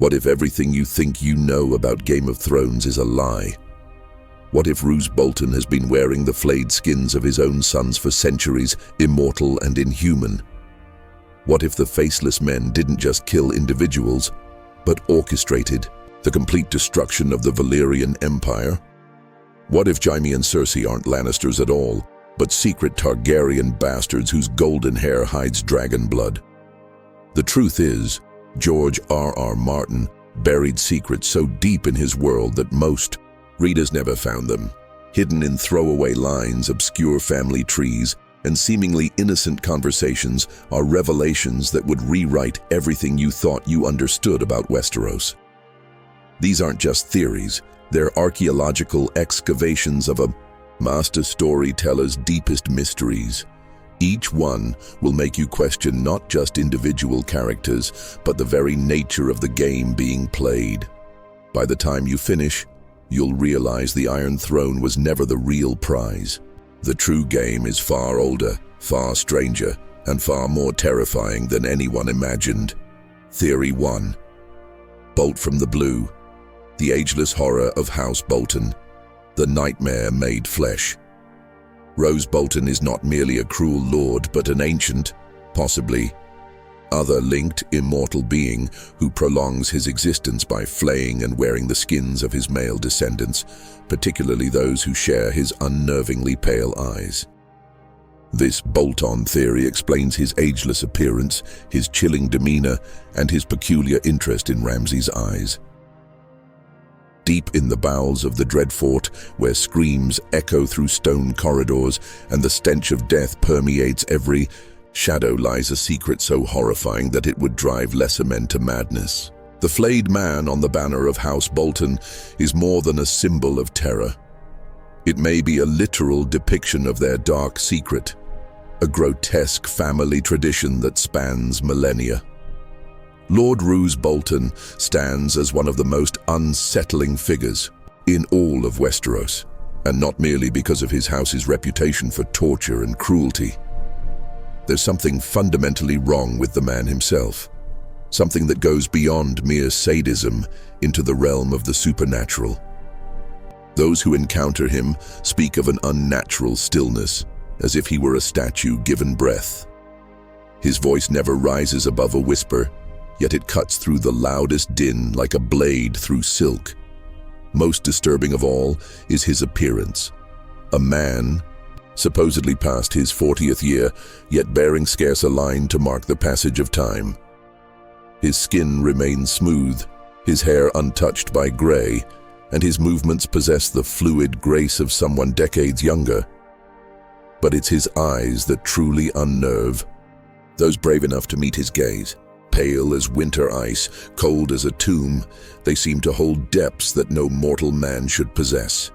What if everything you think you know about Game of Thrones is a lie? What if Roose Bolton has been wearing the flayed skins of his own sons for centuries, immortal and inhuman? What if the Faceless Men didn't just kill individuals, but orchestrated the complete destruction of the Valyrian Empire? What if Jaime and Cersei aren't Lannisters at all, but secret Targaryen bastards whose golden hair hides dragon blood? The truth is, George R.R. Martin buried secrets so deep in his world that most readers never found them. Hidden in throwaway lines, obscure family trees, and seemingly innocent conversations are revelations that would rewrite everything you thought you understood about Westeros. These aren't just theories, they're archaeological excavations of a master storyteller's deepest mysteries. Each one will make you question not just individual characters, but the very nature of the game being played. By the time you finish, you'll realize the Iron Throne was never the real prize. The true game is far older, far stranger, and far more terrifying than anyone imagined. Theory 1. Bolt from the Blue. The ageless horror of House Bolton. The nightmare made flesh. Roose Bolton is not merely a cruel lord, but an ancient, possibly other-linked immortal being who prolongs his existence by flaying and wearing the skins of his male descendants, particularly those who share his unnervingly pale eyes. This bolt-on theory explains his ageless appearance, his chilling demeanor, and his peculiar interest in Ramsay's eyes. Deep in the bowels of the Dreadfort, where screams echo through stone corridors and the stench of death permeates every shadow, lies a secret so horrifying that it would drive lesser men to madness. The flayed man on the banner of House Bolton is more than a symbol of terror. It may be a literal depiction of their dark secret, a grotesque family tradition that spans millennia. Lord Roose Bolton stands as one of the most unsettling figures in all of Westeros, and not merely because of his house's reputation for torture and cruelty. There's something fundamentally wrong with the man himself, something that goes beyond mere sadism into the realm of the supernatural. Those who encounter him speak of an unnatural stillness, as if he were a statue given breath. His voice never rises above a whisper, yet it cuts through the loudest din like a blade through silk. Most disturbing of all is his appearance. A man, supposedly past his 40th year, yet bearing scarce a line to mark the passage of time. His skin remains smooth, his hair untouched by gray, and his movements possess the fluid grace of someone decades younger. But it's his eyes that truly unnerve. Those brave enough to meet his gaze, pale as winter ice, cold as a tomb, they seem to hold depths that no mortal man should possess.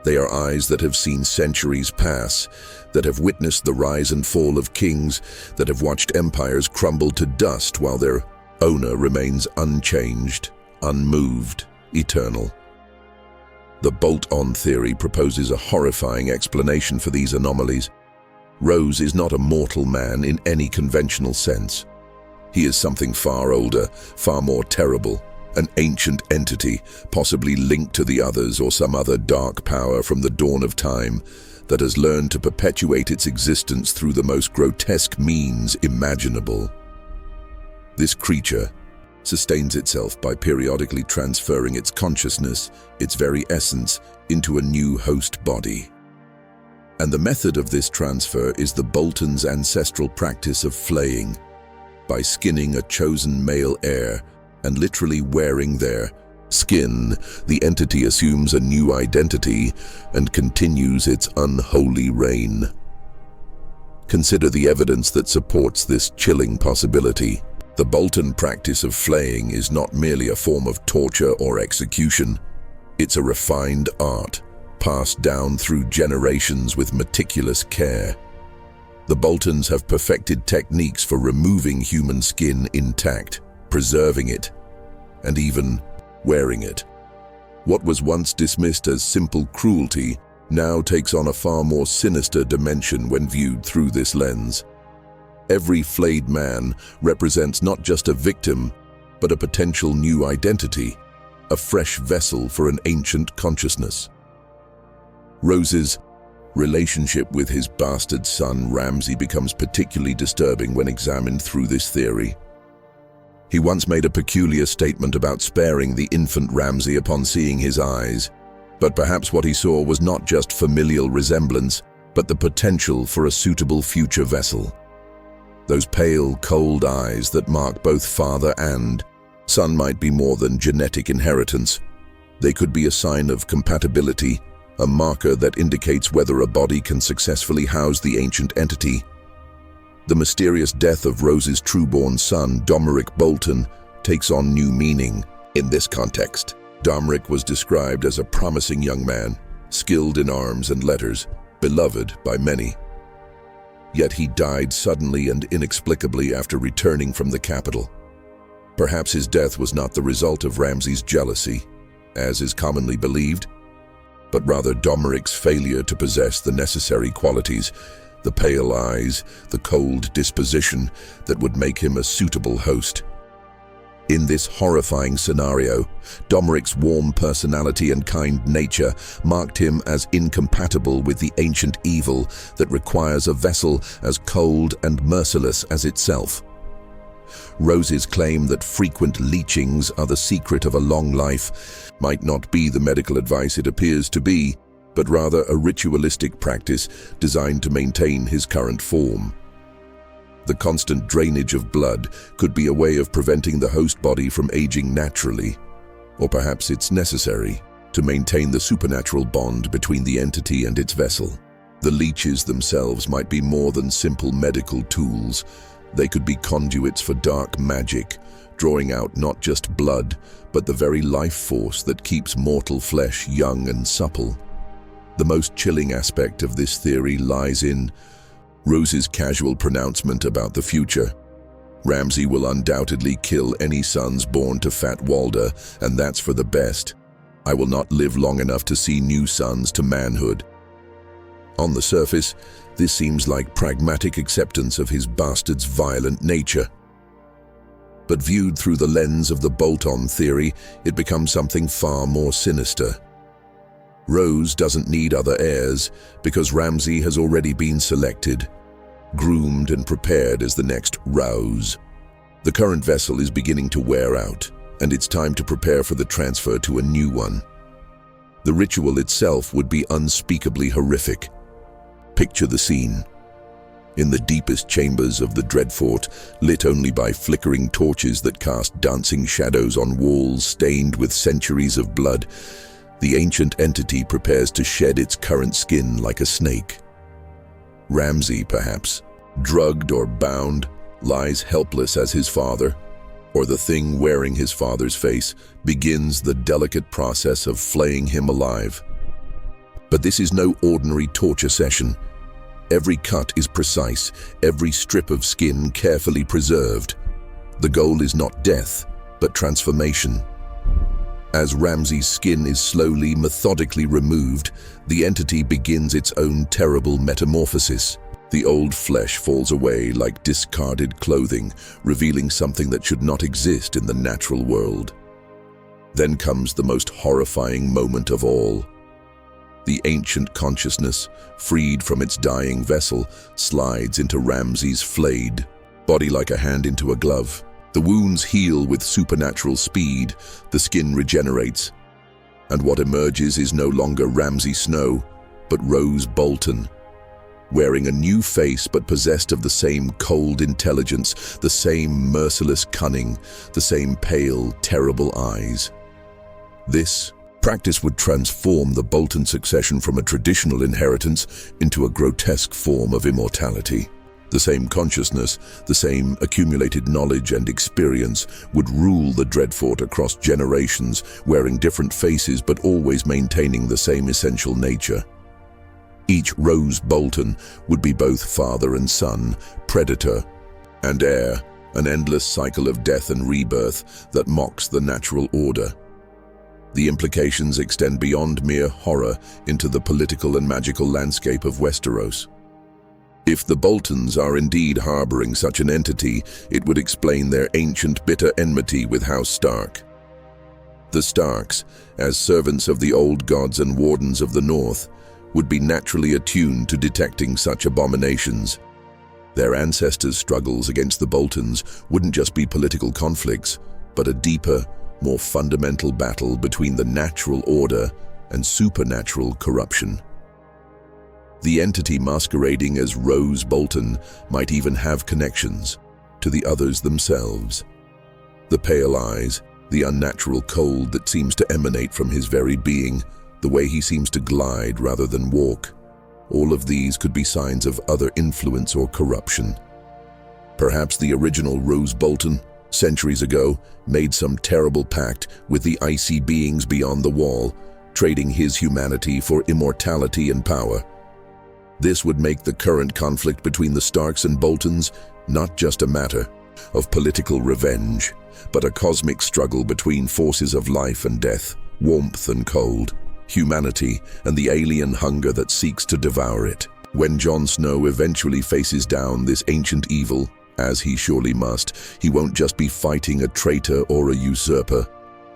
They are eyes that have seen centuries pass, that have witnessed the rise and fall of kings, that have watched empires crumble to dust while their owner remains unchanged, unmoved, eternal. The bolt-on theory proposes a horrifying explanation for these anomalies. Roose is not a mortal man in any conventional sense. He is something far older, far more terrible, an ancient entity, possibly linked to the others or some other dark power from the dawn of time that has learned to perpetuate its existence through the most grotesque means imaginable. This creature sustains itself by periodically transferring its consciousness, its very essence, into a new host body. And the method of this transfer is the Boltons' ancestral practice of flaying, by skinning a chosen male heir and literally wearing their skin. The entity assumes a new identity and continues its unholy reign. Consider the evidence that supports this chilling possibility. The Bolton practice of flaying is not merely a form of torture or execution. It's a refined art, passed down through generations with meticulous care. The Boltons have perfected techniques for removing human skin intact, preserving it, and even wearing it. What was once dismissed as simple cruelty now takes on a far more sinister dimension when viewed through this lens. Every flayed man represents not just a victim, but a potential new identity, a fresh vessel for an ancient consciousness. Rose's relationship with his bastard son Ramsay becomes particularly disturbing when examined through this theory. He once made a peculiar statement about sparing the infant Ramsay upon seeing his eyes, but perhaps what he saw was not just familial resemblance, but the potential for a suitable future vessel. Those pale, cold eyes that mark both father and son might be more than genetic inheritance. They could be a sign of compatibility, a marker that indicates whether a body can successfully house the ancient entity. The mysterious death of Rose's true-born son, Domeric Bolton, takes on new meaning in this context. Domeric was described as a promising young man, skilled in arms and letters, beloved by many. Yet he died suddenly and inexplicably after returning from the capital. Perhaps his death was not the result of Ramsay's jealousy, as is commonly believed, but rather Domeric's failure to possess the necessary qualities, the pale eyes, the cold disposition that would make him a suitable host. In this horrifying scenario, Domeric's warm personality and kind nature marked him as incompatible with the ancient evil that requires a vessel as cold and merciless as itself. Rose's claim that frequent leechings are the secret of a long life might not be the medical advice it appears to be, but rather a ritualistic practice designed to maintain his current form. The constant drainage of blood could be a way of preventing the host body from aging naturally, or perhaps it's necessary to maintain the supernatural bond between the entity and its vessel. The leeches themselves might be more than simple medical tools. They could be conduits for dark magic, drawing out not just blood, but the very life force that keeps mortal flesh young and supple. The most chilling aspect of this theory lies in Rose's casual pronouncement about the future. Ramsay will undoubtedly kill any sons born to Fat Walder, and that's for the best. I will not live long enough to see new sons to manhood. On the surface, this seems like pragmatic acceptance of his bastard's violent nature. But viewed through the lens of the bolt-on theory, it becomes something far more sinister. Rose doesn't need other heirs because Ramsay has already been selected, groomed and prepared as the next Rouse. The current vessel is beginning to wear out, and it's time to prepare for the transfer to a new one. The ritual itself would be unspeakably horrific. Picture the scene. In the deepest chambers of the Dreadfort, lit only by flickering torches that cast dancing shadows on walls stained with centuries of blood, the ancient entity prepares to shed its current skin like a snake. Ramsay, perhaps, drugged or bound, lies helpless as his father, or the thing wearing his father's face begins the delicate process of flaying him alive. But this is no ordinary torture session. Every cut is precise, every strip of skin carefully preserved. The goal is not death, but transformation. As Ramsay's skin is slowly, methodically removed, the entity begins its own terrible metamorphosis. The old flesh falls away like discarded clothing, revealing something that should not exist in the natural world. Then comes the most horrifying moment of all. The ancient consciousness, freed from its dying vessel, slides into Ramsay's flayed body like a hand into a glove. The wounds heal with supernatural speed, the skin regenerates, and what emerges is no longer Ramsay Snow, but Rose Bolton, wearing a new face but possessed of the same cold intelligence, the same merciless cunning, the same pale, terrible eyes. This practice would transform the Bolton succession from a traditional inheritance into a grotesque form of immortality. The same consciousness, the same accumulated knowledge and experience would rule the Dreadfort across generations, wearing different faces but always maintaining the same essential nature. Each Rose Bolton would be both father and son, predator and heir, an endless cycle of death and rebirth that mocks the natural order. The implications extend beyond mere horror into the political and magical landscape of Westeros. If the Boltons are indeed harboring such an entity, it would explain their ancient bitter enmity with House Stark. The Starks, as servants of the old gods and wardens of the North, would be naturally attuned to detecting such abominations. Their ancestors' struggles against the Boltons wouldn't just be political conflicts, but a deeper, more fundamental battle between the natural order and supernatural corruption. The entity masquerading as Roose Bolton might even have connections to the others themselves. The pale eyes, the unnatural cold that seems to emanate from his very being, the way he seems to glide rather than walk, all of these could be signs of other influence or corruption. Perhaps the original Roose Bolton, centuries ago, made some terrible pact with the icy beings beyond the wall, trading his humanity for immortality and power. This would make the current conflict between the Starks and Boltons not just a matter of political revenge, but a cosmic struggle between forces of life and death, warmth and cold, humanity and the alien hunger that seeks to devour it. When Jon Snow eventually faces down this ancient evil, as he surely must, he won't just be fighting a traitor or a usurper,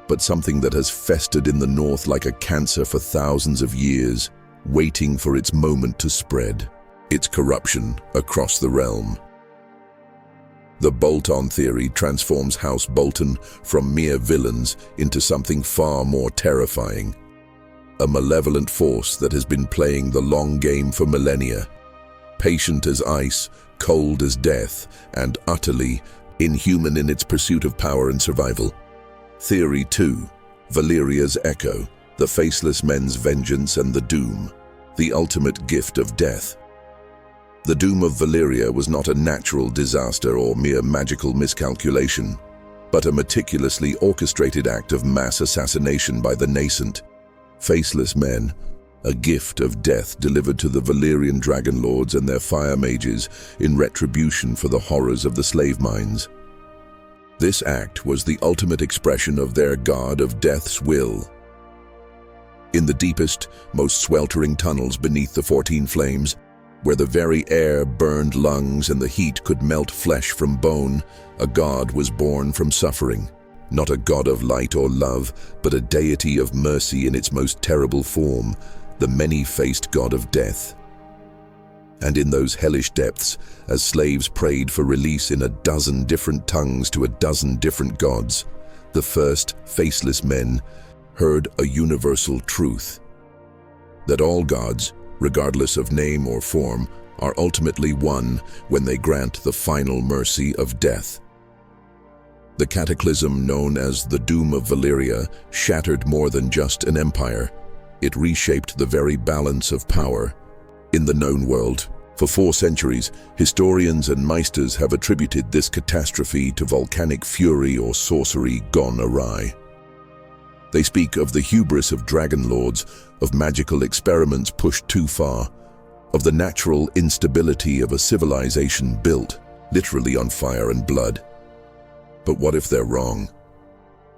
but something that has festered in the North like a cancer for thousands of years, waiting for its moment to spread its corruption across the realm. The Bolton theory transforms House Bolton from mere villains into something far more terrifying. A malevolent force that has been playing the long game for millennia, patient as ice, cold as death, and utterly inhuman in its pursuit of power and survival. Theory 2. Valeria's Echo, the Faceless Men's Vengeance and the Doom, the ultimate gift of death. The doom of Valyria was not a natural disaster or mere magical miscalculation, but a meticulously orchestrated act of mass assassination by the nascent, faceless men, a gift of death delivered to the Valyrian dragon lords and their fire mages in retribution for the horrors of the slave mines. This act was the ultimate expression of their god of death's will. In the deepest, most sweltering tunnels beneath the 14 Flames, where the very air burned lungs and the heat could melt flesh from bone, a god was born from suffering. Not a god of light or love, but a deity of mercy in its most terrible form, the many-faced god of death. And in those hellish depths, as slaves prayed for release in a dozen different tongues to a dozen different gods, the first faceless men heard a universal truth: that all gods, regardless of name or form, are ultimately one when they grant the final mercy of death. The cataclysm known as the Doom of Valyria shattered more than just an empire. It reshaped the very balance of power in the known world. For 4 centuries, historians and maesters have attributed this catastrophe to volcanic fury or sorcery gone awry. They speak of the hubris of dragon lords, of magical experiments pushed too far, of the natural instability of a civilization built, literally on fire and blood. But what if they're wrong?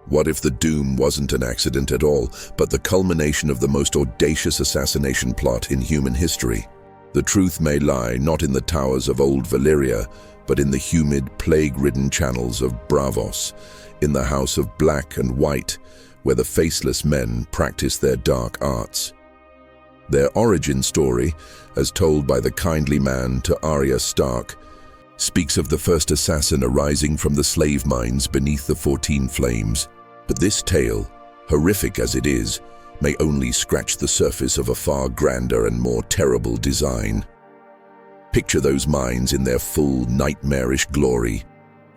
What if the doom wasn't an accident at all, but the culmination of the most audacious assassination plot in human history? The truth may lie not in the towers of old Valyria, but in the humid, plague-ridden channels of Braavos, in the House of Black and White, where the faceless men practice their dark arts. Their origin story, as told by the kindly man to Arya Stark, speaks of the first assassin arising from the slave mines beneath the 14 Flames. But this tale, horrific as it is, may only scratch the surface of a far grander and more terrible design. Picture those mines in their full, nightmarish glory,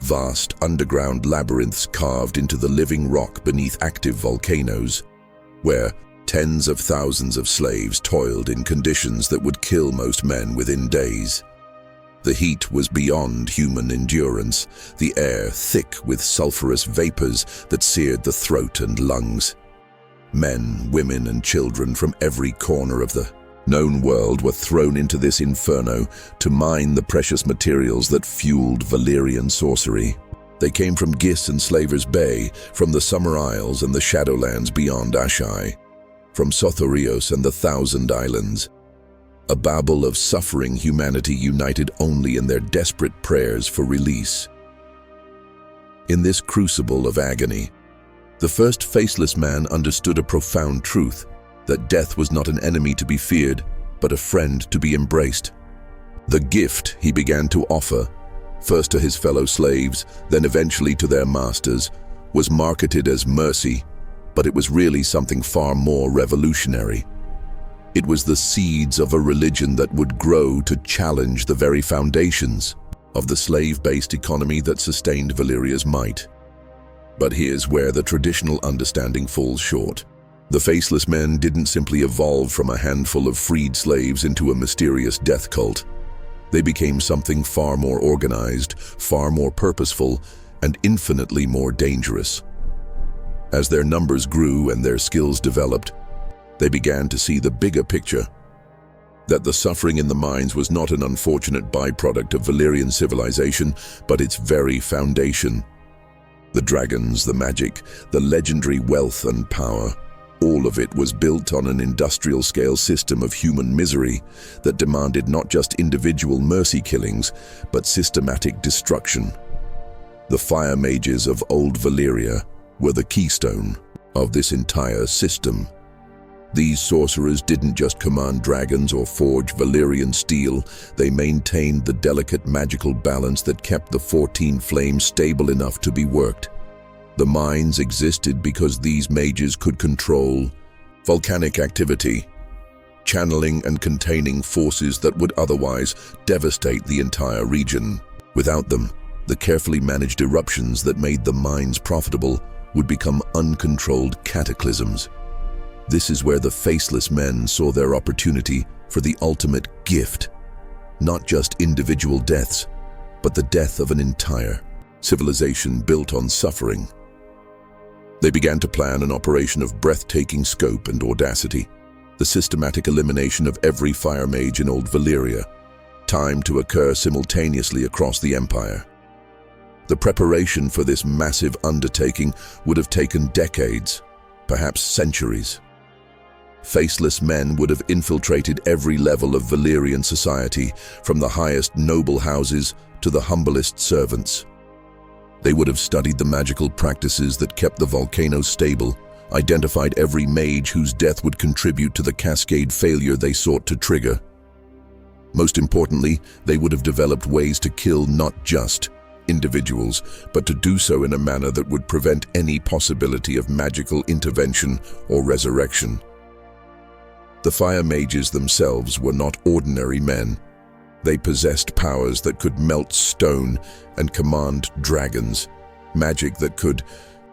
vast underground labyrinths carved into the living rock beneath active volcanoes, where tens of thousands of slaves toiled in conditions that would kill most men within days. The heat was beyond human endurance, the air thick with sulfurous vapors that seared the throat and lungs. Men, women, and children from every corner of the known world were thrown into this inferno to mine the precious materials that fueled Valyrian sorcery. They came from Gis and Slaver's Bay, from the Summer Isles and the Shadowlands beyond Ashai, from Sothorios and the Thousand Islands. a babel of suffering humanity united only in their desperate prayers for release. In this crucible of agony, the first faceless man understood a profound truth, that death was not an enemy to be feared, but a friend to be embraced. The gift he began to offer, first to his fellow slaves, then eventually to their masters, was marketed as mercy, but it was really something far more revolutionary. It was the seeds of a religion that would grow to challenge the very foundations of the slave-based economy that sustained Valeria's might. But here's where the traditional understanding falls short. The Faceless Men didn't simply evolve from a handful of freed slaves into a mysterious death cult. They became something far more organized, far more purposeful, and infinitely more dangerous. As their numbers grew and their skills developed, they began to see the bigger picture, that the suffering in the mines was not an unfortunate byproduct of Valerian civilization, but its very foundation. The dragons, the magic, the legendary wealth and power, all of it was built on an industrial-scale system of human misery that demanded not just individual mercy killings, but systematic destruction. The fire mages of Old Valyria were the keystone of this entire system. These sorcerers didn't just command dragons or forge Valyrian steel, they maintained the delicate magical balance that kept the 14 flames stable enough to be worked. The mines existed because these mages could control volcanic activity, channeling and containing forces that would otherwise devastate the entire region. Without them, the carefully managed eruptions that made the mines profitable would become uncontrolled cataclysms. This is where the Faceless Men saw their opportunity for the ultimate gift. Not just individual deaths, but the death of an entire civilization built on suffering. They began to plan an operation of breathtaking scope and audacity, the systematic elimination of every fire mage in Old Valyria, timed to occur simultaneously across the empire. The preparation for this massive undertaking would have taken decades, perhaps centuries. Faceless Men would have infiltrated every level of Valyrian society, from the highest noble houses to the humblest servants. They would have studied the magical practices that kept the volcanoes stable, identified every mage whose death would contribute to the cascade failure they sought to trigger. Most importantly, they would have developed ways to kill not just individuals, but to do so in a manner that would prevent any possibility of magical intervention or resurrection. The fire mages themselves were not ordinary men. They possessed powers that could melt stone and command dragons, magic that could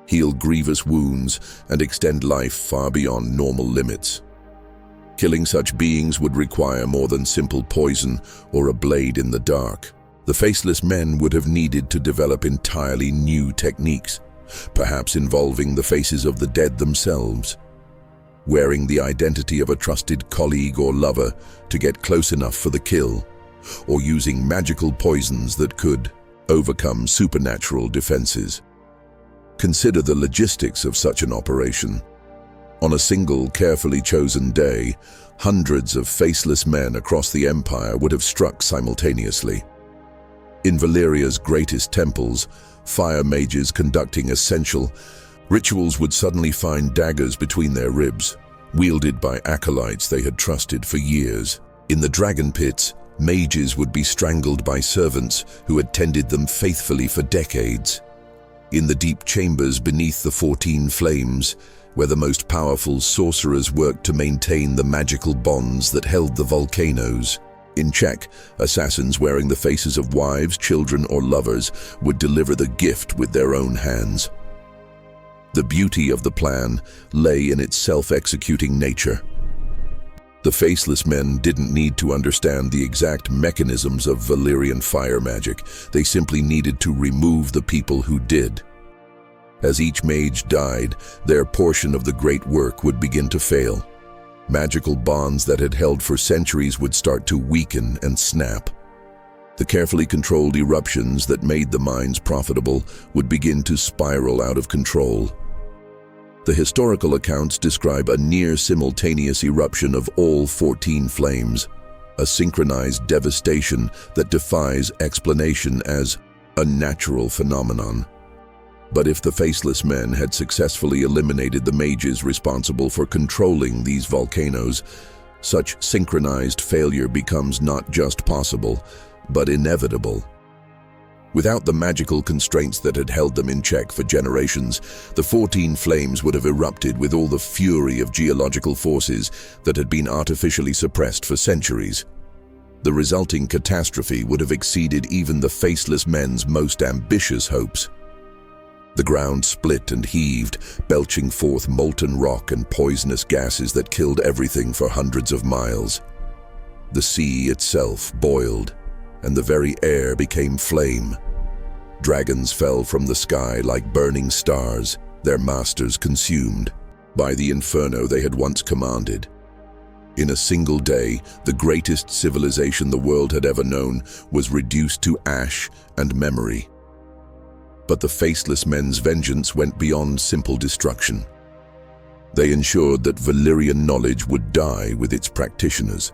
heal grievous wounds and extend life far beyond normal limits. Killing such beings would require more than simple poison or a blade in the dark. The Faceless Men would have needed to develop entirely new techniques, perhaps involving the faces of the dead themselves, wearing the identity of a trusted colleague or lover to get close enough for the kill, or using magical poisons that could overcome supernatural defenses. Consider the logistics of such an operation. On a single, carefully chosen day, hundreds of Faceless Men across the empire would have struck simultaneously. In Valyria's greatest temples, fire mages conducting essential rituals would suddenly find daggers between their ribs, wielded by acolytes they had trusted for years. In the dragon pits, mages would be strangled by servants who had tended them faithfully for decades. In the deep chambers beneath the 14 flames, where the most powerful sorcerers worked to maintain the magical bonds that held the volcanoes in check, assassins wearing the faces of wives, children, or lovers would deliver the gift with their own hands. The beauty of the plan lay in its self-executing nature. The Faceless Men didn't need to understand the exact mechanisms of Valyrian fire magic. They simply needed to remove the people who did. As each mage died, their portion of the great work would begin to fail. Magical bonds that had held for centuries would start to weaken and snap. The carefully controlled eruptions that made the mines profitable would begin to spiral out of control. The historical accounts describe a near-simultaneous eruption of all 14 flames. a synchronized devastation that defies explanation as a natural phenomenon. But if the Faceless Men had successfully eliminated the mages responsible for controlling these volcanoes, such synchronized failure becomes not just possible, but inevitable. Without the magical constraints that had held them in check for generations, the 14 flames would have erupted with all the fury of geological forces that had been artificially suppressed for centuries. The resulting catastrophe would have exceeded even the Faceless Men's most ambitious hopes. The ground split and heaved, belching forth molten rock and poisonous gases that killed everything for hundreds of miles. The sea itself boiled, and the very air became flame. Dragons fell from the sky like burning stars, their masters consumed by the inferno they had once commanded. In a single day, the greatest civilization the world had ever known was reduced to ash and memory. But the Faceless Men's vengeance went beyond simple destruction. They ensured that Valyrian knowledge would die with its practitioners.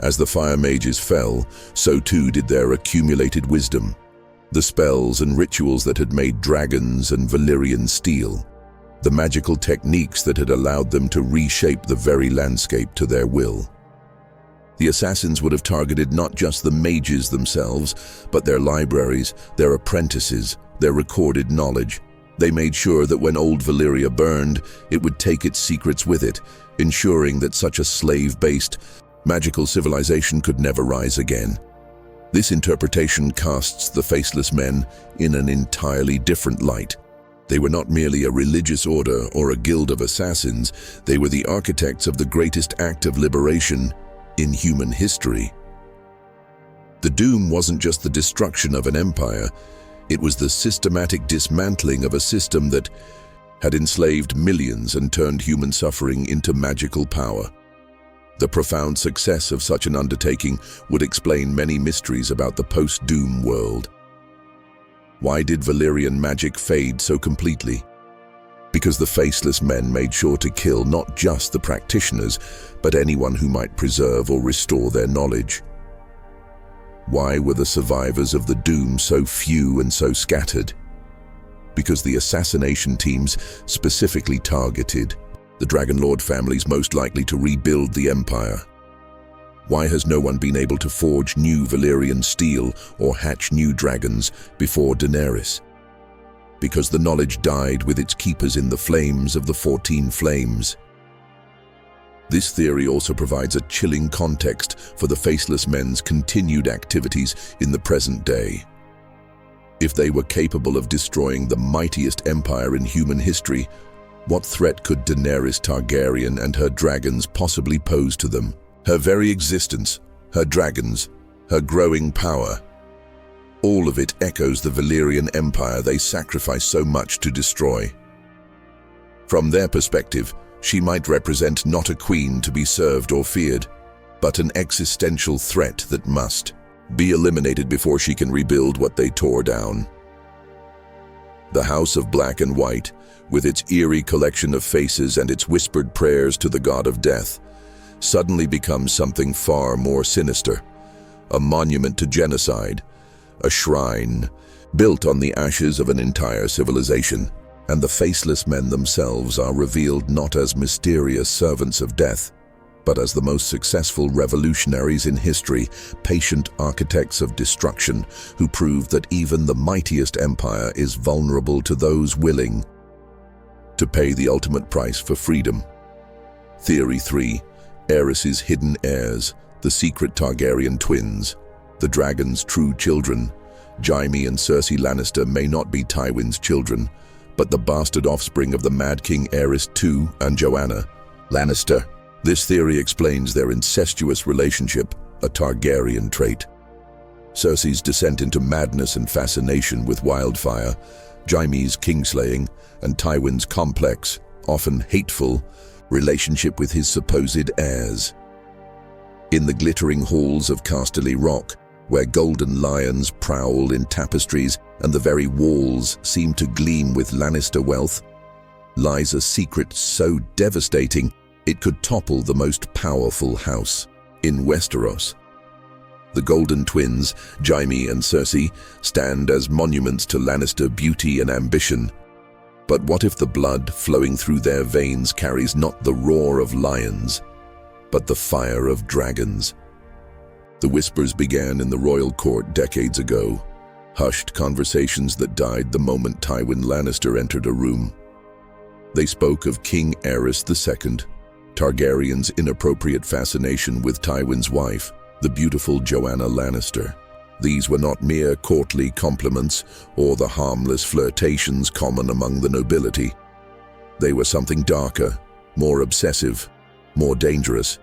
As the Fire Mages fell, so too did their accumulated wisdom, the spells and rituals that had made dragons and Valyrian steel, the magical techniques that had allowed them to reshape the very landscape to their will. The assassins would have targeted not just the mages themselves, but their libraries, their apprentices, their recorded knowledge. They made sure that when old Valyria burned, it would take its secrets with it, ensuring that such a slave-based, magical civilization could never rise again. This interpretation casts the Faceless Men in an entirely different light. They were not merely a religious order or a guild of assassins, they were the architects of the greatest act of liberation in human history. The Doom wasn't just the destruction of an empire, it was the systematic dismantling of a system that had enslaved millions and turned human suffering into magical power. The profound success of such an undertaking would explain many mysteries about the post-Doom world. Why did Valyrian magic fade so completely? Because the Faceless Men made sure to kill not just the practitioners, but anyone who might preserve or restore their knowledge. Why were the survivors of the Doom so few and so scattered? Because the assassination teams specifically targeted the Dragonlord families most likely to rebuild the Empire. Why has no one been able to forge new Valyrian steel or hatch new dragons before Daenerys? Because the knowledge died with its keepers in the flames of the 14 flames. This theory also provides a chilling context for the Faceless Men's continued activities in the present day. If they were capable of destroying the mightiest empire in human history, what threat could Daenerys Targaryen and her dragons possibly pose to them? Her very existence, her dragons, her growing power. All of it echoes the Valyrian Empire they sacrificed so much to destroy. From their perspective, she might represent not a queen to be served or feared, but an existential threat that must be eliminated before she can rebuild what they tore down. The House of Black and White, with its eerie collection of faces and its whispered prayers to the god of death, suddenly becomes something far more sinister. A monument to genocide, a shrine built on the ashes of an entire civilization, and the Faceless Men themselves are revealed not as mysterious servants of death, but as the most successful revolutionaries in history, patient architects of destruction who proved that even the mightiest empire is vulnerable to those willing to pay the ultimate price for freedom. Theory 3. Aerys's hidden heirs, the secret Targaryen twins, the dragon's true children. Jaime and Cersei Lannister may not be Tywin's children, but the bastard offspring of the Mad King Aerys II and Joanna Lannister. This theory explains their incestuous relationship, a Targaryen trait. Cersei's descent into madness and fascination with wildfire, Jaime's kingslaying, and Tywin's complex, often hateful, relationship with his supposed heirs. In the glittering halls of Casterly Rock, where golden lions prowl in tapestries and the very walls seem to gleam with Lannister wealth, lies a secret so devastating it could topple the most powerful house. In Westeros, the Golden Twins, Jaime and Cersei, stand as monuments to Lannister beauty and ambition. But what if the blood flowing through their veins carries not the roar of lions, but the fire of dragons? The whispers began in the royal court decades ago, hushed conversations that died the moment Tywin Lannister entered a room. They spoke of King Aerys II, Targaryen's inappropriate fascination with Tywin's wife, the beautiful Joanna Lannister. These were not mere courtly compliments or the harmless flirtations common among the nobility. They were something darker, more obsessive, more dangerous.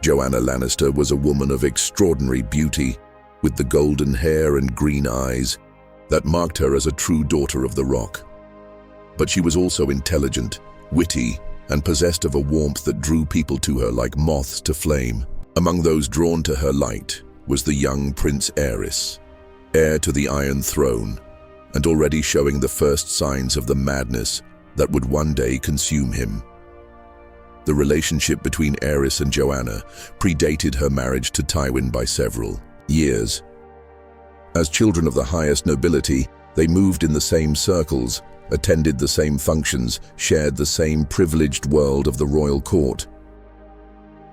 Joanna Lannister was a woman of extraordinary beauty, with the golden hair and green eyes that marked her as a true daughter of the Rock. But she was also intelligent, witty, and possessed of a warmth that drew people to her like moths to flame. Among those drawn to her light was the young Prince Aerys, heir to the Iron Throne, and already showing the first signs of the madness that would one day consume him. The relationship between Aerys and Joanna predated her marriage to Tywin by several years. As children of the highest nobility, they moved in the same circles, attended the same functions, shared the same privileged world of the royal court.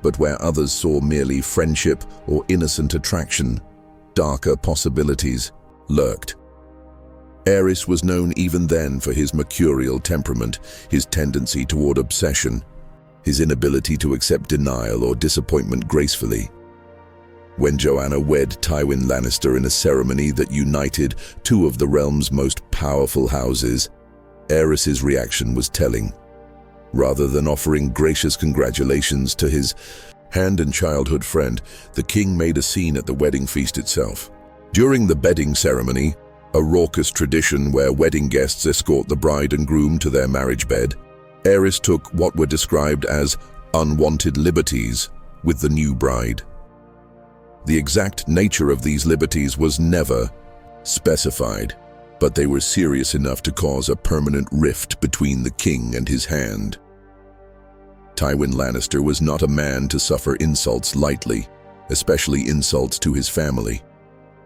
But where others saw merely friendship or innocent attraction, darker possibilities lurked. Aerys was known even then for his mercurial temperament, his tendency toward obsession, his inability to accept denial or disappointment gracefully. When Joanna wed Tywin Lannister in a ceremony that united two of the realm's most powerful houses, Aerys's reaction was telling. Rather than offering gracious congratulations to his hand and childhood friend, the king made a scene at the wedding feast itself. During the bedding ceremony, a raucous tradition where wedding guests escort the bride and groom to their marriage bed, Aerys took what were described as unwanted liberties with the new bride. The exact nature of these liberties was never specified, but they were serious enough to cause a permanent rift between the king and his hand. Tywin Lannister was not a man to suffer insults lightly, especially insults to his family.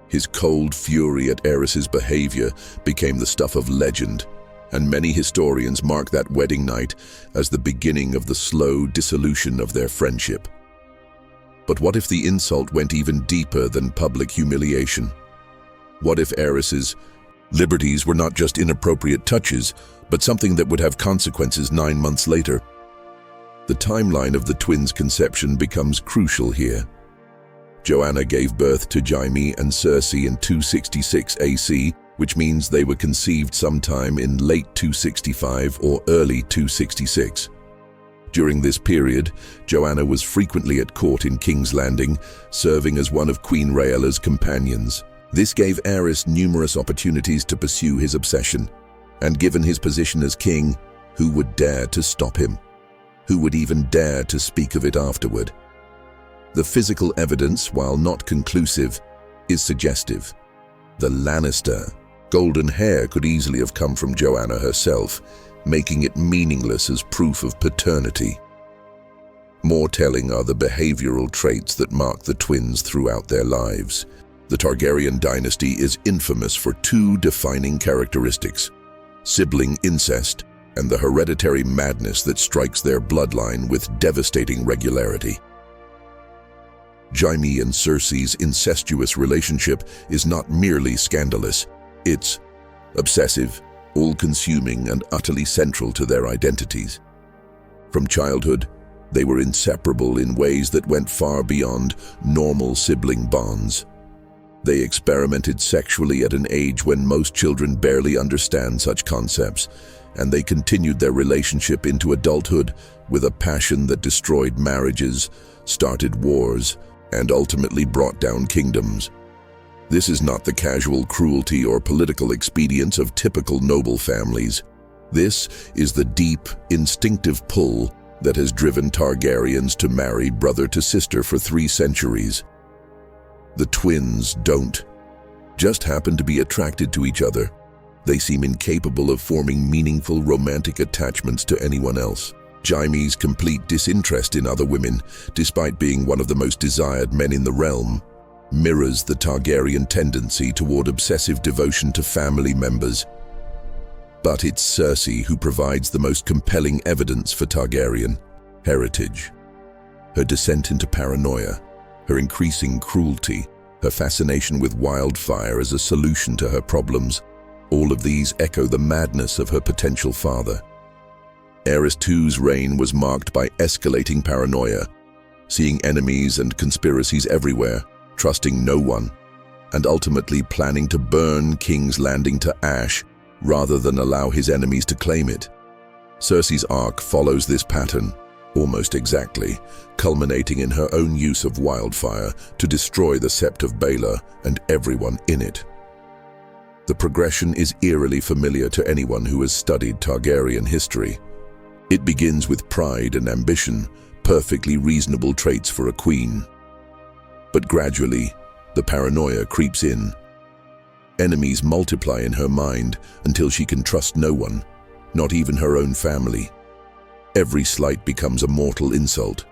His cold fury at Aerys's behavior became the stuff of legend, and many historians mark that wedding night as the beginning of the slow dissolution of their friendship. But what if the insult went even deeper than public humiliation? What if Aerys's liberties were not just inappropriate touches, but something that would have consequences 9 months later? The timeline of the twins' conception becomes crucial here. Joanna gave birth to Jaime and Cersei in 266 AC, which means they were conceived sometime in late 265 or early 266. During this period, Joanna was frequently at court in King's Landing, serving as one of Queen Rhaella's companions. This gave Aerys numerous opportunities to pursue his obsession, and given his position as king, who would dare to stop him? Who would even dare to speak of it afterward? The physical evidence, while not conclusive, is suggestive. The Lannister golden hair could easily have come from Joanna herself, making it meaningless as proof of paternity. More telling are the behavioral traits that mark the twins throughout their lives. The Targaryen dynasty is infamous for two defining characteristics: sibling incest and the hereditary madness that strikes their bloodline with devastating regularity. Jaime and Cersei's incestuous relationship is not merely scandalous, it's obsessive, all-consuming, and utterly central to their identities. From childhood, they were inseparable in ways that went far beyond normal sibling bonds. They experimented sexually at an age when most children barely understand such concepts, and they continued their relationship into adulthood with a passion that destroyed marriages, started wars, and ultimately brought down kingdoms. This is not the casual cruelty or political expedience of typical noble families. This is the deep, instinctive pull that has driven Targaryens to marry brother to sister for 3 centuries. The twins don't just happen to be attracted to each other. They seem incapable of forming meaningful romantic attachments to anyone else. Jaime's complete disinterest in other women, despite being one of the most desired men in the realm, mirrors the Targaryen tendency toward obsessive devotion to family members. But it's Cersei who provides the most compelling evidence for Targaryen heritage. Her descent into paranoia, her increasing cruelty, her fascination with wildfire as a solution to her problems, all of these echo the madness of her potential father. Aerys II's reign was marked by escalating paranoia, seeing enemies and conspiracies everywhere, trusting no one, and ultimately planning to burn King's Landing to ash rather than allow his enemies to claim it. Cersei's arc follows this pattern, almost exactly, culminating in her own use of wildfire to destroy the Sept of Baelor and everyone in it. The progression is eerily familiar to anyone who has studied Targaryen history. It begins with pride and ambition, perfectly reasonable traits for a queen. But gradually, the paranoia creeps in. Enemies multiply in her mind until she can trust no one, not even her own family. Every slight becomes a mortal insult.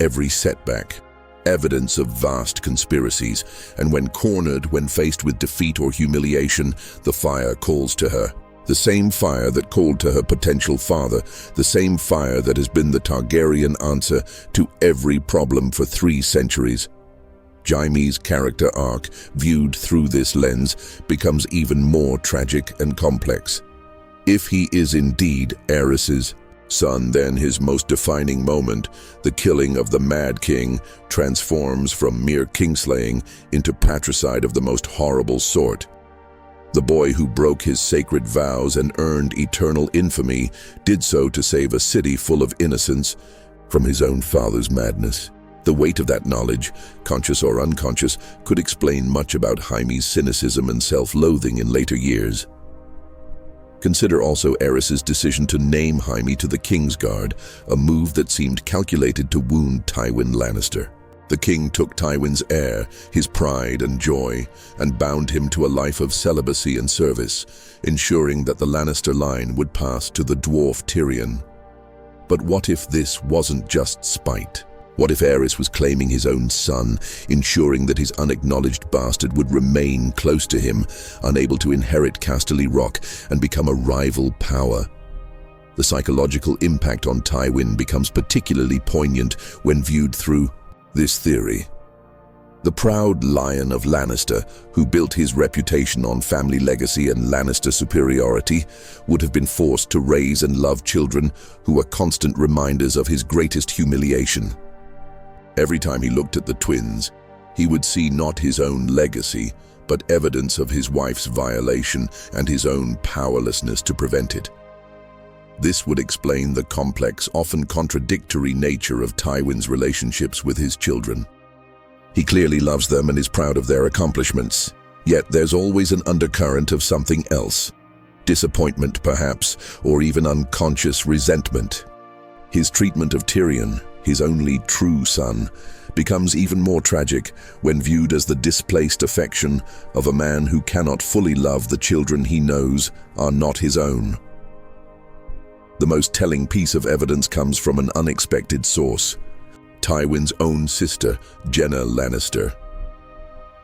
Every setback, evidence of vast conspiracies, and when cornered, when faced with defeat or humiliation, the fire calls to her. The same fire that called to her potential father, the same fire that has been the Targaryen answer to every problem for 3 centuries. Jaime's character arc, viewed through this lens, becomes even more tragic and complex. If he is indeed Aerys's son, then his most defining moment, the killing of the Mad King, transforms from mere kingslaying into patricide of the most horrible sort. The boy who broke his sacred vows and earned eternal infamy did so to save a city full of innocents from his own father's madness. The weight of that knowledge, conscious or unconscious, could explain much about Jaime's cynicism and self-loathing in later years. Consider also Aerys's decision to name Jaime to the Kingsguard, a move that seemed calculated to wound Tywin Lannister. The king took Tywin's heir, his pride and joy, and bound him to a life of celibacy and service, ensuring that the Lannister line would pass to the dwarf Tyrion. But what if this wasn't just spite? What if Aerys was claiming his own son, ensuring that his unacknowledged bastard would remain close to him, unable to inherit Casterly Rock and become a rival power? The psychological impact on Tywin becomes particularly poignant when viewed through this theory. The proud Lion of Lannister, who built his reputation on family legacy and Lannister superiority, would have been forced to raise and love children who were constant reminders of his greatest humiliation. Every time he looked at the twins, he would see not his own legacy, but evidence of his wife's violation and his own powerlessness to prevent it. This would explain the complex, often contradictory nature of Tywin's relationships with his children. He clearly loves them and is proud of their accomplishments, yet there's always an undercurrent of something else. Disappointment, perhaps, or even unconscious resentment. His treatment of Tyrion, his only true son, becomes even more tragic when viewed as the displaced affection of a man who cannot fully love the children he knows are not his own. The most telling piece of evidence comes from an unexpected source: Tywin's own sister, Jenna Lannister.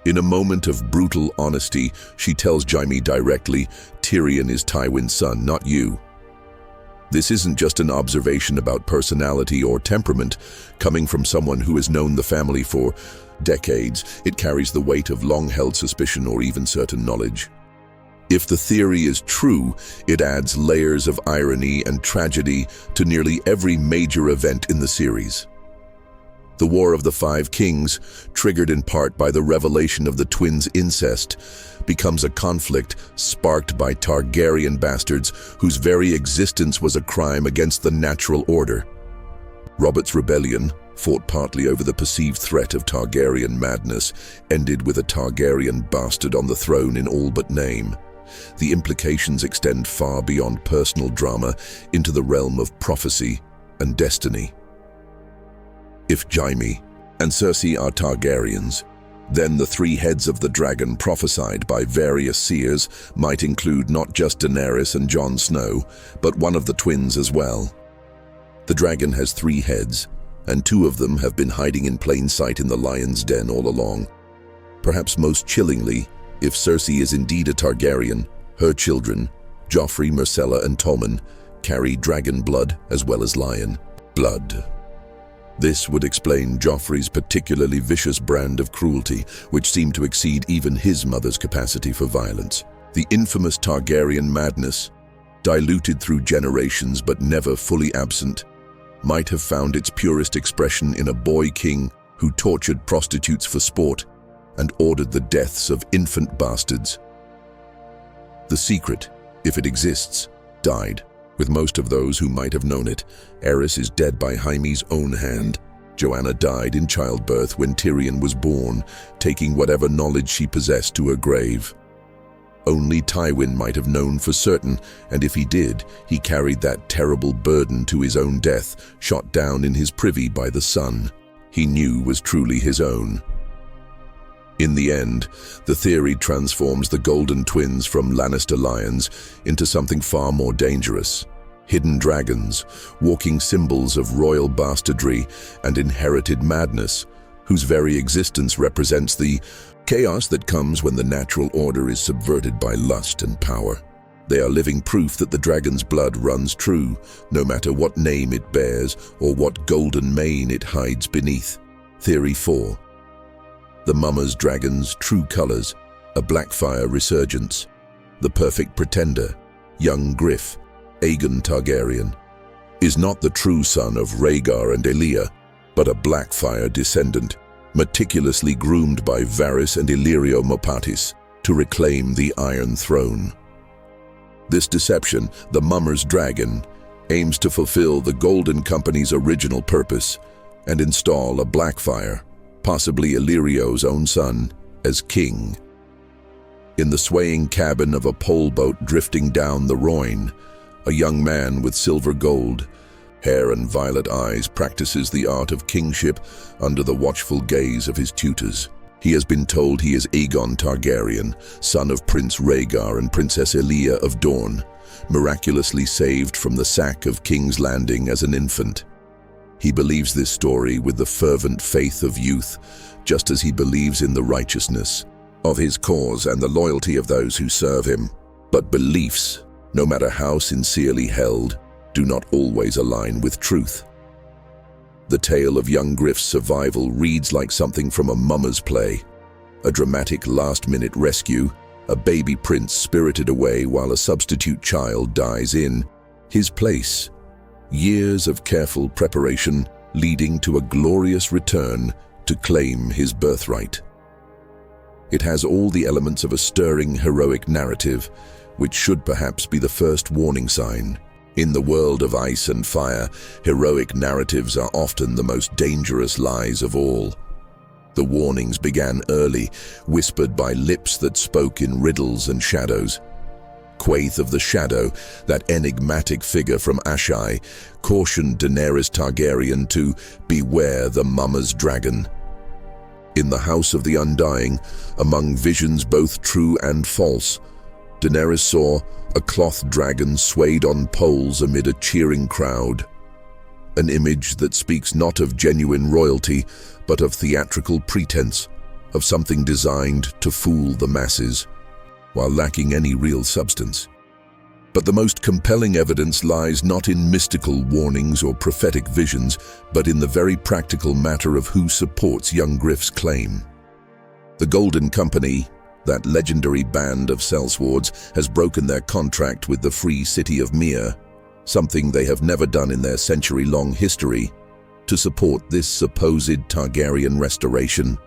In a moment of brutal honesty, she tells Jaime directly, "Tyrion is Tywin's son, not you." This isn't just an observation about personality or temperament. Coming from someone who has known the family for decades, it carries the weight of long-held suspicion or even certain knowledge. If the theory is true, it adds layers of irony and tragedy to nearly every major event in the series. The War of the Five Kings, triggered in part by the revelation of the twins' incest, becomes a conflict sparked by Targaryen bastards whose very existence was a crime against the natural order. Robert's rebellion, fought partly over the perceived threat of Targaryen madness, ended with a Targaryen bastard on the throne in all but name. The implications extend far beyond personal drama into the realm of prophecy and destiny. If Jaime and Cersei are Targaryens, then the 3 heads of the dragon prophesied by various seers might include not just Daenerys and Jon Snow, but one of the twins as well. The dragon has 3 heads, and 2 of them have been hiding in plain sight in the lion's den all along. Perhaps most chillingly, if Cersei is indeed a Targaryen, her children, Joffrey, Myrcella, and Tommen, carry dragon blood as well as lion blood. This would explain Joffrey's particularly vicious brand of cruelty, which seemed to exceed even his mother's capacity for violence. The infamous Targaryen madness, diluted through generations but never fully absent, might have found its purest expression in a boy king who tortured prostitutes for sport and ordered the deaths of infant bastards. The secret, if it exists, died. With most of those who might have known it, Aerys is dead by Jaime's own hand. Joanna died in childbirth when Tyrion was born, taking whatever knowledge she possessed to her grave. Only Tywin might have known for certain, and if he did, he carried that terrible burden to his own death, shot down in his privy by the son he knew was truly his own. In the end, the theory transforms the Golden Twins from Lannister lions into something far more dangerous. Hidden dragons, walking symbols of royal bastardry and inherited madness, whose very existence represents the chaos that comes when the natural order is subverted by lust and power. They are living proof that the dragon's blood runs true, no matter what name it bears or what golden mane it hides beneath. Theory 4. The Mummer's Dragon's true colors, a Blackfyre resurgence. The perfect pretender, young Griff, Aegon Targaryen, is not the true son of Rhaegar and Elia, but a Blackfyre descendant, meticulously groomed by Varys and Illyrio Mopatis to reclaim the Iron Throne. This deception, the Mummer's Dragon, aims to fulfill the Golden Company's original purpose and install a Blackfyre, possibly Illyrio's own son, as king. In the swaying cabin of a pole boat drifting down the Rhoyne, a young man with silver gold hair and violet eyes practices the art of kingship under the watchful gaze of his tutors. He has been told he is Aegon Targaryen, son of Prince Rhaegar and Princess Elia of Dorne, miraculously saved from the sack of King's Landing as an infant. He believes this story with the fervent faith of youth, just as he believes in the righteousness of his cause and the loyalty of those who serve him. But beliefs, no matter how sincerely held, do not always align with truth. The tale of young Griff's survival reads like something from a mummer's play. A dramatic last-minute rescue, a baby prince spirited away while a substitute child dies in his place. Years of careful preparation leading to a glorious return to claim his birthright. It has all the elements of a stirring, heroic narrative, which should perhaps be the first warning sign. In the world of ice and fire, heroic narratives are often the most dangerous lies of all. The warnings began early, whispered by lips that spoke in riddles and shadows. Quaithe of the Shadow, that enigmatic figure from Asshai, cautioned Daenerys Targaryen to beware the Mummer's Dragon. In the House of the Undying, among visions both true and false, Daenerys saw a cloth dragon swayed on poles amid a cheering crowd. An image that speaks not of genuine royalty, but of theatrical pretense, of something designed to fool the masses, while lacking any real substance. But the most compelling evidence lies not in mystical warnings or prophetic visions, but in the very practical matter of who supports young Griff's claim. The Golden Company, that legendary band of sellswords, has broken their contract with the free city of Myr, something they have never done in their century-long history, to support this supposed Targaryen restoration.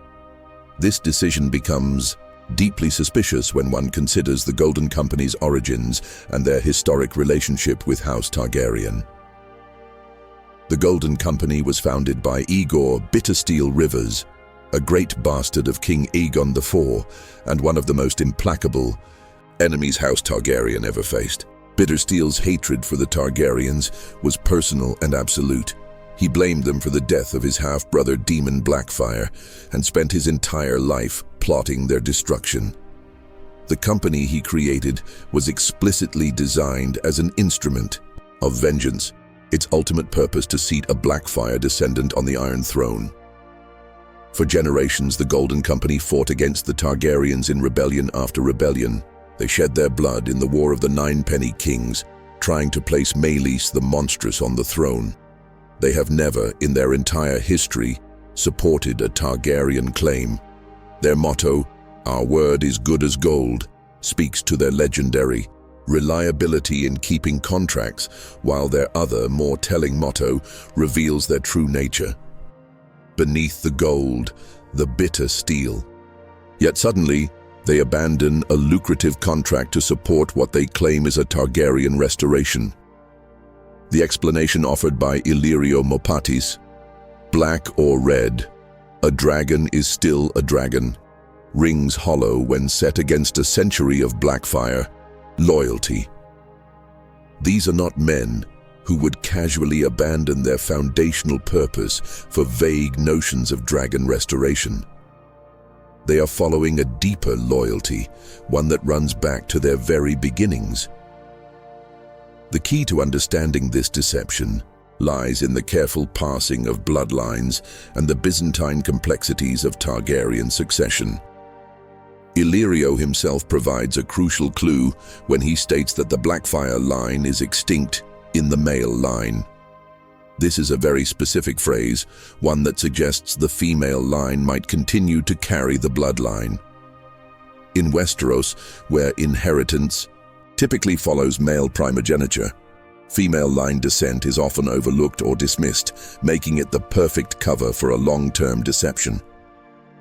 This decision becomes deeply suspicious when one considers the Golden Company's origins and their historic relationship with House Targaryen. The Golden Company was founded by Igor Bittersteel Rivers, a great bastard of King Aegon IV and one of the most implacable enemies House Targaryen ever faced. Bittersteel's hatred for the Targaryens was personal and absolute. He blamed them for the death of his half-brother Daemon Blackfyre and spent his entire life plotting their destruction. The company he created was explicitly designed as an instrument of vengeance, its ultimate purpose to seat a Blackfire descendant on the Iron Throne. For generations, the Golden Company fought against the Targaryens in rebellion after rebellion. They shed their blood in the War of the Nine-Penny Kings, trying to place Meleys the Monstrous on the throne. They have never, in their entire history, supported a Targaryen claim. Their motto, "Our word is good as gold," speaks to their legendary reliability in keeping contracts, while their other, more telling motto reveals their true nature. Beneath the gold, the bitter steel. Yet suddenly, they abandon a lucrative contract to support what they claim is a Targaryen restoration. The explanation offered by Illyrio Mopatis: black or red, a dragon is still a dragon, rings hollow when set against a century of Blackfire loyalty. These are not men who would casually abandon their foundational purpose for vague notions of dragon restoration. They are following a deeper loyalty, one that runs back to their very beginnings. The key to understanding this deception lies in the careful parsing of bloodlines and the Byzantine complexities of Targaryen succession. Illyrio himself provides a crucial clue when he states that the Blackfire line is extinct in the male line. This is a very specific phrase, one that suggests the female line might continue to carry the bloodline. In Westeros, where inheritance typically follows male primogeniture, female line descent is often overlooked or dismissed, making it the perfect cover for a long-term deception.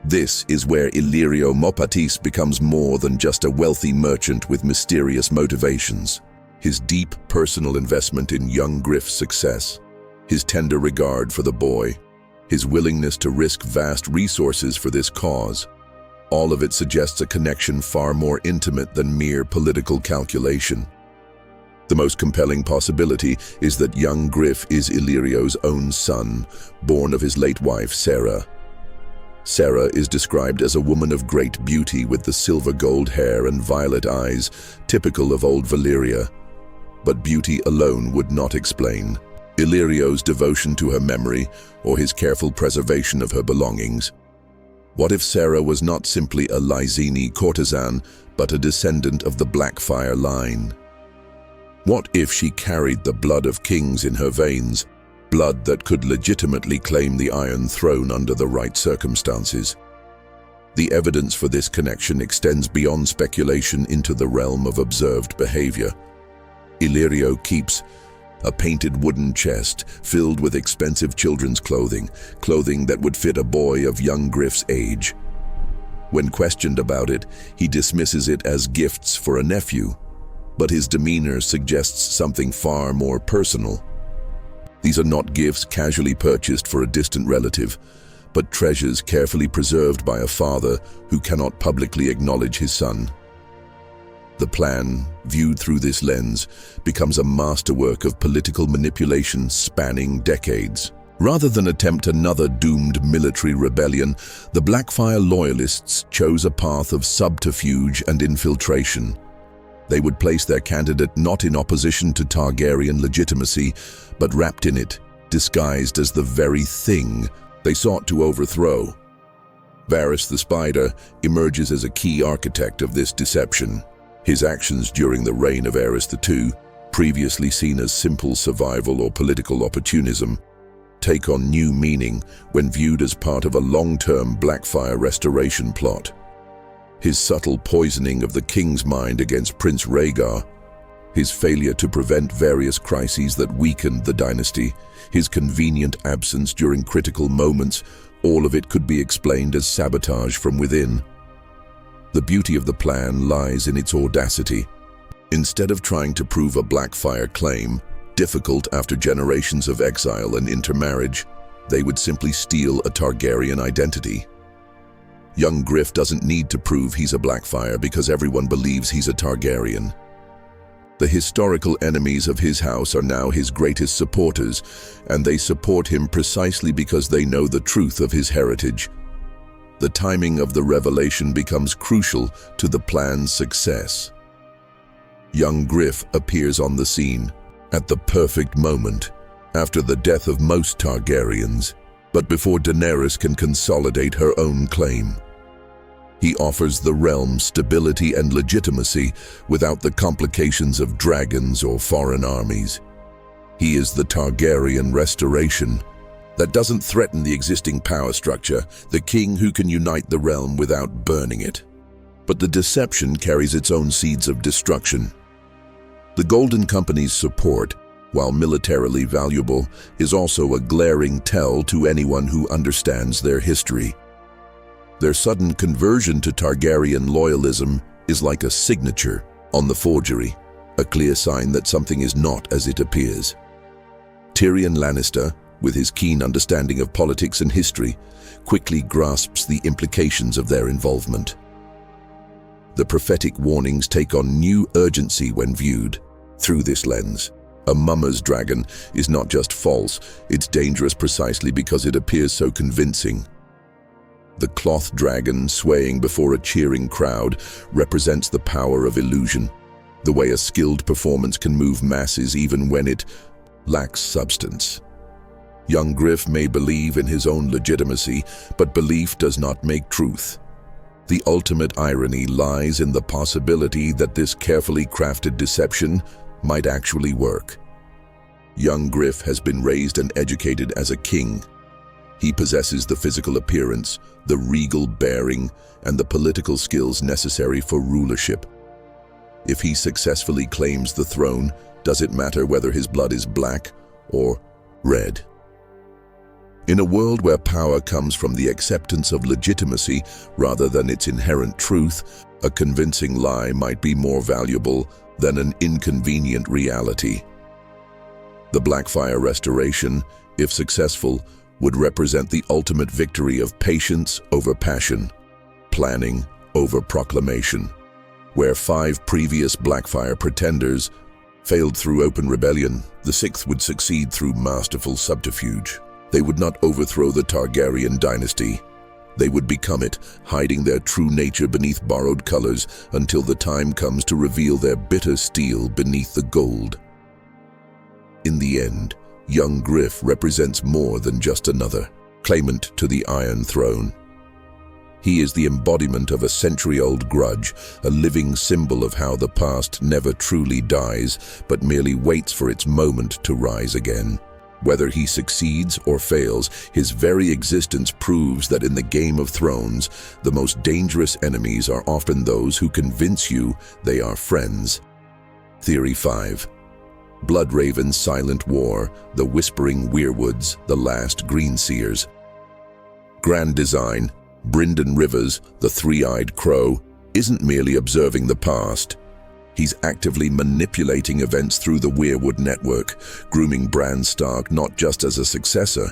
This is where Illyrio Mopatis becomes more than just a wealthy merchant with mysterious motivations. His deep personal investment in young Griff's success, his tender regard for the boy, his willingness to risk vast resources for this cause, all of it suggests a connection far more intimate than mere political calculation. The most compelling possibility is that young Griff is Illyrio's own son, born of his late wife, Sarah. Sarah is described as a woman of great beauty with the silver-gold hair and violet eyes, typical of old Valyria. But beauty alone would not explain Illyrio's devotion to her memory or his careful preservation of her belongings. What if Sarah was not simply a Lyseni courtesan, but a descendant of the Blackfire line? What if she carried the blood of kings in her veins, blood that could legitimately claim the Iron Throne under the right circumstances? The evidence for this connection extends beyond speculation into the realm of observed behavior. Illyrio keeps a painted wooden chest filled with expensive children's clothing that would fit a boy of young Griff's age. When questioned about it, he dismisses it as gifts for a nephew, but his demeanor suggests something far more personal. These are not gifts casually purchased for a distant relative, but treasures carefully preserved by a father who cannot publicly acknowledge his son. The plan, viewed through this lens, becomes a masterwork of political manipulation spanning decades. Rather than attempt another doomed military rebellion, the Blackfire loyalists chose a path of subterfuge and infiltration. They would place their candidate not in opposition to Targaryen legitimacy, but wrapped in it, disguised as the very thing they sought to overthrow. Varys the Spider emerges as a key architect of this deception. His actions during the reign of Aerys II, previously seen as simple survival or political opportunism, take on new meaning when viewed as part of a long-term Blackfire restoration plot. His subtle poisoning of the king's mind against Prince Rhaegar, his failure to prevent various crises that weakened the dynasty, his convenient absence during critical moments, all of it could be explained as sabotage from within. The beauty of the plan lies in its audacity. Instead of trying to prove a Blackfire claim, difficult after generations of exile and intermarriage, they would simply steal a Targaryen identity. Young Griff doesn't need to prove he's a Blackfire because everyone believes he's a Targaryen. The historical enemies of his house are now his greatest supporters, and they support him precisely because they know the truth of his heritage. The timing of the revelation becomes crucial to the plan's success. Young Griff appears on the scene at the perfect moment. after the death of most Targaryens, but before Daenerys can consolidate her own claim. He offers the realm stability and legitimacy without the complications of dragons or foreign armies. He is the Targaryen restoration that doesn't threaten the existing power structure, the king who can unite the realm without burning it. But the deception carries its own seeds of destruction. The Golden Company's support, while militarily valuable, is also a glaring tell to anyone who understands their history. Their sudden conversion to Targaryen loyalism is like a signature on the forgery, a clear sign that something is not as it appears. Tyrion Lannister, with his keen understanding of politics and history, quickly grasps the implications of their involvement. The prophetic warnings take on new urgency when viewed through this lens. A mummer's dragon is not just false, it's dangerous precisely because it appears so convincing. The cloth dragon swaying before a cheering crowd represents the power of illusion, the way a skilled performance can move masses even when it lacks substance. Young Griff may believe in his own legitimacy, but belief does not make truth. The ultimate irony lies in the possibility that this carefully crafted deception might actually work. Young Griff has been raised and educated as a king. He possesses the physical appearance, the regal bearing, and the political skills necessary for rulership. If he successfully claims the throne, does it matter whether his blood is black or red? In a world where power comes from the acceptance of legitimacy rather than its inherent truth, a convincing lie might be more valuable than an inconvenient reality. The Blackfyre restoration, if successful, would represent the ultimate victory of patience over passion, planning over proclamation. Where 5 previous Blackfyre pretenders failed through open rebellion, the 6th would succeed through masterful subterfuge. They would not overthrow the Targaryen dynasty. They would become it, hiding their true nature beneath borrowed colors until the time comes to reveal their bitter steel beneath the gold. In the end, young Griff represents more than just another claimant to the Iron Throne. He is the embodiment of a century-old grudge, a living symbol of how the past never truly dies, but merely waits for its moment to rise again. Whether he succeeds or fails, his very existence proves that in the Game of Thrones, the most dangerous enemies are often those who convince you they are friends. Theory 5. Bloodraven's silent war, the Whispering Weirwoods, the last Greenseers. Grand design, Brynden Rivers, the three-eyed crow, isn't merely observing the past. He's actively manipulating events through the Weirwood network, grooming Bran Stark not just as a successor,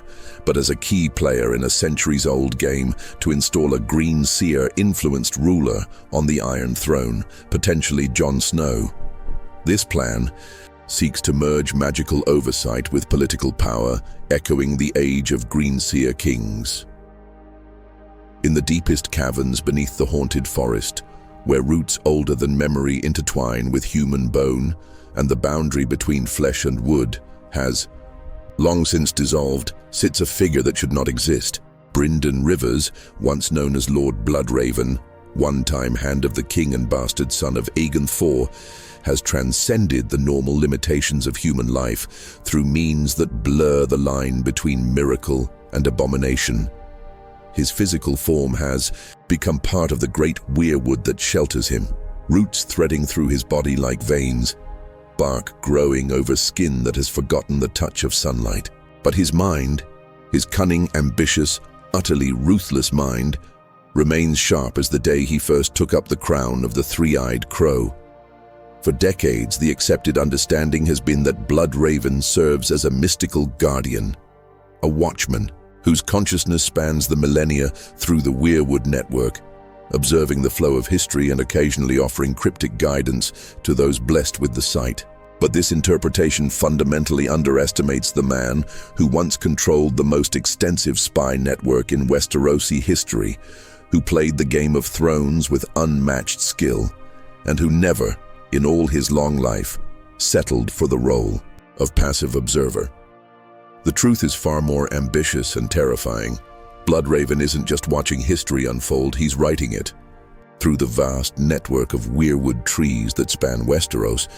but as a key player in a centuries-old game to install a Green Seer-influenced ruler on the Iron Throne, potentially Jon Snow. This plan seeks to merge magical oversight with political power, echoing the age of Green Seer kings. In the deepest caverns beneath the haunted forest, where roots older than memory intertwine with human bone, and the boundary between flesh and wood has long since dissolved, sits a figure that should not exist. Brynden Rivers, once known as Lord Bloodraven, one-time Hand of the King and bastard son of Aegon IV, has transcended the normal limitations of human life through means that blur the line between miracle and abomination. His physical form has become part of the great weirwood that shelters him, roots threading through his body like veins, bark growing over skin that has forgotten the touch of sunlight. But his mind, his cunning, ambitious, utterly ruthless mind, remains sharp as the day he first took up the crown of the three-eyed crow. For decades, the accepted understanding has been that Bloodraven serves as a mystical guardian, a watchman, whose consciousness spans the millennia through the Weirwood network, observing the flow of history and occasionally offering cryptic guidance to those blessed with the sight. But this interpretation fundamentally underestimates the man who once controlled the most extensive spy network in Westerosi history, who played the Game of Thrones with unmatched skill, and who never, in all his long life, settled for the role of passive observer. The truth is far more ambitious and terrifying. Bloodraven isn't just watching history unfold, he's writing it. Through the vast network of weirwood trees that span Westeros,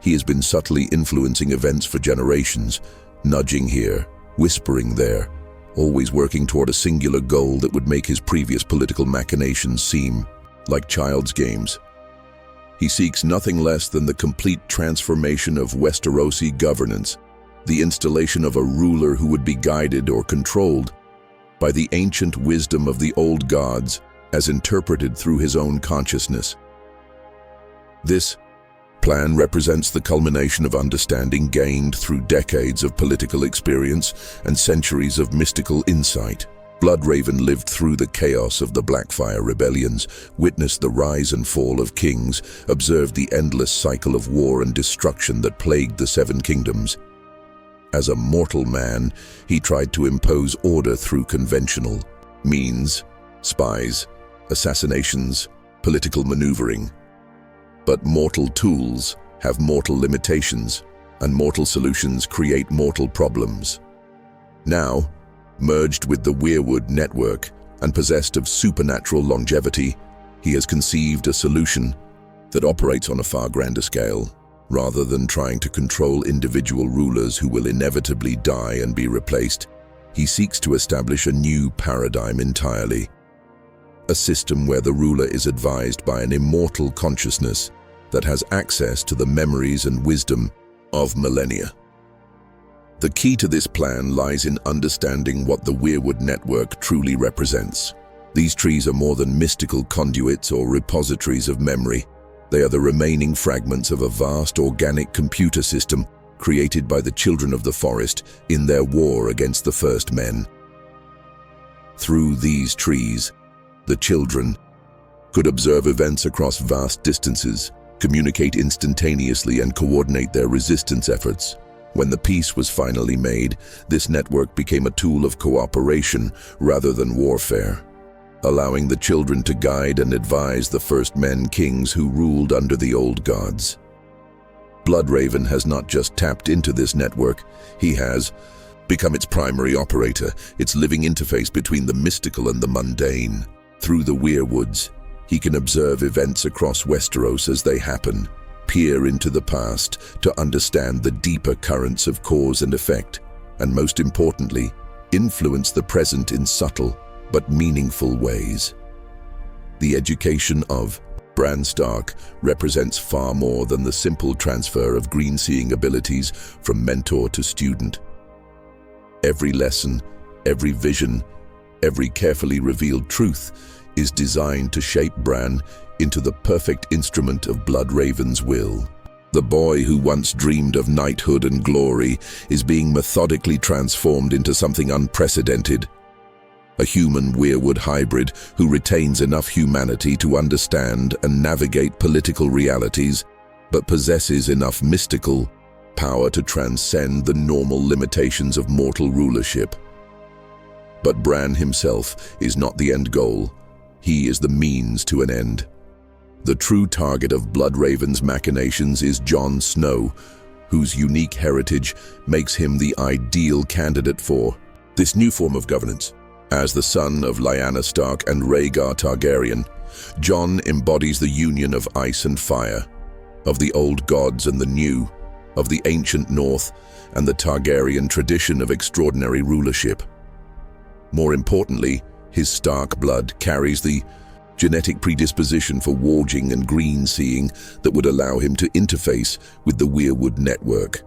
he has been subtly influencing events for generations, nudging here, whispering there, always working toward a singular goal that would make his previous political machinations seem like child's games. He seeks nothing less than the complete transformation of Westerosi governance, the installation of a ruler who would be guided or controlled by the ancient wisdom of the old gods as interpreted through his own consciousness. This plan represents the culmination of understanding gained through decades of political experience and centuries of mystical insight. Bloodraven lived through the chaos of the Blackfire rebellions, witnessed the rise and fall of kings, observed the endless cycle of war and destruction that plagued the Seven Kingdoms. As a mortal man, he tried to impose order through conventional means, spies, assassinations, political maneuvering. But mortal tools have mortal limitations, and mortal solutions create mortal problems. Now, merged with the Weirwood network and possessed of supernatural longevity, he has conceived a solution that operates on a far grander scale. Rather than trying to control individual rulers who will inevitably die and be replaced, he seeks to establish a new paradigm entirely. A system where the ruler is advised by an immortal consciousness that has access to the memories and wisdom of millennia. The key to this plan lies in understanding what the Weirwood network truly represents. These trees are more than mystical conduits or repositories of memory. They are the remaining fragments of a vast organic computer system created by the Children of the Forest in their war against the First Men. Through these trees, the children could observe events across vast distances, communicate instantaneously, and coordinate their resistance efforts. When the peace was finally made, this network became a tool of cooperation rather than warfare, allowing the children to guide and advise the First Men kings who ruled under the old gods. Bloodraven has not just tapped into this network, he has become its primary operator, its living interface between the mystical and the mundane. Through the Weirwoods, he can observe events across Westeros as they happen, peer into the past to understand the deeper currents of cause and effect, and most importantly, influence the present in subtle but meaningful ways. The education of Bran Stark represents far more than the simple transfer of green-seeing abilities from mentor to student. Every lesson, every vision, every carefully revealed truth is designed to shape Bran into the perfect instrument of Bloodraven's will. The boy who once dreamed of knighthood and glory is being methodically transformed into something unprecedented. A human Weirwood hybrid who retains enough humanity to understand and navigate political realities, but possesses enough mystical power to transcend the normal limitations of mortal rulership. But Bran himself is not the end goal. He is the means to an end. The true target of Bloodraven's machinations is Jon Snow, whose unique heritage makes him the ideal candidate for this new form of governance. As the son of Lyanna Stark and Rhaegar Targaryen, Jon embodies the union of ice and fire, of the old gods and the new, of the ancient North and the Targaryen tradition of extraordinary rulership. More importantly, his Stark blood carries the genetic predisposition for warging and green-seeing that would allow him to interface with the Weirwood network.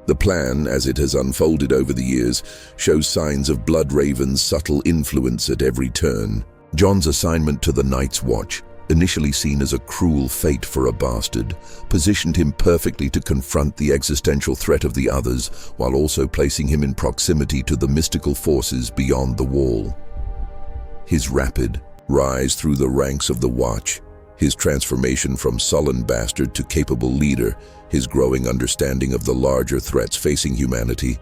The plan, as it has unfolded over the years, shows signs of Bloodraven's subtle influence at every turn. Jon's assignment to the Night's Watch, initially seen as a cruel fate for a bastard, positioned him perfectly to confront the existential threat of the others, while also placing him in proximity to the mystical forces beyond the Wall. His rapid rise through the ranks of the Watch, his transformation from sullen bastard to capable leader, his growing understanding of the larger threats facing humanity,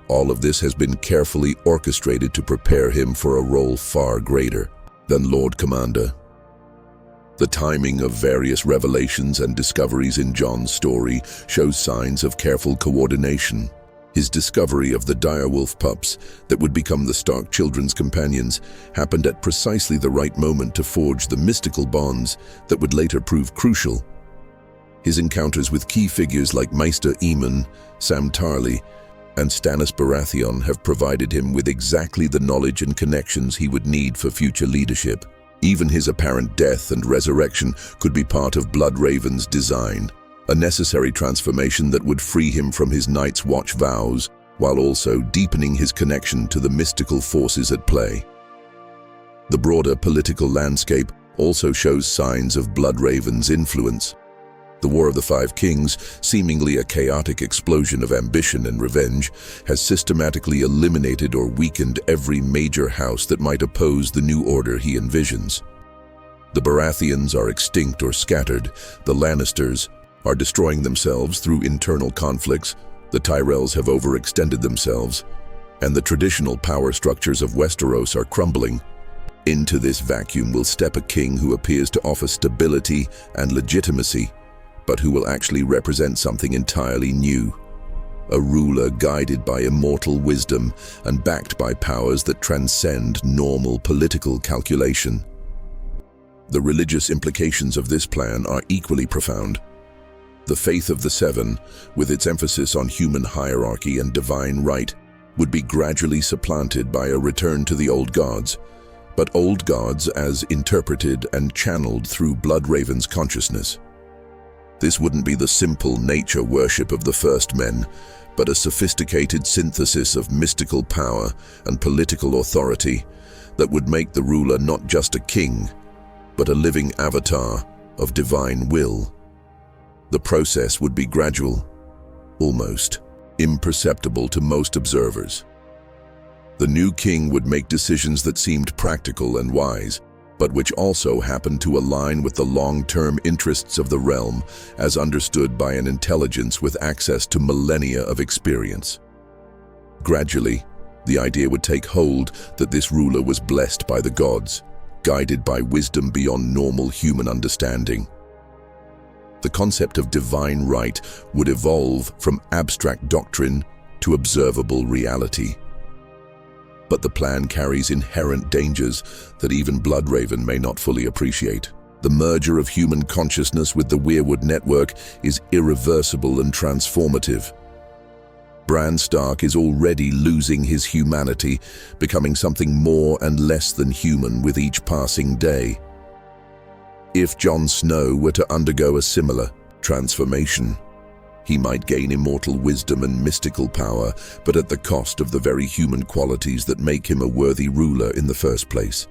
all of this has been carefully orchestrated to prepare him for a role far greater than Lord Commander. The timing of various revelations and discoveries in Jon's story shows signs of careful coordination. His discovery of the direwolf pups that would become the Stark children's companions happened at precisely the right moment to forge the mystical bonds that would later prove crucial. His encounters with key figures like Maester Aemon, Sam Tarly, and Stannis Baratheon have provided him with exactly the knowledge and connections he would need for future leadership. Even his apparent death and resurrection could be part of Bloodraven's design, a necessary transformation that would free him from his Night's Watch vows, while also deepening his connection to the mystical forces at play. The broader political landscape also shows signs of Bloodraven's influence. The War of the Five Kings, seemingly a chaotic explosion of ambition and revenge, has systematically eliminated or weakened every major house that might oppose the new order he envisions. The Baratheons are extinct or scattered, the Lannisters are destroying themselves through internal conflicts, the Tyrells have overextended themselves, and the traditional power structures of Westeros are crumbling. Into this vacuum will step a king who appears to offer stability and legitimacy, but who will actually represent something entirely new. A ruler guided by immortal wisdom and backed by powers that transcend normal political calculation. The religious implications of this plan are equally profound. The faith of the Seven, with its emphasis on human hierarchy and divine right, would be gradually supplanted by a return to the old gods, but old gods as interpreted and channeled through Bloodraven's consciousness. This wouldn't be the simple nature worship of the first men, but a sophisticated synthesis of mystical power and political authority that would make the ruler not just a king, but a living avatar of divine will. The process would be gradual, almost imperceptible to most observers. The new king would make decisions that seemed practical and wise, but which also happened to align with the long-term interests of the realm as understood by an intelligence with access to millennia of experience. Gradually, the idea would take hold that this ruler was blessed by the gods, guided by wisdom beyond normal human understanding. The concept of divine right would evolve from abstract doctrine to observable reality. But the plan carries inherent dangers that even Bloodraven may not fully appreciate. The merger of human consciousness with the Weirwood network is irreversible and transformative. Bran Stark is already losing his humanity, becoming something more and less than human with each passing day. If Jon Snow were to undergo a similar transformation, he might gain immortal wisdom and mystical power, but at the cost of the very human qualities that make him a worthy ruler in the first place.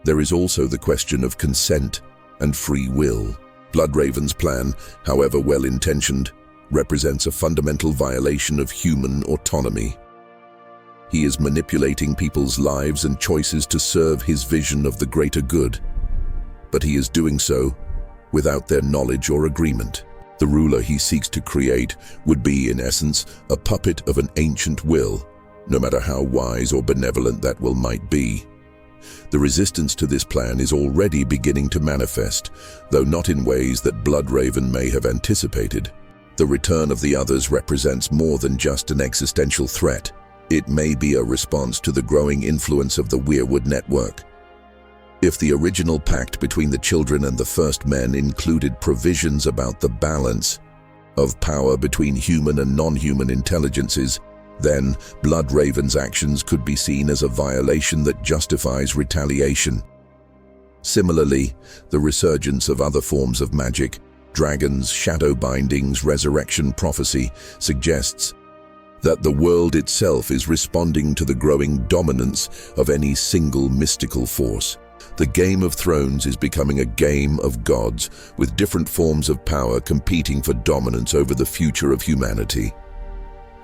There is also the question of consent and free will. Bloodraven's plan, however well-intentioned, represents a fundamental violation of human autonomy. He is manipulating people's lives and choices to serve his vision of the greater good, but he is doing so without their knowledge or agreement. The ruler he seeks to create would be, in essence, a puppet of an ancient will, no matter how wise or benevolent that will might be. The resistance to this plan is already beginning to manifest, though not in ways that Bloodraven may have anticipated. The return of the others represents more than just an existential threat. It may be a response to the growing influence of the Weirwood network. If the original pact between the children and the first men included provisions about the balance of power between human and non-human intelligences, then Bloodraven's actions could be seen as a violation that justifies retaliation. Similarly, the resurgence of other forms of magic, dragons, shadow bindings, resurrection prophecy, suggests that the world itself is responding to the growing dominance of any single mystical force. The Game of Thrones is becoming a game of gods, with different forms of power competing for dominance over the future of humanity.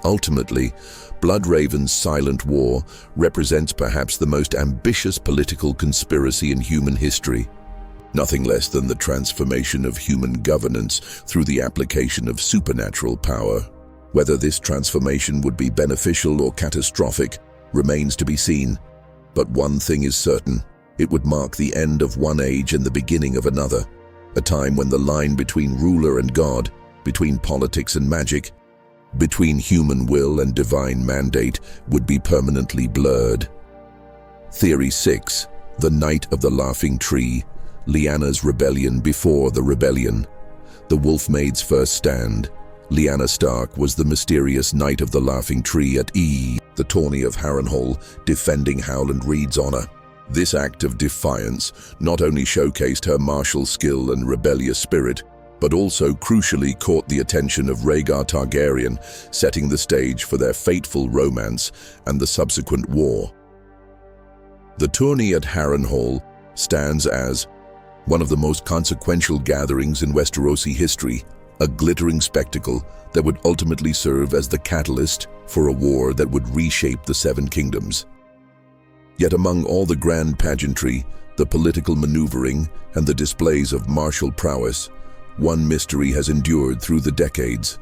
Ultimately, Bloodraven's silent war represents perhaps the most ambitious political conspiracy in human history. Nothing less than the transformation of human governance through the application of supernatural power. Whether this transformation would be beneficial or catastrophic remains to be seen, but one thing is certain. It would mark the end of one age and the beginning of another, a time when the line between ruler and god, between politics and magic, between human will and divine mandate would be permanently blurred. Theory 6. The Night of the Laughing Tree, Lyanna's rebellion before the rebellion. The Wolfmaid's first stand. Lyanna Stark was the mysterious Knight of the Laughing Tree at the tourney of Harrenhal, defending Howland Reed's honor. This act of defiance not only showcased her martial skill and rebellious spirit, but also crucially caught the attention of Rhaegar Targaryen, setting the stage for their fateful romance and the subsequent war. The tourney at Harrenhal stands as one of the most consequential gatherings in Westerosi history, a glittering spectacle that would ultimately serve as the catalyst for a war that would reshape the Seven Kingdoms. Yet among all the grand pageantry, the political maneuvering, and the displays of martial prowess, one mystery has endured through the decades: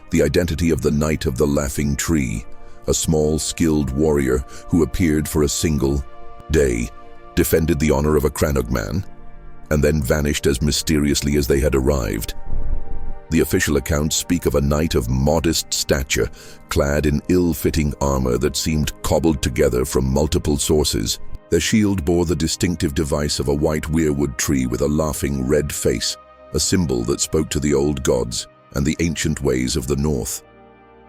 the identity of the Knight of the Laughing Tree, a small, skilled warrior who appeared for a single day, defended the honor of a Crannogman, and then vanished as mysteriously as they had arrived. The official accounts speak of a knight of modest stature, clad in ill-fitting armor that seemed cobbled together from multiple sources. Their shield bore the distinctive device of a white weirwood tree with a laughing red face, a symbol that spoke to the old gods and the ancient ways of the North.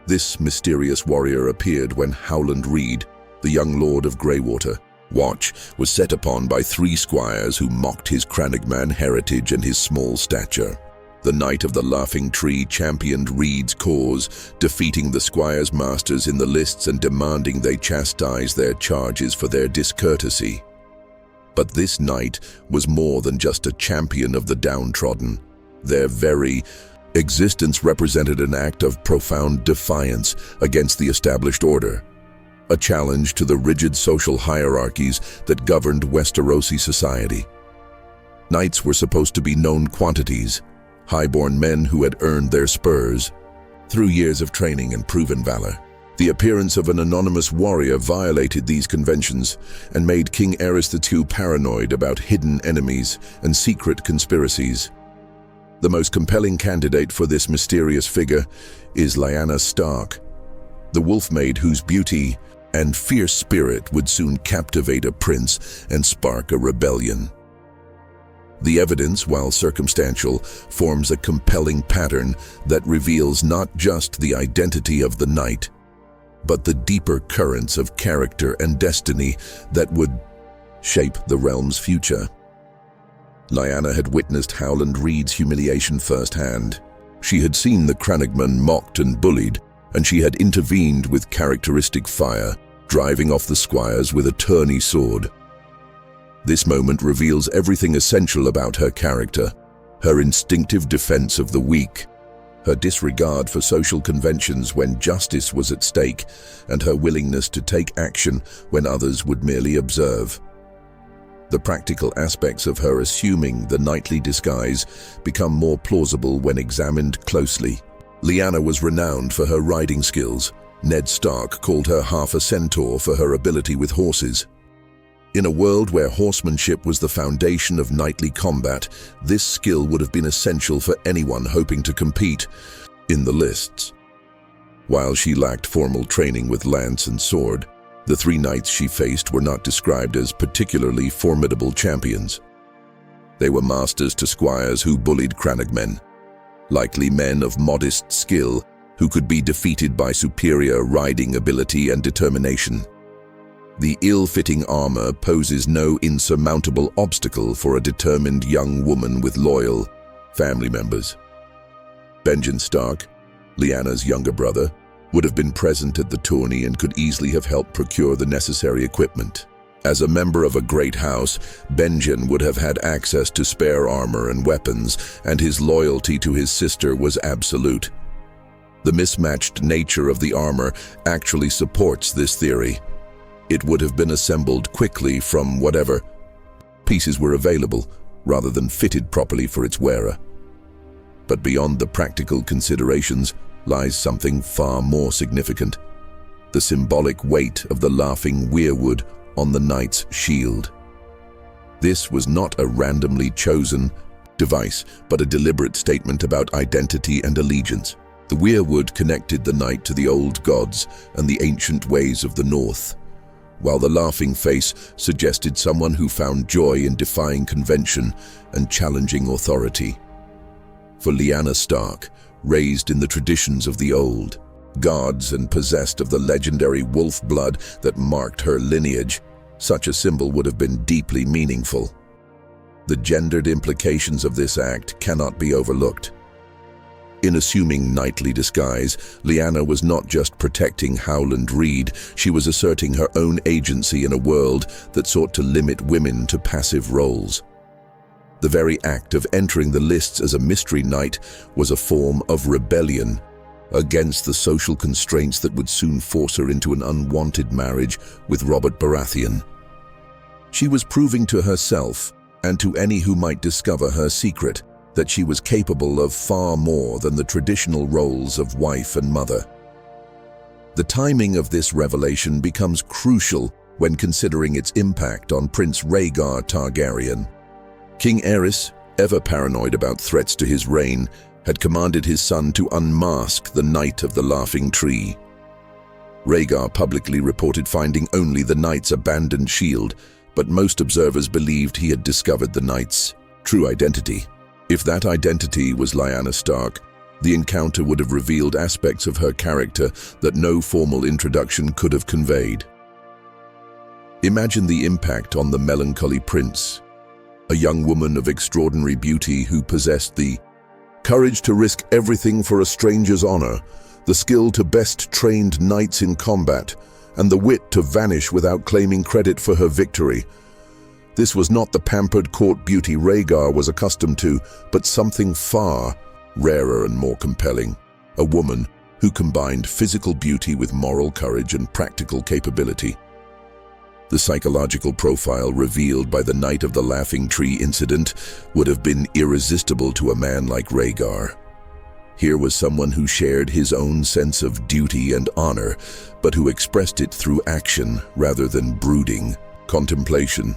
This mysterious warrior appeared when Howland Reed, the young lord of Greywater, watch was set upon by 3 squires who mocked his Crannogman heritage and his small stature. The Knight of the Laughing Tree championed Reed's cause, defeating the squires' masters in the lists and demanding they chastise their charges for their discourtesy. But this knight was more than just a champion of the downtrodden. Their very existence represented an act of profound defiance against the established order, a challenge to the rigid social hierarchies that governed Westerosi society. Knights were supposed to be known quantities, highborn men who had earned their spurs through years of training and proven valor. The appearance of an anonymous warrior violated these conventions and made King Aerys II paranoid about hidden enemies and secret conspiracies. The most compelling candidate for this mysterious figure is Lyanna Stark, the Wolfmaid whose beauty and fierce spirit would soon captivate a prince and spark a rebellion. The evidence, while circumstantial, forms a compelling pattern that reveals not just the identity of the knight, but the deeper currents of character and destiny that would shape the realm's future. Lyanna had witnessed Howland Reed's humiliation firsthand. She had seen the Crannogman mocked and bullied, and she had intervened with characteristic fire, driving off the squires with a tourney sword. This moment reveals everything essential about her character: her instinctive defense of the weak, her disregard for social conventions when justice was at stake, and her willingness to take action when others would merely observe. The practical aspects of her assuming the knightly disguise become more plausible when examined closely. Lyanna was renowned for her riding skills. Ned Stark called her half a centaur for her ability with horses. In a world where horsemanship was the foundation of knightly combat, this skill would have been essential for anyone hoping to compete in the lists. While she lacked formal training with lance and sword, the 3 knights she faced were not described as particularly formidable champions. They were masters to squires who bullied Crannogmen, likely men of modest skill who could be defeated by superior riding ability and determination. The ill-fitting armor poses no insurmountable obstacle for a determined young woman with loyal family members. Benjen Stark, Lyanna's younger brother, would have been present at the tourney and could easily have helped procure the necessary equipment. As a member of a great house, Benjen would have had access to spare armor and weapons, and his loyalty to his sister was absolute. The mismatched nature of the armor actually supports this theory. It would have been assembled quickly from whatever pieces were available, rather than fitted properly for its wearer. But beyond the practical considerations lies something far more significant: the symbolic weight of the laughing weirwood on the knight's shield. This was not a randomly chosen device, but a deliberate statement about identity and allegiance. The weirwood connected the night to the old gods and the ancient ways of the north, while the laughing face suggested someone who found joy in defying convention and challenging authority. For Lyanna Stark, raised in the traditions of the old gods and possessed of the legendary wolf blood that marked her lineage, such a symbol would have been deeply meaningful. The gendered implications of this act cannot be overlooked. In assuming knightly disguise, Lyanna was not just protecting Howland Reed, she was asserting her own agency in a world that sought to limit women to passive roles. The very act of entering the lists as a mystery knight was a form of rebellion against the social constraints that would soon force her into an unwanted marriage with Robert Baratheon. She was proving to herself, and to any who might discover her secret, that she was capable of far more than the traditional roles of wife and mother. The timing of this revelation becomes crucial when considering its impact on Prince Rhaegar Targaryen. King Aerys, ever paranoid about threats to his reign, had commanded his son to unmask the Knight of the Laughing Tree. Rhaegar publicly reported finding only the knight's abandoned shield, but most observers believed he had discovered the knight's true identity. If that identity was Lyanna Stark, the encounter would have revealed aspects of her character that no formal introduction could have conveyed. Imagine the impact on the melancholy prince, a young woman of extraordinary beauty who possessed the courage to risk everything for a stranger's honor, the skill to best trained knights in combat, and the wit to vanish without claiming credit for her victory. This was not the pampered court beauty Rhaegar was accustomed to, but something far rarer and more compelling. A woman who combined physical beauty with moral courage and practical capability. The psychological profile revealed by the Knight of the Laughing Tree incident would have been irresistible to a man like Rhaegar. Here was someone who shared his own sense of duty and honor, but who expressed it through action rather than brooding contemplation.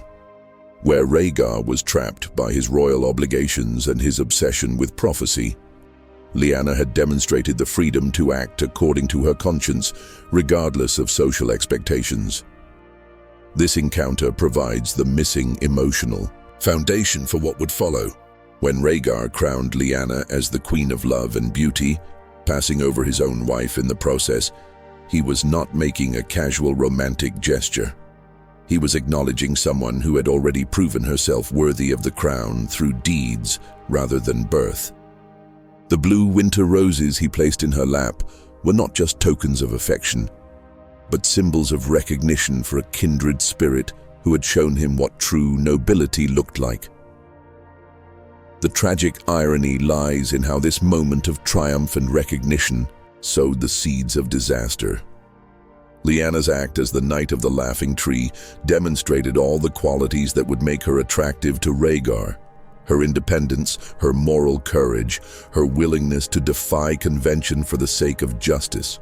Where Rhaegar was trapped by his royal obligations and his obsession with prophecy, Lyanna had demonstrated the freedom to act according to her conscience, regardless of social expectations. This encounter provides the missing emotional foundation for what would follow. When Rhaegar crowned Lyanna as the Queen of Love and Beauty, passing over his own wife in the process, he was not making a casual romantic gesture. He was acknowledging someone who had already proven herself worthy of the crown through deeds rather than birth. The blue winter roses he placed in her lap were not just tokens of affection, but symbols of recognition for a kindred spirit who had shown him what true nobility looked like. The tragic irony lies in how this moment of triumph and recognition sowed the seeds of disaster. Lyanna's act as the Knight of the Laughing Tree demonstrated all the qualities that would make her attractive to Rhaegar. Her independence, her moral courage, her willingness to defy convention for the sake of justice.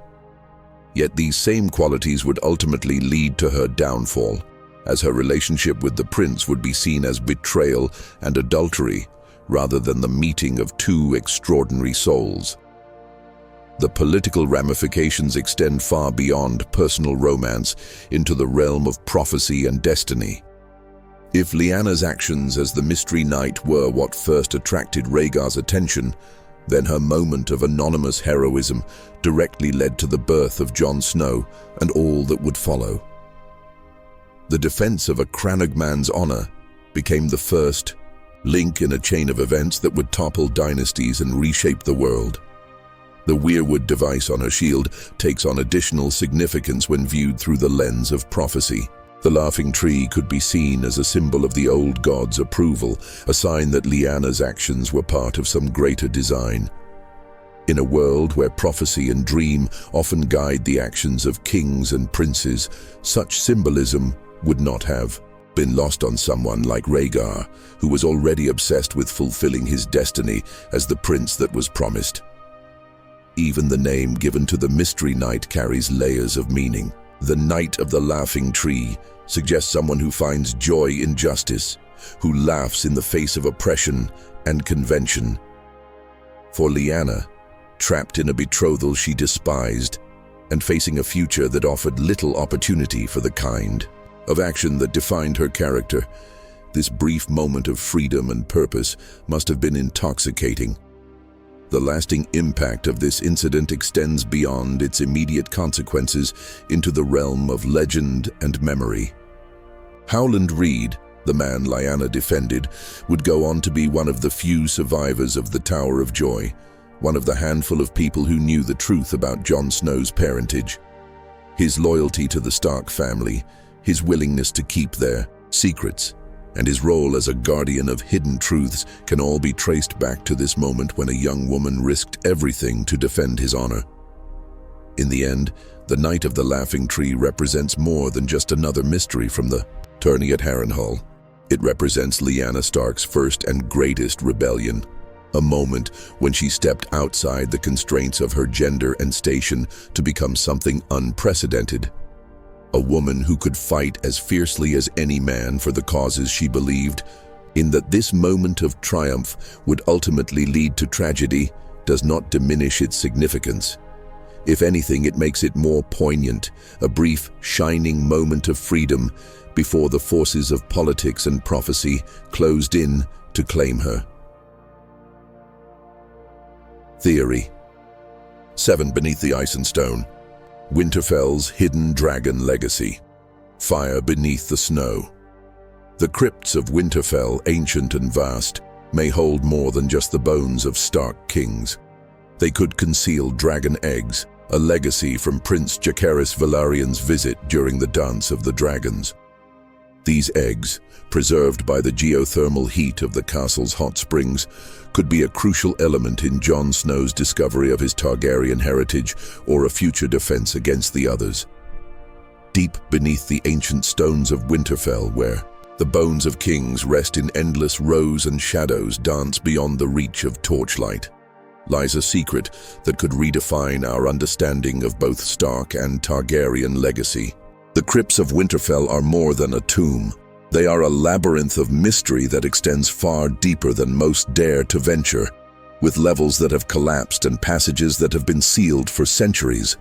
Yet these same qualities would ultimately lead to her downfall, as her relationship with the prince would be seen as betrayal and adultery, rather than the meeting of two extraordinary souls. The political ramifications extend far beyond personal romance into the realm of prophecy and destiny. If Lyanna's actions as the Mystery Knight were what first attracted Rhaegar's attention, then her moment of anonymous heroism directly led to the birth of Jon Snow and all that would follow. The defense of a Crannogman's honor became the first link in a chain of events that would topple dynasties and reshape the world. The weirwood device on her shield takes on additional significance when viewed through the lens of prophecy. The Laughing Tree could be seen as a symbol of the old gods' approval, a sign that Lyanna's actions were part of some greater design. In a world where prophecy and dream often guide the actions of kings and princes, such symbolism would not have been lost on someone like Rhaegar, who was already obsessed with fulfilling his destiny as the prince that was promised. Even the name given to the Mystery Knight carries layers of meaning. The Knight of the Laughing Tree suggests someone who finds joy in justice, who laughs in the face of oppression and convention. For Lyanna, trapped in a betrothal she despised, and facing a future that offered little opportunity for the kind of action that defined her character. This brief moment of freedom and purpose must have been intoxicating. The lasting impact of this incident extends beyond its immediate consequences into the realm of legend and memory. Howland Reed, the man Lyanna defended, would go on to be one of the few survivors of the Tower of Joy, one of the handful of people who knew the truth about Jon Snow's parentage. His loyalty to the Stark family, his willingness to keep their secrets, and his role as a guardian of hidden truths can all be traced back to this moment when a young woman risked everything to defend his honor. In the end, the Night of the Laughing Tree represents more than just another mystery from the tourney at Harrenhal. It represents Lyanna Stark's first and greatest rebellion, a moment when she stepped outside the constraints of her gender and station to become something unprecedented. A woman who could fight as fiercely as any man for the causes she believed in. That this moment of triumph would ultimately lead to tragedy does not diminish its significance. If anything, it makes it more poignant, a brief, shining moment of freedom before the forces of politics and prophecy closed in to claim her. Theory. 7 Beneath the Ice and Stone. Winterfell's hidden dragon legacy. Fire beneath the snow. The crypts of Winterfell, ancient and vast, may hold more than just the bones of Stark kings. They could conceal dragon eggs, a legacy from Prince Jacaerys Velaryon's visit during the Dance of the Dragons. These eggs, preserved by the geothermal heat of the castle's hot springs, could be a crucial element in Jon Snow's discovery of his Targaryen heritage or a future defense against the others. Deep beneath the ancient stones of Winterfell, where the bones of kings rest in endless rows and shadows dance beyond the reach of torchlight, lies a secret that could redefine our understanding of both Stark and Targaryen legacy. The crypts of Winterfell are more than a tomb. They are a labyrinth of mystery that extends far deeper than most dare to venture, with levels that have collapsed and passages that have been sealed for centuries.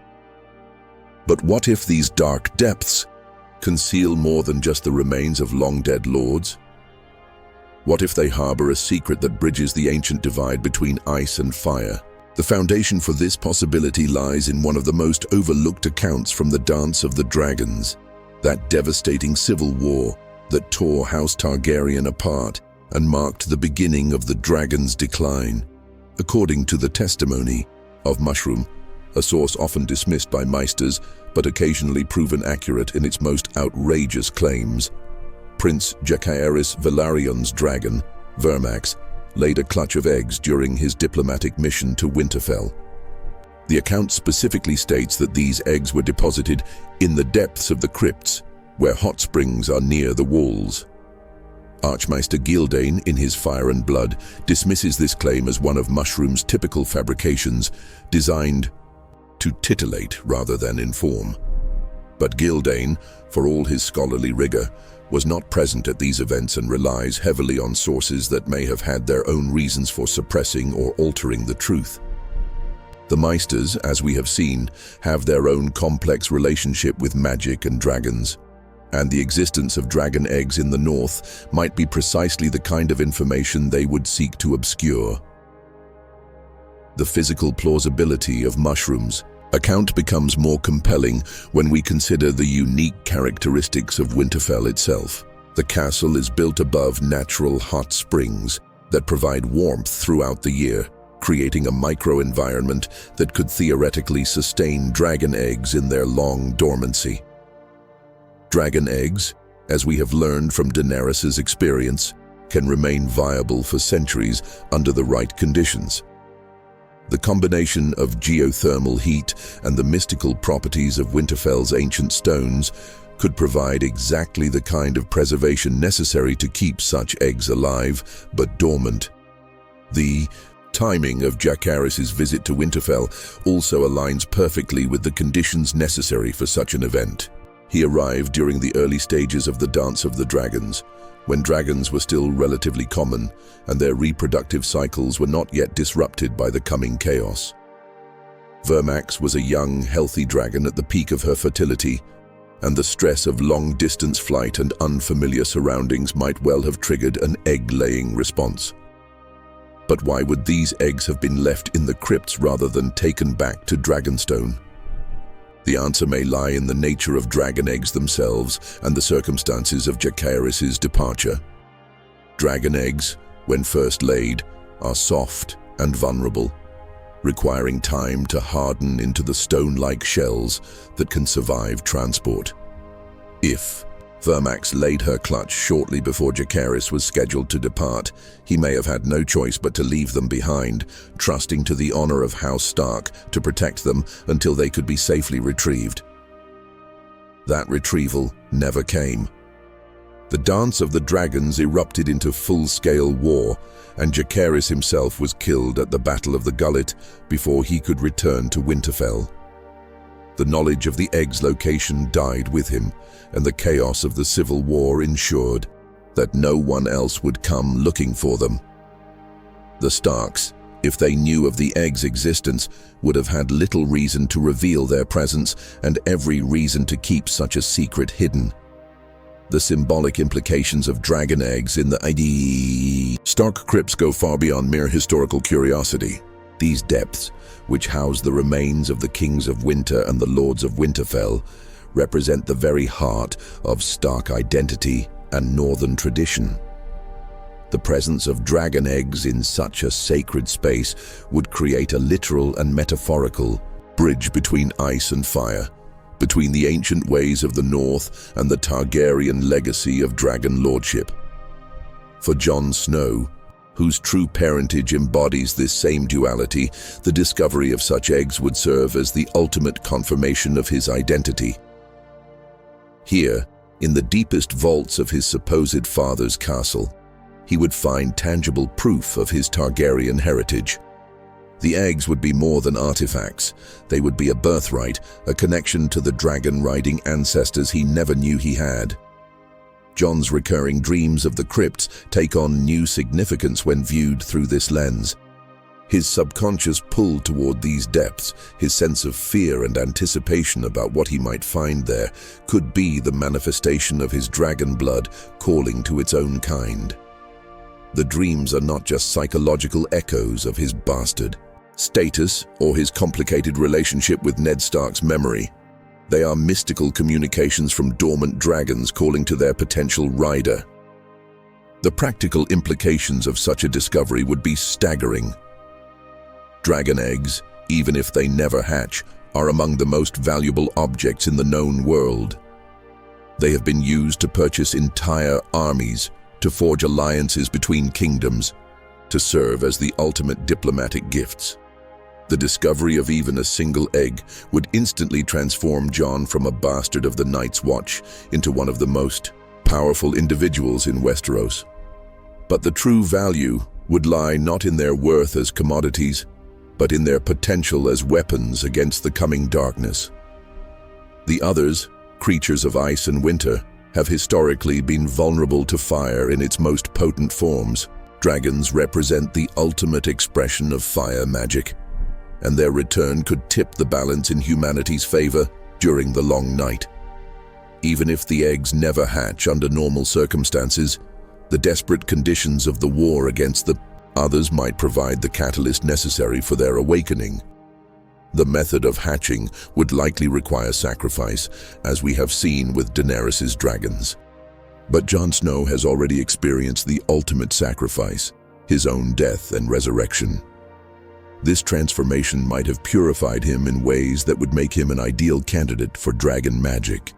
But what if these dark depths conceal more than just the remains of long-dead lords? What if they harbor a secret that bridges the ancient divide between ice and fire? The foundation for this possibility lies in one of the most overlooked accounts from the Dance of the Dragons, that devastating civil war that tore House Targaryen apart and marked the beginning of the dragon's decline. According to the testimony of Mushroom, a source often dismissed by Maesters but occasionally proven accurate in its most outrageous claims, Prince Jacaerys Velaryon's dragon, Vermax, laid a clutch of eggs during his diplomatic mission to Winterfell. The account specifically states that these eggs were deposited in the depths of the crypts, where hot springs are near the walls. Archmaester Gyldayn, in his Fire and Blood, dismisses this claim as one of Mushroom's typical fabrications, designed to titillate rather than inform. But Gyldayn, for all his scholarly rigor, was not present at these events and relies heavily on sources that may have had their own reasons for suppressing or altering the truth. The Maesters, as we have seen, have their own complex relationship with magic and dragons, and the existence of dragon eggs in the north might be precisely the kind of information they would seek to obscure. The physical plausibility of Mushroom's account becomes more compelling when we consider the unique characteristics of Winterfell itself. The castle is built above natural hot springs that provide warmth throughout the year, creating a microenvironment that could theoretically sustain dragon eggs in their long dormancy. Dragon eggs, as we have learned from Daenerys' experience, can remain viable for centuries under the right conditions. The combination of geothermal heat and the mystical properties of Winterfell's ancient stones could provide exactly the kind of preservation necessary to keep such eggs alive but dormant. The timing of Jacaerys' visit to Winterfell also aligns perfectly with the conditions necessary for such an event. He arrived during the early stages of the Dance of the Dragons, when dragons were still relatively common and their reproductive cycles were not yet disrupted by the coming chaos. Vermax was a young, healthy dragon at the peak of her fertility, and the stress of long-distance flight and unfamiliar surroundings might well have triggered an egg-laying response. But why would these eggs have been left in the crypts rather than taken back to Dragonstone? The answer may lie in the nature of dragon eggs themselves and the circumstances of Jacaerys's departure. Dragon eggs, when first laid, are soft and vulnerable, requiring time to harden into the stone-like shells that can survive transport. If Vermax laid her clutch shortly before Jacaerys was scheduled to depart, he may have had no choice but to leave them behind, trusting to the honor of House Stark to protect them until they could be safely retrieved. That retrieval never came. The Dance of the Dragons erupted into full-scale war, and Jacaerys himself was killed at the Battle of the Gullet before he could return to Winterfell. The knowledge of the egg's location died with him, and the chaos of the civil war ensured that no one else would come looking for them. The Starks, if they knew of the egg's existence, would have had little reason to reveal their presence and every reason to keep such a secret hidden. The symbolic implications of dragon eggs in the Stark crypts go far beyond mere historical curiosity. These depths, which house the remains of the Kings of Winter and the Lords of Winterfell, represent the very heart of Stark identity and northern tradition. The presence of dragon eggs in such a sacred space would create a literal and metaphorical bridge between ice and fire, between the ancient ways of the North and the Targaryen legacy of dragon lordship. For Jon Snow, whose true parentage embodies this same duality, the discovery of such eggs would serve as the ultimate confirmation of his identity. Here, in the deepest vaults of his supposed father's castle, he would find tangible proof of his Targaryen heritage. The eggs would be more than artifacts. They would be a birthright, a connection to the dragon-riding ancestors he never knew he had. Jon's recurring dreams of the crypts take on new significance when viewed through this lens. His subconscious pull toward these depths, his sense of fear and anticipation about what he might find there, could be the manifestation of his dragon blood calling to its own kind. The dreams are not just psychological echoes of his bastard status or his complicated relationship with Ned Stark's memory. They are mystical communications from dormant dragons calling to their potential rider. The practical implications of such a discovery would be staggering. Dragon eggs, even if they never hatch, are among the most valuable objects in the known world. They have been used to purchase entire armies, to forge alliances between kingdoms, to serve as the ultimate diplomatic gifts. The discovery of even a single egg would instantly transform Jon from a bastard of the Night's Watch into one of the most powerful individuals in Westeros. But the true value would lie not in their worth as commodities, but in their potential as weapons against the coming darkness. The others, creatures of ice and winter, have historically been vulnerable to fire in its most potent forms. Dragons represent the ultimate expression of fire magic, and their return could tip the balance in humanity's favor during the long night. Even if the eggs never hatch under normal circumstances, the desperate conditions of the war against the others might provide the catalyst necessary for their awakening. The method of hatching would likely require sacrifice, as we have seen with Daenerys's dragons. But Jon Snow has already experienced the ultimate sacrifice, his own death and resurrection. This transformation might have purified him in ways that would make him an ideal candidate for dragon magic.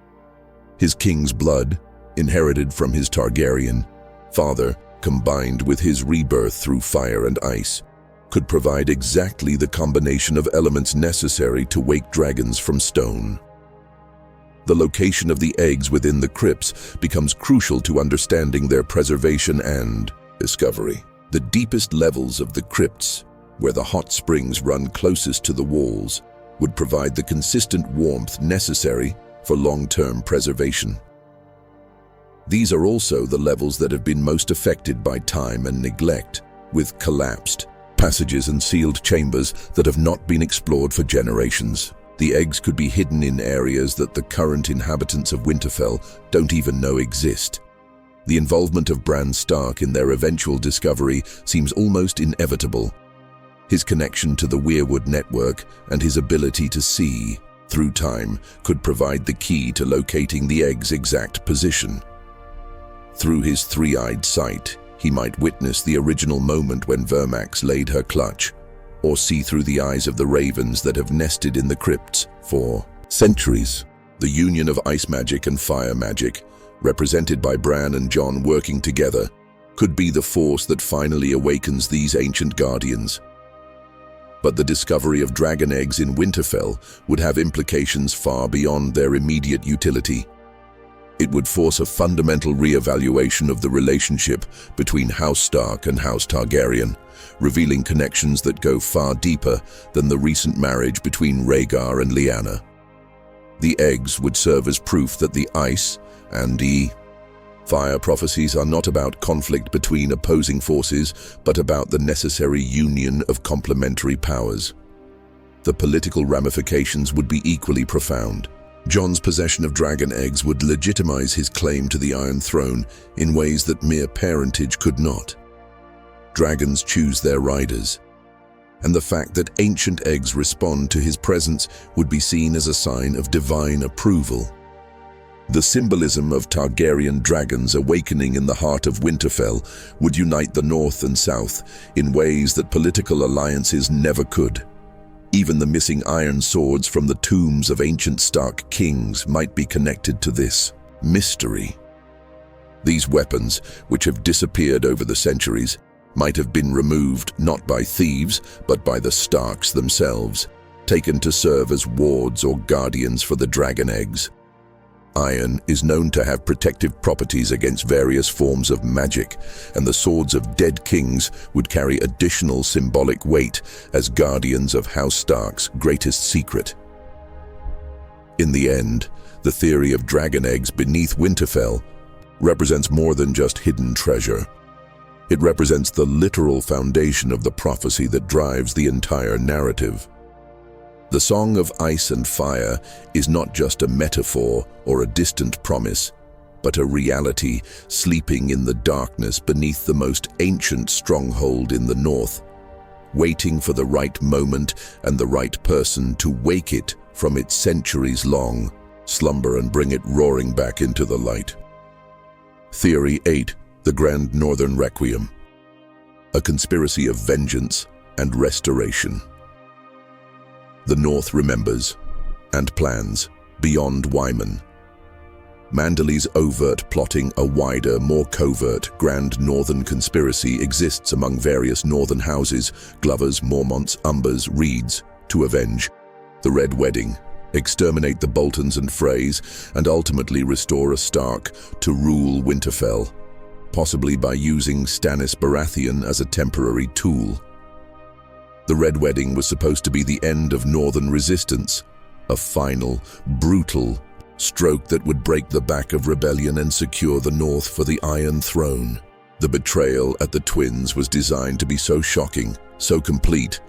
His king's blood, inherited from his Targaryen father, combined with his rebirth through fire and ice, could provide exactly the combination of elements necessary to wake dragons from stone. The location of the eggs within the crypts becomes crucial to understanding their preservation and discovery. The deepest levels of the crypts, where the hot springs run closest to the walls, would provide the consistent warmth necessary for long-term preservation. These are also the levels that have been most affected by time and neglect, with collapsed passages and sealed chambers that have not been explored for generations. The eggs could be hidden in areas that the current inhabitants of Winterfell don't even know exist. The involvement of Bran Stark in their eventual discovery seems almost inevitable. His connection to the Weirwood network and his ability to see, through time, could provide the key to locating the egg's exact position. Through his three-eyed sight, he might witness the original moment when Vermax laid her clutch, or see through the eyes of the ravens that have nested in the crypts for centuries. The union of ice magic and fire magic, represented by Bran and Jon working together, could be the force that finally awakens these ancient guardians. But the discovery of dragon eggs in Winterfell would have implications far beyond their immediate utility. It would force a fundamental re-evaluation of the relationship between House Stark and House Targaryen, revealing connections that go far deeper than the recent marriage between Rhaegar and Lyanna. The eggs would serve as proof that the ice and the fire prophecies are not about conflict between opposing forces, but about the necessary union of complementary powers. The political ramifications would be equally profound. Jon's possession of dragon eggs would legitimize his claim to the Iron Throne in ways that mere parentage could not. Dragons choose their riders, and the fact that ancient eggs respond to his presence would be seen as a sign of divine approval. The symbolism of Targaryen dragons awakening in the heart of Winterfell would unite the North and South in ways that political alliances never could. Even the missing iron swords from the tombs of ancient Stark kings might be connected to this mystery. These weapons, which have disappeared over the centuries, might have been removed not by thieves, but by the Starks themselves, taken to serve as wards or guardians for the dragon eggs. Iron is known to have protective properties against various forms of magic, and the swords of dead kings would carry additional symbolic weight as guardians of House Stark's greatest secret. In the end, the theory of dragon eggs beneath Winterfell represents more than just hidden treasure. It represents the literal foundation of the prophecy that drives the entire narrative. The Song of Ice and Fire is not just a metaphor or a distant promise, but a reality sleeping in the darkness beneath the most ancient stronghold in the North, waiting for the right moment and the right person to wake it from its centuries-long slumber and bring it roaring back into the light. Theory 8. The Grand Northern Requiem. A conspiracy of vengeance and restoration. The North remembers and plans beyond Wyman. Manderley's overt plotting a wider, more covert Grand Northern conspiracy exists among various northern houses, Glovers, Mormonts, Umbers, Reeds, to avenge the Red Wedding, exterminate the Boltons and Freys, and ultimately restore a Stark to rule Winterfell, possibly by using Stannis Baratheon as a temporary tool. The Red Wedding was supposed to be the end of Northern resistance, a final, brutal stroke that would break the back of rebellion and secure the North for the Iron Throne. The betrayal at the Twins was designed to be so shocking, so complete,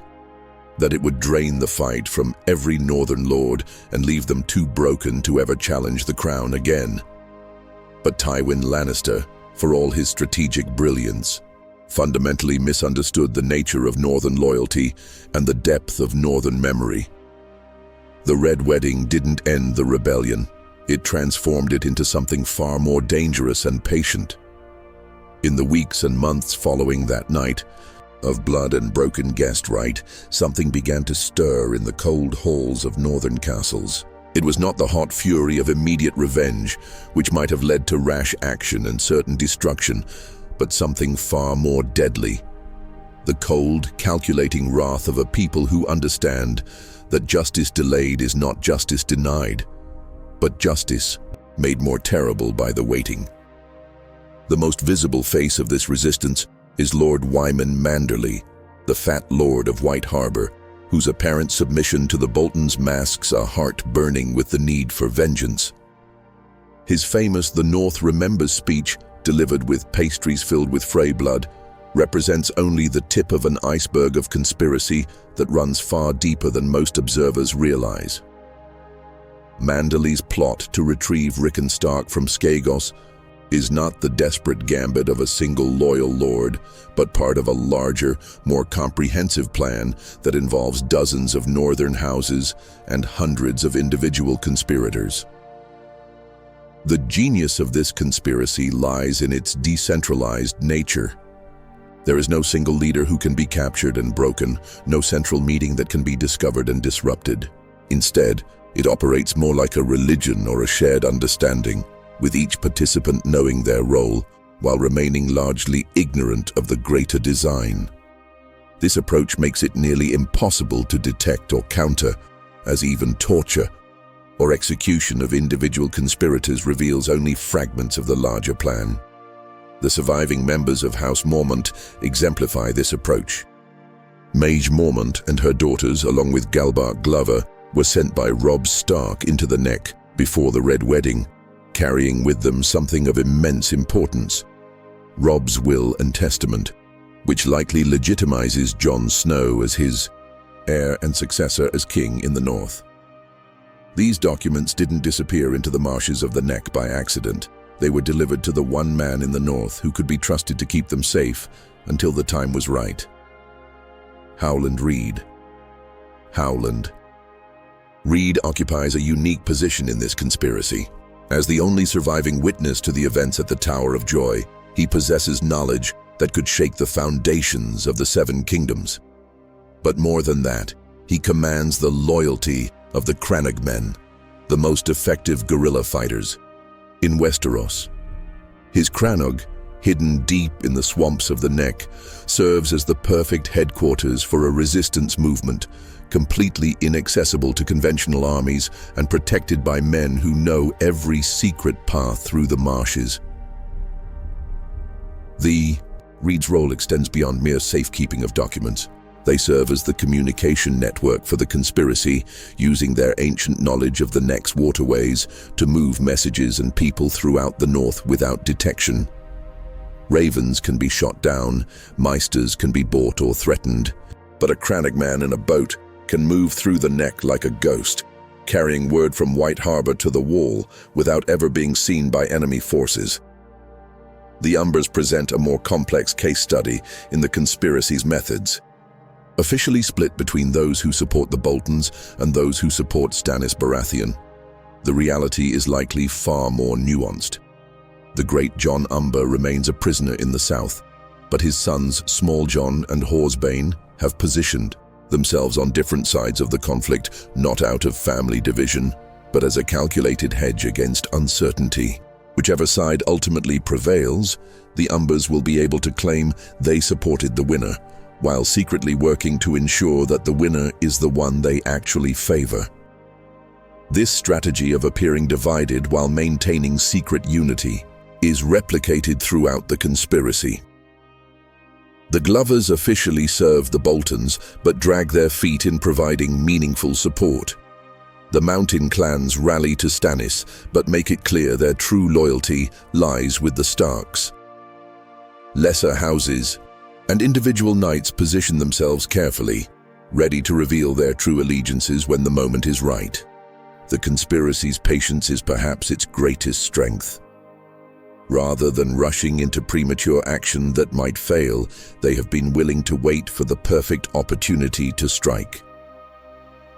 that it would drain the fight from every Northern lord and leave them too broken to ever challenge the crown again. But Tywin Lannister, for all his strategic brilliance, fundamentally misunderstood the nature of Northern loyalty and the depth of Northern memory. The Red Wedding didn't end the rebellion. It transformed it into something far more dangerous and patient. In the weeks and months following that night of blood and broken guest rite, something began to stir in the cold halls of Northern castles. It was not the hot fury of immediate revenge, which might have led to rash action and certain destruction, but something far more deadly. The cold, calculating wrath of a people who understand that justice delayed is not justice denied, but justice made more terrible by the waiting. The most visible face of this resistance is Lord Wyman Manderley, the fat lord of White Harbor, whose apparent submission to the Boltons masks a heart burning with the need for vengeance. His famous "The North Remembers" speech, delivered with pastries filled with Frey blood, represents only the tip of an iceberg of conspiracy that runs far deeper than most observers realize. Manderley's plot to retrieve Rickon Stark from Skagos is not the desperate gambit of a single loyal lord, but part of a larger, more comprehensive plan that involves dozens of northern houses and hundreds of individual conspirators. The genius of this conspiracy lies in its decentralized nature. There is no single leader who can be captured and broken, no central meeting that can be discovered and disrupted. Instead, it operates more like a religion or a shared understanding, with each participant knowing their role while remaining largely ignorant of the greater design. This approach makes it nearly impossible to detect or counter, as even torture or execution of individual conspirators reveals only fragments of the larger plan. The surviving members of House Mormont exemplify this approach. Mage Mormont and her daughters, along with Galbart Glover, were sent by Robb Stark into the Neck before the Red Wedding, carrying with them something of immense importance: Robb's will and testament, which likely legitimizes Jon Snow as his heir and successor as king in the North. These documents didn't disappear into the marshes of the Neck by accident. They were delivered to the one man in the North who could be trusted to keep them safe until the time was right. Howland Reed. Howland. Reed occupies a unique position in this conspiracy. As the only surviving witness to the events at the Tower of Joy, he possesses knowledge that could shake the foundations of the Seven Kingdoms. But more than that, he commands the loyalty of the Crannog Men, the most effective guerrilla fighters in Westeros. His Crannog, hidden deep in the swamps of the Neck, serves as the perfect headquarters for a resistance movement, completely inaccessible to conventional armies and protected by men who know every secret path through the marshes. Reed's role extends beyond mere safekeeping of documents. They serve as the communication network for the conspiracy, using their ancient knowledge of the Neck's waterways to move messages and people throughout the North without detection. Ravens can be shot down, Maesters can be bought or threatened, but a Crannog man in a boat can move through the Neck like a ghost, carrying word from White Harbor to the Wall without ever being seen by enemy forces. The Umbers present a more complex case study in the conspiracy's methods. Officially split between those who support the Boltons and those who support Stannis Baratheon, the reality is likely far more nuanced. The great Jon Umber remains a prisoner in the south, but his sons Small Jon and Horsebane have positioned themselves on different sides of the conflict, not out of family division, but as a calculated hedge against uncertainty. Whichever side ultimately prevails, the Umbers will be able to claim they supported the winner, while secretly working to ensure that the winner is the one they actually favor. This strategy of appearing divided while maintaining secret unity is replicated throughout the conspiracy. The Glovers officially serve the Boltons, but drag their feet in providing meaningful support. The Mountain clans rally to Stannis, but make it clear their true loyalty lies with the Starks. Lesser houses and individual knights position themselves carefully, ready to reveal their true allegiances when the moment is right. The conspiracy's patience is perhaps its greatest strength. Rather than rushing into premature action that might fail, they have been willing to wait for the perfect opportunity to strike.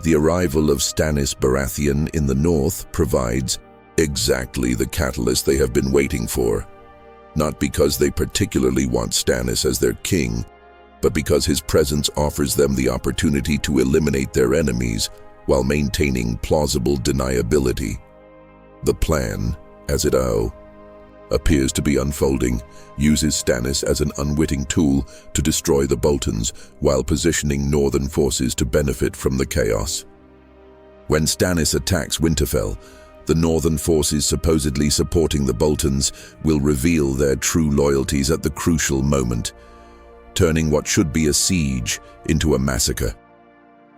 The arrival of Stannis Baratheon in the north provides exactly the catalyst they have been waiting for. Not because they particularly want Stannis as their king, but because his presence offers them the opportunity to eliminate their enemies while maintaining plausible deniability. The plan, as it appears to be unfolding, uses Stannis as an unwitting tool to destroy the Boltons while positioning northern forces to benefit from the chaos. When Stannis attacks Winterfell, the northern forces supposedly supporting the Boltons will reveal their true loyalties at the crucial moment, turning what should be a siege into a massacre.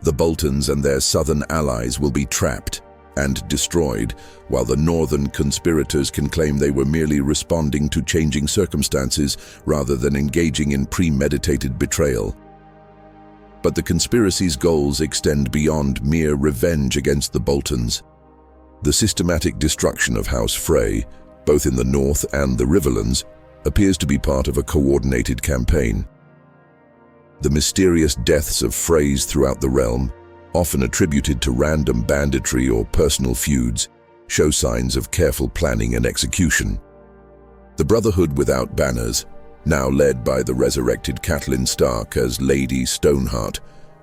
The Boltons and their southern allies will be trapped, and destroyed, while the northern conspirators can claim they were merely responding to changing circumstances rather than engaging in premeditated betrayal. But the conspiracy's goals extend beyond mere revenge against the Boltons. The systematic destruction of House Frey, both in the north and the Riverlands, appears to be part of a coordinated campaign. The mysterious deaths of Freys throughout the realm, often attributed to random banditry or personal feuds, show signs of careful planning and execution. The Brotherhood Without Banners, now led by the resurrected Catelyn Stark as Lady Stoneheart,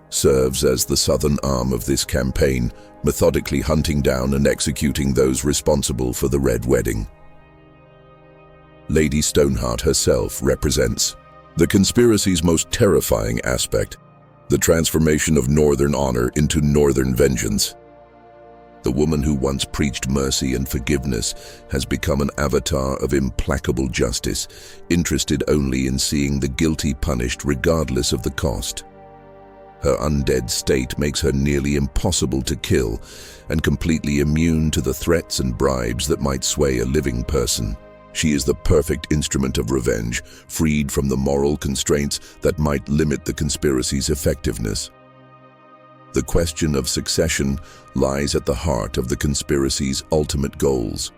serves as the southern arm of this campaign, methodically hunting down and executing those responsible for the Red Wedding. Lady Stoneheart herself represents the conspiracy's most terrifying aspect, the transformation of Northern honor into Northern vengeance. The woman who once preached mercy and forgiveness has become an avatar of implacable justice, interested only in seeing the guilty punished regardless of the cost. Her undead state makes her nearly impossible to kill and completely immune to the threats and bribes that might sway a living person. She is the perfect instrument of revenge, freed from the moral constraints that might limit the conspiracy's effectiveness. The question of succession lies at the heart of the conspiracy's ultimate goals.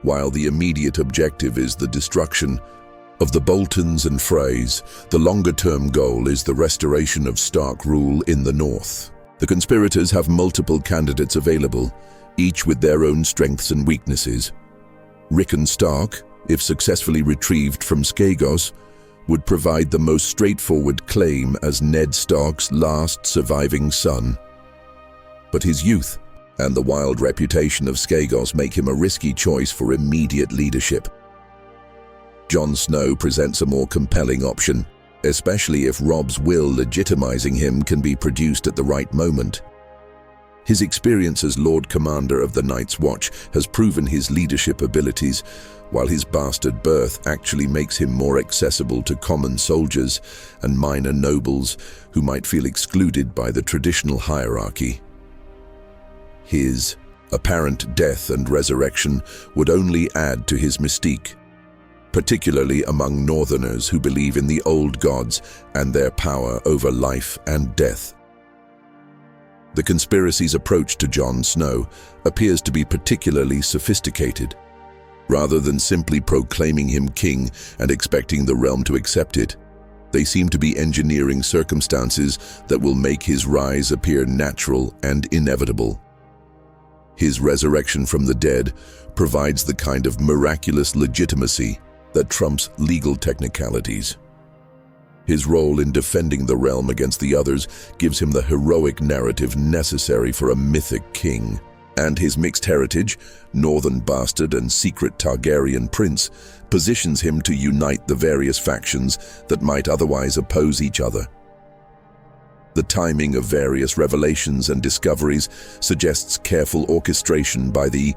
While the immediate objective is the destruction of the Boltons and Freys, the longer-term goal is the restoration of Stark rule in the north. The conspirators have multiple candidates available, each with their own strengths and weaknesses. Rickon Stark, if successfully retrieved from Skagos, would provide the most straightforward claim as Ned Stark's last surviving son. But his youth and the wild reputation of Skagos make him a risky choice for immediate leadership. Jon Snow presents a more compelling option, especially if Robb's will legitimizing him can be produced at the right moment. His experience as Lord Commander of the Night's Watch has proven his leadership abilities, while his bastard birth actually makes him more accessible to common soldiers and minor nobles who might feel excluded by the traditional hierarchy. His apparent death and resurrection would only add to his mystique, particularly among Northerners who believe in the old gods and their power over life and death. The conspiracy's approach to Jon Snow appears to be particularly sophisticated. Rather than simply proclaiming him king and expecting the realm to accept it, they seem to be engineering circumstances that will make his rise appear natural and inevitable. His resurrection from the dead provides the kind of miraculous legitimacy that trumps legal technicalities. His role in defending the realm against the others gives him the heroic narrative necessary for a mythic king. And his mixed heritage, northern bastard and secret Targaryen prince, positions him to unite the various factions that might otherwise oppose each other. The timing of various revelations and discoveries suggests careful orchestration by the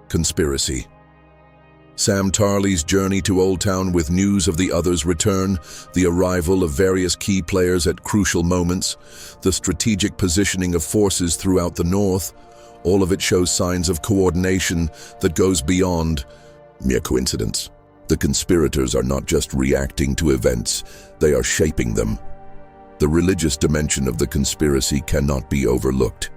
conspiracy. Sam Tarly's journey to Oldtown with news of the others' return, the arrival of various key players at crucial moments, the strategic positioning of forces throughout the north, all of it shows signs of coordination that goes beyond mere coincidence. The conspirators are not just reacting to events, they are shaping them. The religious dimension of the conspiracy cannot be overlooked.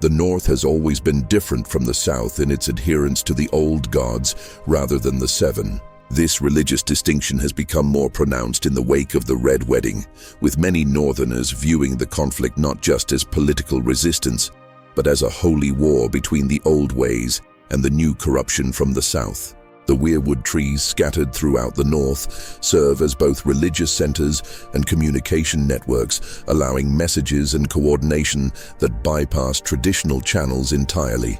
The North has always been different from the South in its adherence to the old gods rather than the Seven. This religious distinction has become more pronounced in the wake of the Red Wedding, with many Northerners viewing the conflict not just as political resistance, but as a holy war between the old ways and the new corruption from the South. The weirwood trees scattered throughout the north serve as both religious centers and communication networks, allowing messages and coordination that bypass traditional channels entirely.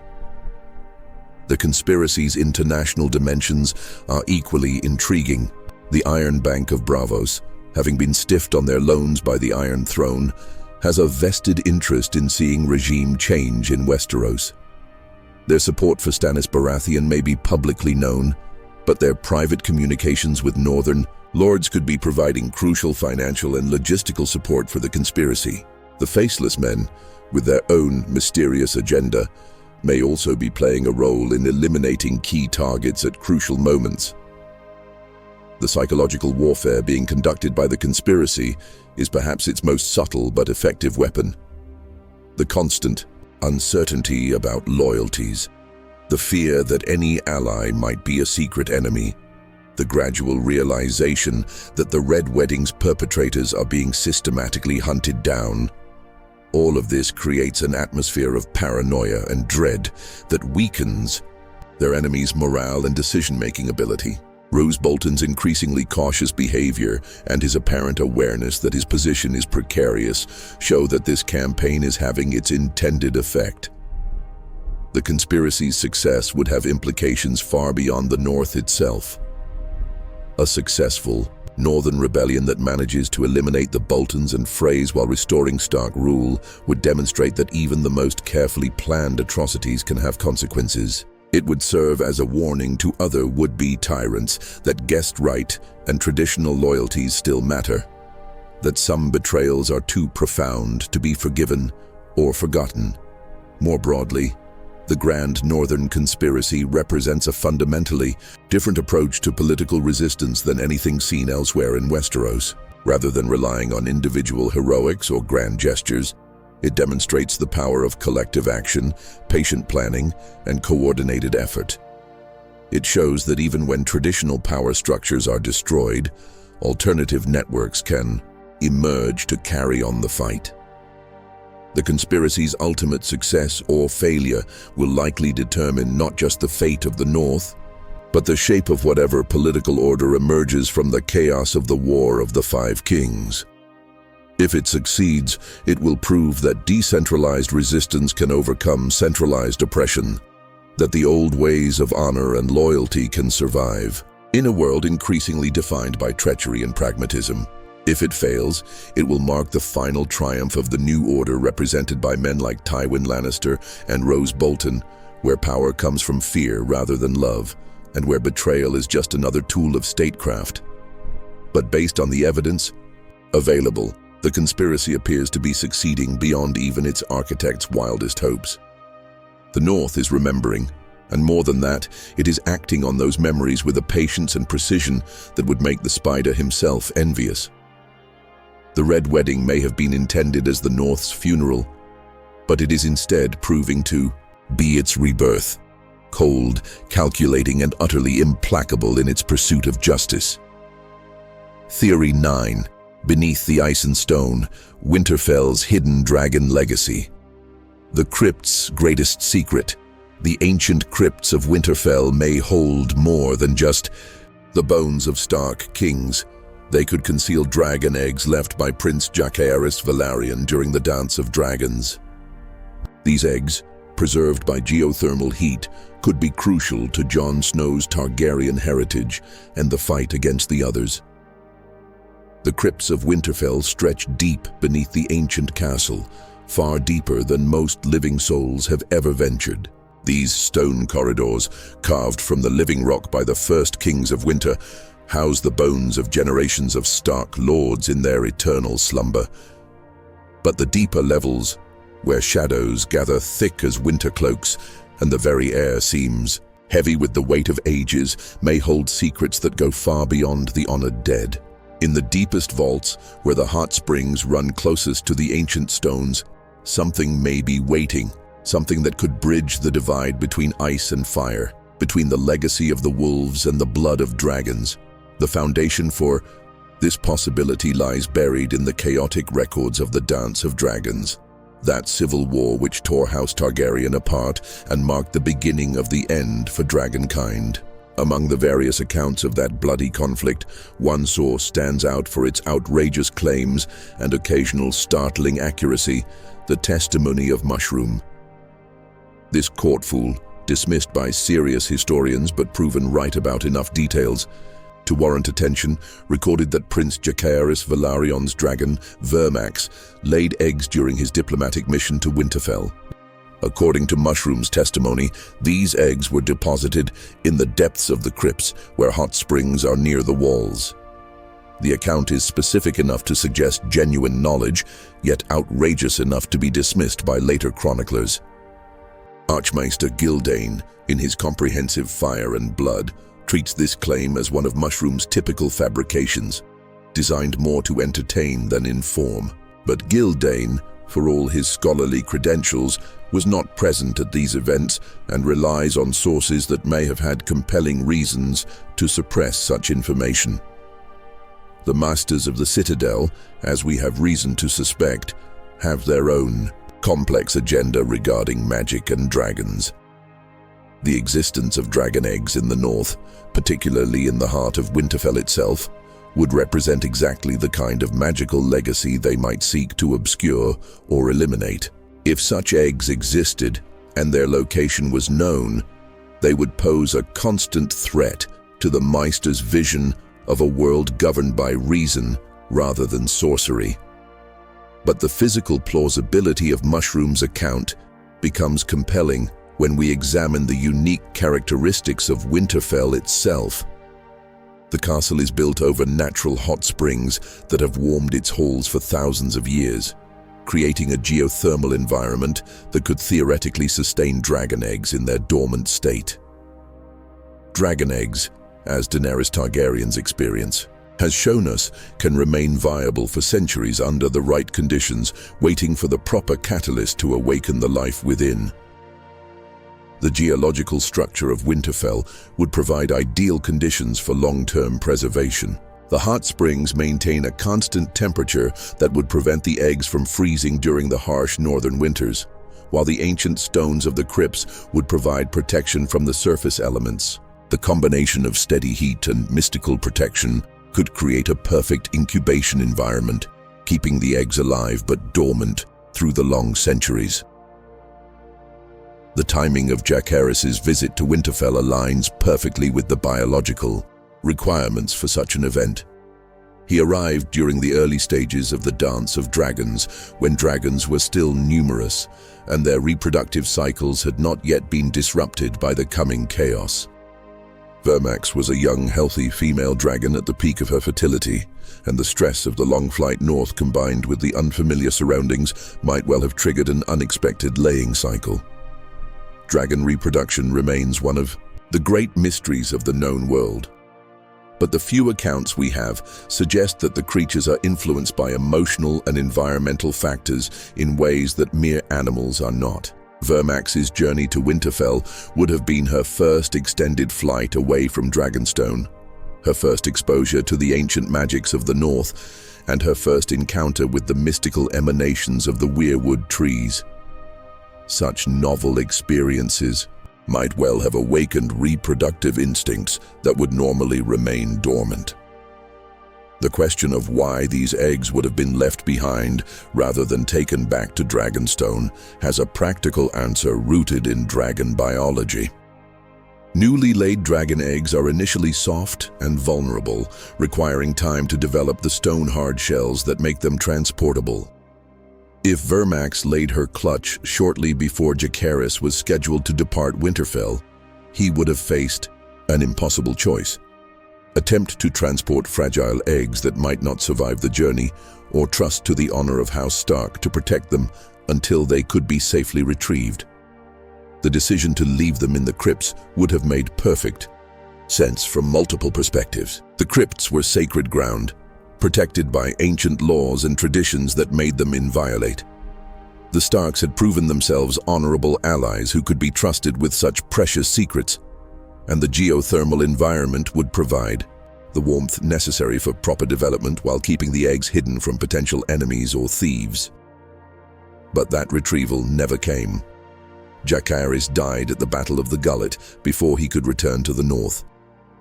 The conspiracy's international dimensions are equally intriguing. The Iron Bank of Braavos, having been stiffed on their loans by the Iron Throne, has a vested interest in seeing regime change in Westeros. Their support for Stannis Baratheon may be publicly known, but their private communications with Northern lords could be providing crucial financial and logistical support for the conspiracy. The Faceless Men, with their own mysterious agenda, may also be playing a role in eliminating key targets at crucial moments. The psychological warfare being conducted by the conspiracy is perhaps its most subtle but effective weapon. The constant uncertainty about loyalties, the fear that any ally might be a secret enemy, the gradual realization that the Red Wedding's perpetrators are being systematically hunted down. All of this creates an atmosphere of paranoia and dread that weakens their enemy's morale and decision-making ability. Roose Bolton's increasingly cautious behavior and his apparent awareness that his position is precarious show that this campaign is having its intended effect. The conspiracy's success would have implications far beyond the North itself. A successful Northern rebellion that manages to eliminate the Boltons and Freys while restoring Stark rule would demonstrate that even the most carefully planned atrocities can have consequences. It would serve as a warning to other would-be tyrants that guest right and traditional loyalties still matter, that some betrayals are too profound to be forgiven or forgotten. More broadly, the Grand Northern Conspiracy represents a fundamentally different approach to political resistance than anything seen elsewhere in Westeros. Rather than relying on individual heroics or grand gestures, it demonstrates the power of collective action, patient planning, and coordinated effort. It shows that even when traditional power structures are destroyed, alternative networks can emerge to carry on the fight. The conspiracy's ultimate success or failure will likely determine not just the fate of the North, but the shape of whatever political order emerges from the chaos of the War of the Five Kings. If it succeeds, it will prove that decentralized resistance can overcome centralized oppression, that the old ways of honor and loyalty can survive, in a world increasingly defined by treachery and pragmatism. If it fails, it will mark the final triumph of the new order represented by men like Tywin Lannister and Roose Bolton, where power comes from fear rather than love, and where betrayal is just another tool of statecraft. But based on the evidence available, the conspiracy appears to be succeeding beyond even its architects' wildest hopes. The North is remembering, and more than that, it is acting on those memories with a patience and precision that would make the Spider himself envious. The Red Wedding may have been intended as the North's funeral, but it is instead proving to be its rebirth, cold, calculating, and utterly implacable in its pursuit of justice. Theory 9. Beneath the Ice and Stone, Winterfell's hidden dragon legacy. The crypt's greatest secret. The ancient crypts of Winterfell may hold more than just the bones of Stark kings. They could conceal dragon eggs left by Prince Jacaerys Velaryon during the Dance of Dragons. These eggs, preserved by geothermal heat, could be crucial to Jon Snow's Targaryen heritage and the fight against the others. The crypts of Winterfell stretch deep beneath the ancient castle, far deeper than most living souls have ever ventured. These stone corridors, carved from the living rock by the first kings of winter, house the bones of generations of Stark lords in their eternal slumber. But the deeper levels, where shadows gather thick as winter cloaks and the very air seems heavy with the weight of ages, may hold secrets that go far beyond the honored dead. In the deepest vaults, where the hot springs run closest to the ancient stones, something may be waiting, something that could bridge the divide between ice and fire, between the legacy of the wolves and the blood of dragons. The foundation for this possibility lies buried in the chaotic records of the Dance of Dragons, that civil war which tore House Targaryen apart and marked the beginning of the end for dragonkind. Among the various accounts of that bloody conflict, one source stands out for its outrageous claims and occasional startling accuracy: the testimony of Mushroom. This courtfool, dismissed by serious historians but proven right about enough details to warrant attention, recorded that Prince Jacaerys Velaryon's dragon, Vermax, laid eggs during his diplomatic mission to Winterfell. According to Mushroom's testimony, these eggs were deposited in the depths of the crypts, where hot springs are near the walls. The account is specific enough to suggest genuine knowledge, yet outrageous enough to be dismissed by later chroniclers. Archmaester Gildane, in his comprehensive Fire and Blood, treats this claim as one of Mushroom's typical fabrications, designed more to entertain than inform. But Gildane, for all his scholarly credentials, was not present at these events and relies on sources that may have had compelling reasons to suppress such information. The Masters of the Citadel, as we have reason to suspect, have their own complex agenda regarding magic and dragons. The existence of dragon eggs in the north, particularly in the heart of Winterfell itself, would represent exactly the kind of magical legacy they might seek to obscure or eliminate. If such eggs existed and their location was known, they would pose a constant threat to the Maester's vision of a world governed by reason rather than sorcery. But the physical plausibility of Mushroom's account becomes compelling when we examine the unique characteristics of Winterfell itself. The castle is built over natural hot springs that have warmed its halls for thousands of years, creating a geothermal environment that could theoretically sustain dragon eggs in their dormant state. Dragon eggs, as Daenerys Targaryen's experience has shown us, can remain viable for centuries under the right conditions, waiting for the proper catalyst to awaken the life within. The geological structure of Winterfell would provide ideal conditions for long-term preservation. The hot springs maintain a constant temperature that would prevent the eggs from freezing during the harsh northern winters, while the ancient stones of the crypts would provide protection from the surface elements. The combination of steady heat and mystical protection could create a perfect incubation environment, keeping the eggs alive but dormant through the long centuries. The timing of Jacaerys's visit to Winterfell aligns perfectly with the biological requirements for such an event. He arrived during the early stages of the Dance of Dragons, when dragons were still numerous, and their reproductive cycles had not yet been disrupted by the coming chaos. Vermax was a young, healthy female dragon at the peak of her fertility, and the stress of the long flight north combined with the unfamiliar surroundings might well have triggered an unexpected laying cycle. Dragon reproduction remains one of the great mysteries of the known world. But the few accounts we have suggest that the creatures are influenced by emotional and environmental factors in ways that mere animals are not. Vermax's journey to Winterfell would have been her first extended flight away from Dragonstone, her first exposure to the ancient magics of the north, and her first encounter with the mystical emanations of the weirwood trees. Such novel experiences might well have awakened reproductive instincts that would normally remain dormant. The question of why these eggs would have been left behind rather than taken back to Dragonstone has a practical answer rooted in dragon biology. Newly laid dragon eggs are initially soft and vulnerable, requiring time to develop the stone-hard shells that make them transportable. If Vermax laid her clutch shortly before Jacaerys was scheduled to depart Winterfell, he would have faced an impossible choice: attempt to transport fragile eggs that might not survive the journey, or trust to the honor of House Stark to protect them until they could be safely retrieved. The decision to leave them in the crypts would have made perfect sense from multiple perspectives. The crypts were sacred ground, protected by ancient laws and traditions that made them inviolate. The Starks had proven themselves honorable allies who could be trusted with such precious secrets, and the geothermal environment would provide the warmth necessary for proper development while keeping the eggs hidden from potential enemies or thieves. But that retrieval never came. Jacaerys died at the Battle of the Gullet before he could return to the north,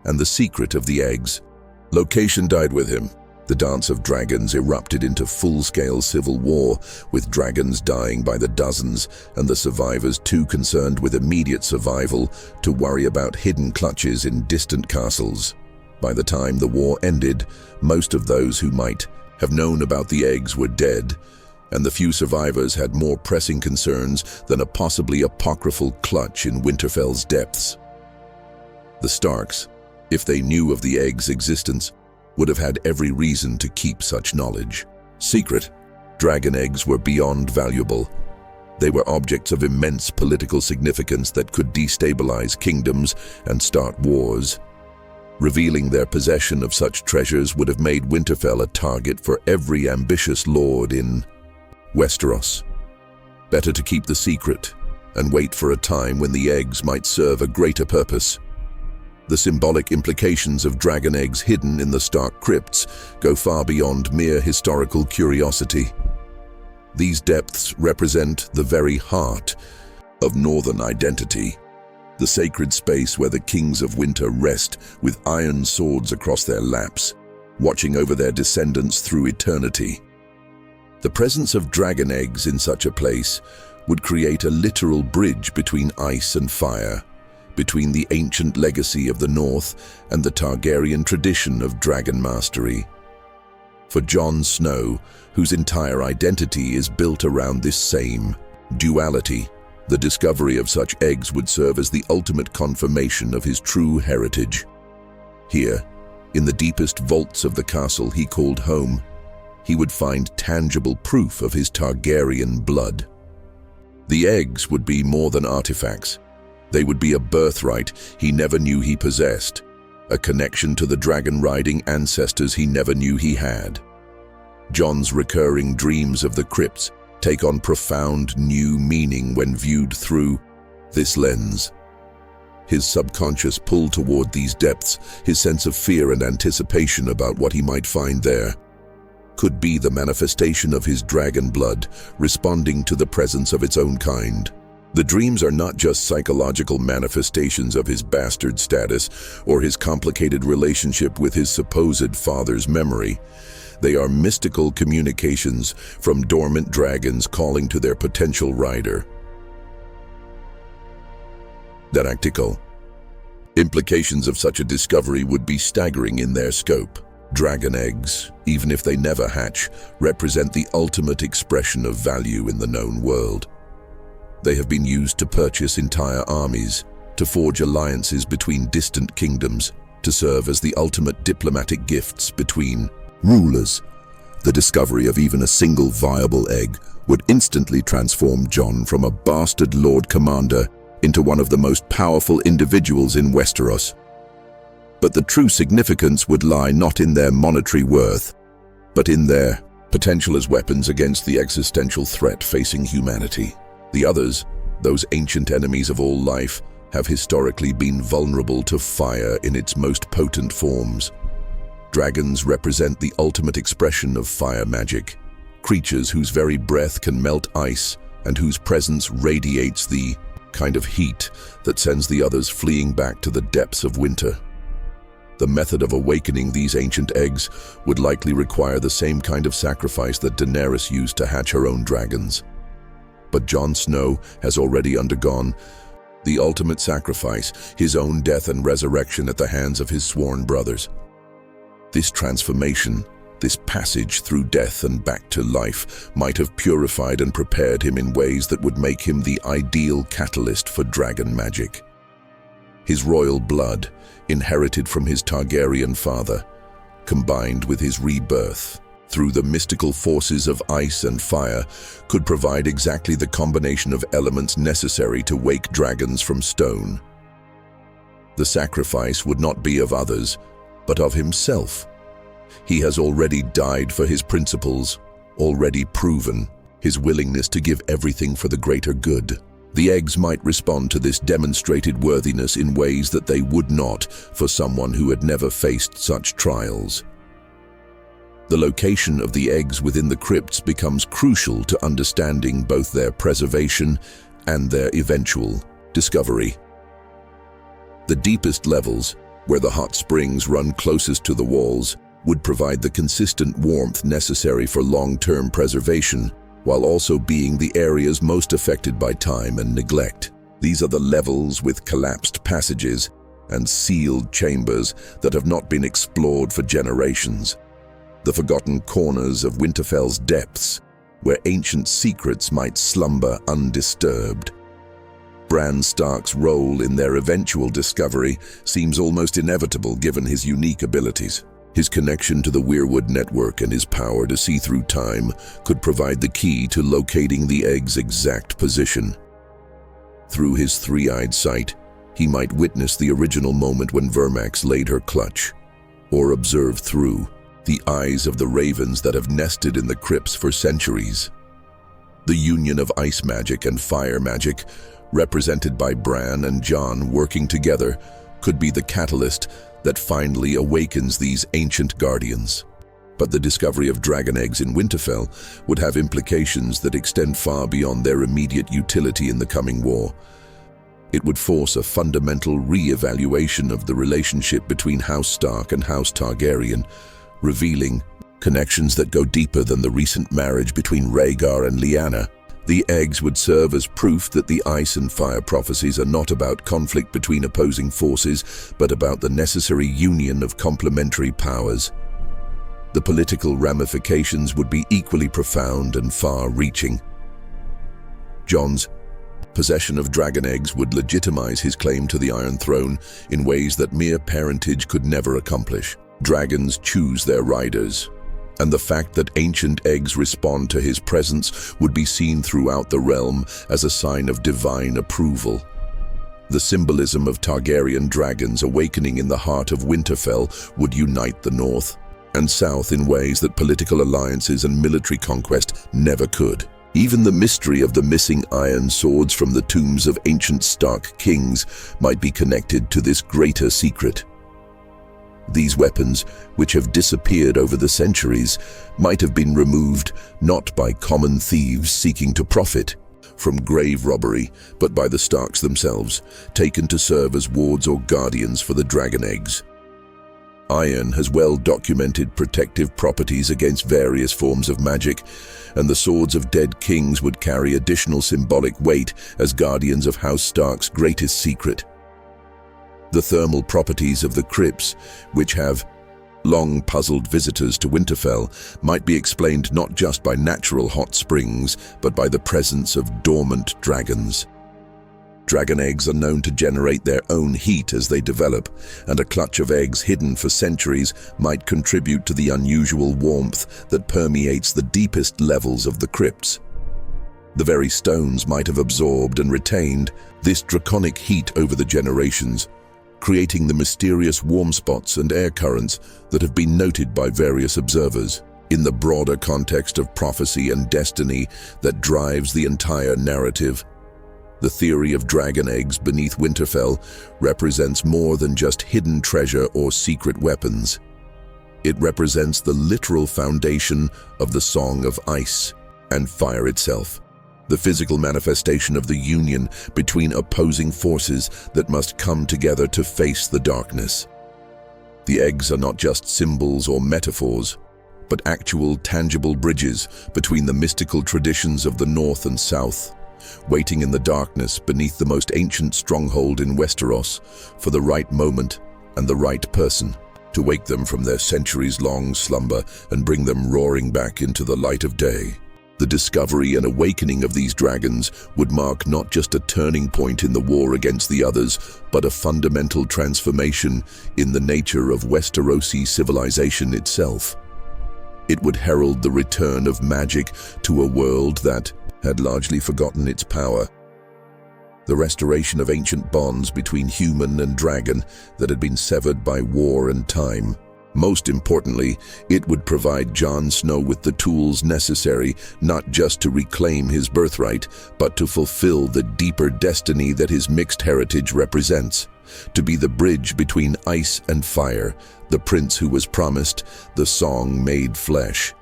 and the secret of the eggs' location died with him. The Dance of Dragons erupted into full-scale civil war, with dragons dying by the dozens and the survivors too concerned with immediate survival to worry about hidden clutches in distant castles. By the time the war ended, most of those who might have known about the eggs were dead, and the few survivors had more pressing concerns than a possibly apocryphal clutch in Winterfell's depths. The Starks, if they knew of the eggs' existence, would have had every reason to keep such knowledge secret. Dragon eggs were beyond valuable. They were objects of immense political significance that could destabilize kingdoms and start wars. Revealing their possession of such treasures would have made Winterfell a target for every ambitious lord in Westeros. Better to keep the secret and wait for a time when the eggs might serve a greater purpose. The symbolic implications of dragon eggs hidden in the Stark crypts go far beyond mere historical curiosity. These depths represent the very heart of Northern identity, the sacred space where the kings of winter rest with iron swords across their laps, watching over their descendants through eternity. The presence of dragon eggs in such a place would create a literal bridge between ice and fire, between the ancient legacy of the North and the Targaryen tradition of dragon mastery. For Jon Snow, whose entire identity is built around this same duality, the discovery of such eggs would serve as the ultimate confirmation of his true heritage. Here, in the deepest vaults of the castle he called home, he would find tangible proof of his Targaryen blood. The eggs would be more than artifacts. They would be a birthright he never knew he possessed, a connection to the dragon-riding ancestors he never knew he had. Jon's recurring dreams of the crypts take on profound new meaning when viewed through this lens. His subconscious pull toward these depths, his sense of fear and anticipation about what he might find there, could be the manifestation of his dragon blood responding to the presence of its own kind. The dreams are not just psychological manifestations of his bastard status or his complicated relationship with his supposed father's memory. They are mystical communications from dormant dragons calling to their potential rider. Didactical. Implications of such a discovery would be staggering in their scope. Dragon eggs, even if they never hatch, represent the ultimate expression of value in the known world. They have been used to purchase entire armies, to forge alliances between distant kingdoms, to serve as the ultimate diplomatic gifts between rulers. The discovery of even a single viable egg would instantly transform Jon from a bastard Lord Commander into one of the most powerful individuals in Westeros. But the true significance would lie not in their monetary worth, but in their potential as weapons against the existential threat facing humanity. The others, those ancient enemies of all life, have historically been vulnerable to fire in its most potent forms. Dragons represent the ultimate expression of fire magic, creatures whose very breath can melt ice and whose presence radiates the kind of heat that sends the others fleeing back to the depths of winter. The method of awakening these ancient eggs would likely require the same kind of sacrifice that Daenerys used to hatch her own dragons. But Jon Snow has already undergone the ultimate sacrifice, his own death and resurrection at the hands of his sworn brothers. This transformation, this passage through death and back to life, might have purified and prepared him in ways that would make him the ideal catalyst for dragon magic. His royal blood, inherited from his Targaryen father, combined with his rebirth through the mystical forces of ice and fire, could provide exactly the combination of elements necessary to wake dragons from stone. The sacrifice would not be of others, but of himself. He has already died for his principles, already proven his willingness to give everything for the greater good. The eggs might respond to this demonstrated worthiness in ways that they would not for someone who had never faced such trials. The location of the eggs within the crypts becomes crucial to understanding both their preservation and their eventual discovery. The deepest levels, where the hot springs run closest to the walls, would provide the consistent warmth necessary for long-term preservation, while also being the areas most affected by time and neglect. These are the levels with collapsed passages and sealed chambers that have not been explored for generations. The forgotten corners of Winterfell's depths, where ancient secrets might slumber undisturbed. Bran Stark's role in their eventual discovery seems almost inevitable given his unique abilities. His connection to the Weirwood network and his power to see through time could provide the key to locating the egg's exact position. Through his three-eyed sight, he might witness the original moment when Vermax laid her clutch, or observe through the eyes of the ravens that have nested in the crypts for centuries. The union of ice magic and fire magic, represented by Bran and Jon working together, could be the catalyst that finally awakens these ancient guardians. But the discovery of dragon eggs in Winterfell would have implications that extend far beyond their immediate utility in the coming war. It would force a fundamental re-evaluation of the relationship between House Stark and House Targaryen, revealing connections that go deeper than the recent marriage between Rhaegar and Lyanna. The eggs would serve as proof that the ice and fire prophecies are not about conflict between opposing forces, but about the necessary union of complementary powers. The political ramifications would be equally profound and far-reaching. Jon's possession of dragon eggs would legitimize his claim to the Iron Throne in ways that mere parentage could never accomplish. Dragons choose their riders, and the fact that ancient eggs respond to his presence would be seen throughout the realm as a sign of divine approval. The symbolism of Targaryen dragons awakening in the heart of Winterfell would unite the North and South in ways that political alliances and military conquest never could. Even the mystery of the missing iron swords from the tombs of ancient Stark kings might be connected to this greater secret. These weapons, which have disappeared over the centuries, might have been removed not by common thieves seeking to profit from grave robbery, but by the Starks themselves, taken to serve as wards or guardians for the dragon eggs. Iron has well-documented protective properties against various forms of magic, and the swords of dead kings would carry additional symbolic weight as guardians of House Stark's greatest secret. The thermal properties of the crypts, which have long puzzled visitors to Winterfell, might be explained not just by natural hot springs, but by the presence of dormant dragons. Dragon eggs are known to generate their own heat as they develop, and a clutch of eggs hidden for centuries might contribute to the unusual warmth that permeates the deepest levels of the crypts. The very stones might have absorbed and retained this draconic heat over the generations, creating the mysterious warm spots and air currents that have been noted by various observers. In the broader context of prophecy and destiny that drives the entire narrative, the theory of dragon eggs beneath Winterfell represents more than just hidden treasure or secret weapons. It represents the literal foundation of the Song of Ice and Fire itself, the physical manifestation of the union between opposing forces that must come together to face the darkness. The eggs are not just symbols or metaphors, but actual tangible bridges between the mystical traditions of the North and South, waiting in the darkness beneath the most ancient stronghold in Westeros for the right moment and the right person to wake them from their centuries-long slumber and bring them roaring back into the light of day. The discovery and awakening of these dragons would mark not just a turning point in the war against the others, but a fundamental transformation in the nature of Westerosi civilization itself. It would herald the return of magic to a world that had largely forgotten its power. The restoration of ancient bonds between human and dragon that had been severed by war and time. Most importantly, it would provide Jon Snow with the tools necessary not just to reclaim his birthright, but to fulfill the deeper destiny that his mixed heritage represents. To be the bridge between ice and fire, the prince who was promised, the song made flesh.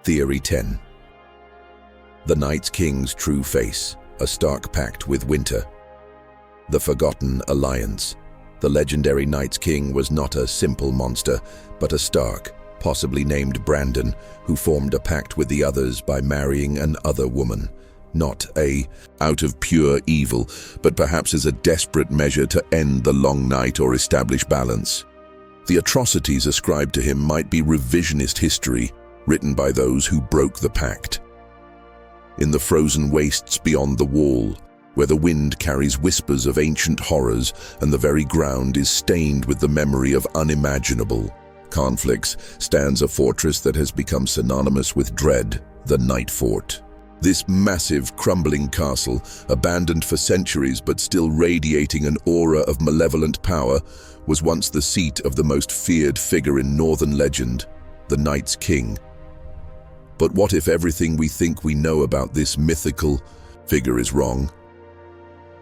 Theory 10. The Night King's true face, a Stark pact with winter. The Forgotten Alliance. The legendary Night King was not a simple monster, but a Stark, possibly named Brandon, who formed a pact with the others by marrying an other woman. Not out of pure evil, but perhaps as a desperate measure to end the long night or establish balance. The atrocities ascribed to him might be revisionist history, written by those who broke the pact. In the frozen wastes beyond the wall, where the wind carries whispers of ancient horrors and the very ground is stained with the memory of unimaginable, conflicts stands a fortress that has become synonymous with dread, the Night Fort. This massive, crumbling castle, abandoned for centuries but still radiating an aura of malevolent power, was once the seat of the most feared figure in Northern legend, the Night's King. But what if everything we think we know about this mythical figure is wrong?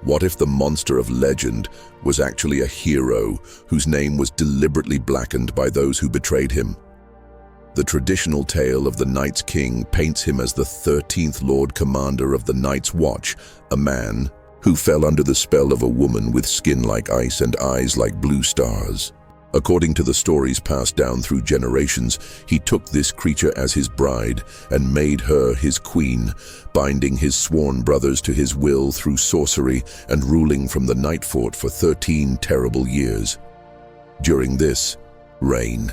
What if the monster of legend was actually a hero whose name was deliberately blackened by those who betrayed him? The traditional tale of the Night's King paints him as the 13th Lord Commander of the Night's Watch, a man who fell under the spell of a woman with skin like ice and eyes like blue stars. According to the stories passed down through generations, he took this creature as his bride and made her his queen, binding his sworn brothers to his will through sorcery and ruling from the Night Fort for 13 terrible years. During this reign,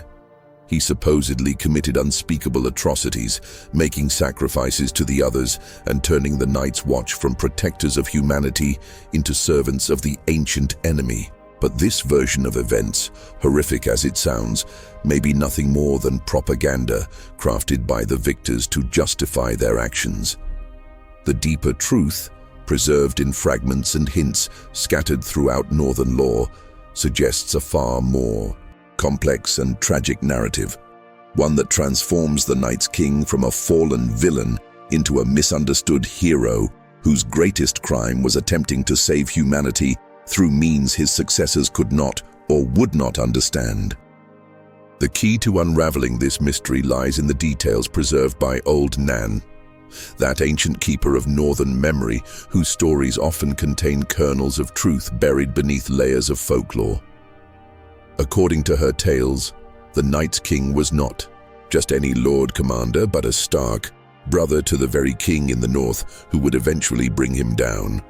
he supposedly committed unspeakable atrocities, making sacrifices to the others and turning the Night's Watch from protectors of humanity into servants of the ancient enemy. But this version of events, horrific as it sounds, may be nothing more than propaganda crafted by the victors to justify their actions. The deeper truth, preserved in fragments and hints scattered throughout Northern lore, suggests a far more complex and tragic narrative, one that transforms the Night's King from a fallen villain into a misunderstood hero whose greatest crime was attempting to save humanity through means his successors could not or would not understand. The key to unraveling this mystery lies in the details preserved by Old Nan, that ancient keeper of Northern memory whose stories often contain kernels of truth buried beneath layers of folklore. According to her tales, the Night's King was not just any Lord Commander, but a Stark, brother to the very king in the north who would eventually bring him down.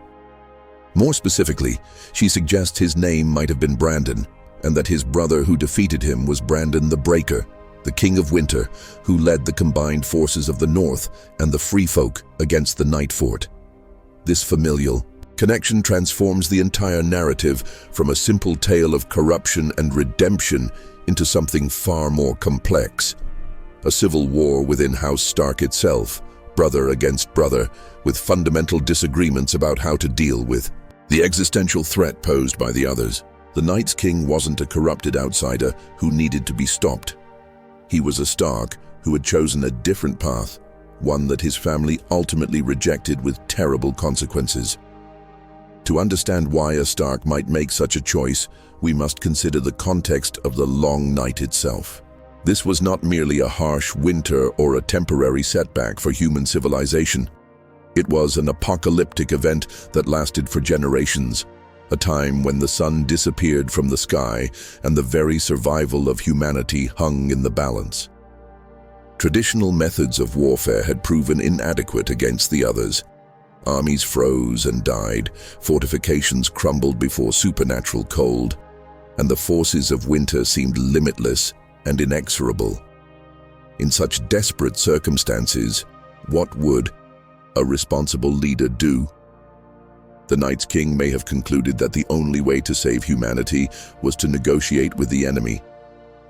More specifically, she suggests his name might have been Brandon, and that his brother who defeated him was Brandon the Breaker, the King of Winter, who led the combined forces of the North and the Free Folk against the Night Fort. This familial connection transforms the entire narrative from a simple tale of corruption and redemption into something far more complex. A civil war within House Stark itself, brother against brother, with fundamental disagreements about how to deal with the existential threat posed by the others. The Night's King wasn't a corrupted outsider who needed to be stopped. He was a Stark who had chosen a different path, one that his family ultimately rejected with terrible consequences. To understand why a Stark might make such a choice, we must consider the context of the Long Night itself. This was not merely a harsh winter or a temporary setback for human civilization. It was an apocalyptic event that lasted for generations, a time when the sun disappeared from the sky and the very survival of humanity hung in the balance. Traditional methods of warfare had proven inadequate against the others. Armies froze and died, fortifications crumbled before supernatural cold, and the forces of winter seemed limitless and inexorable. In such desperate circumstances, what would a responsible leader do? The Night's King may have concluded that the only way to save humanity was to negotiate with the enemy,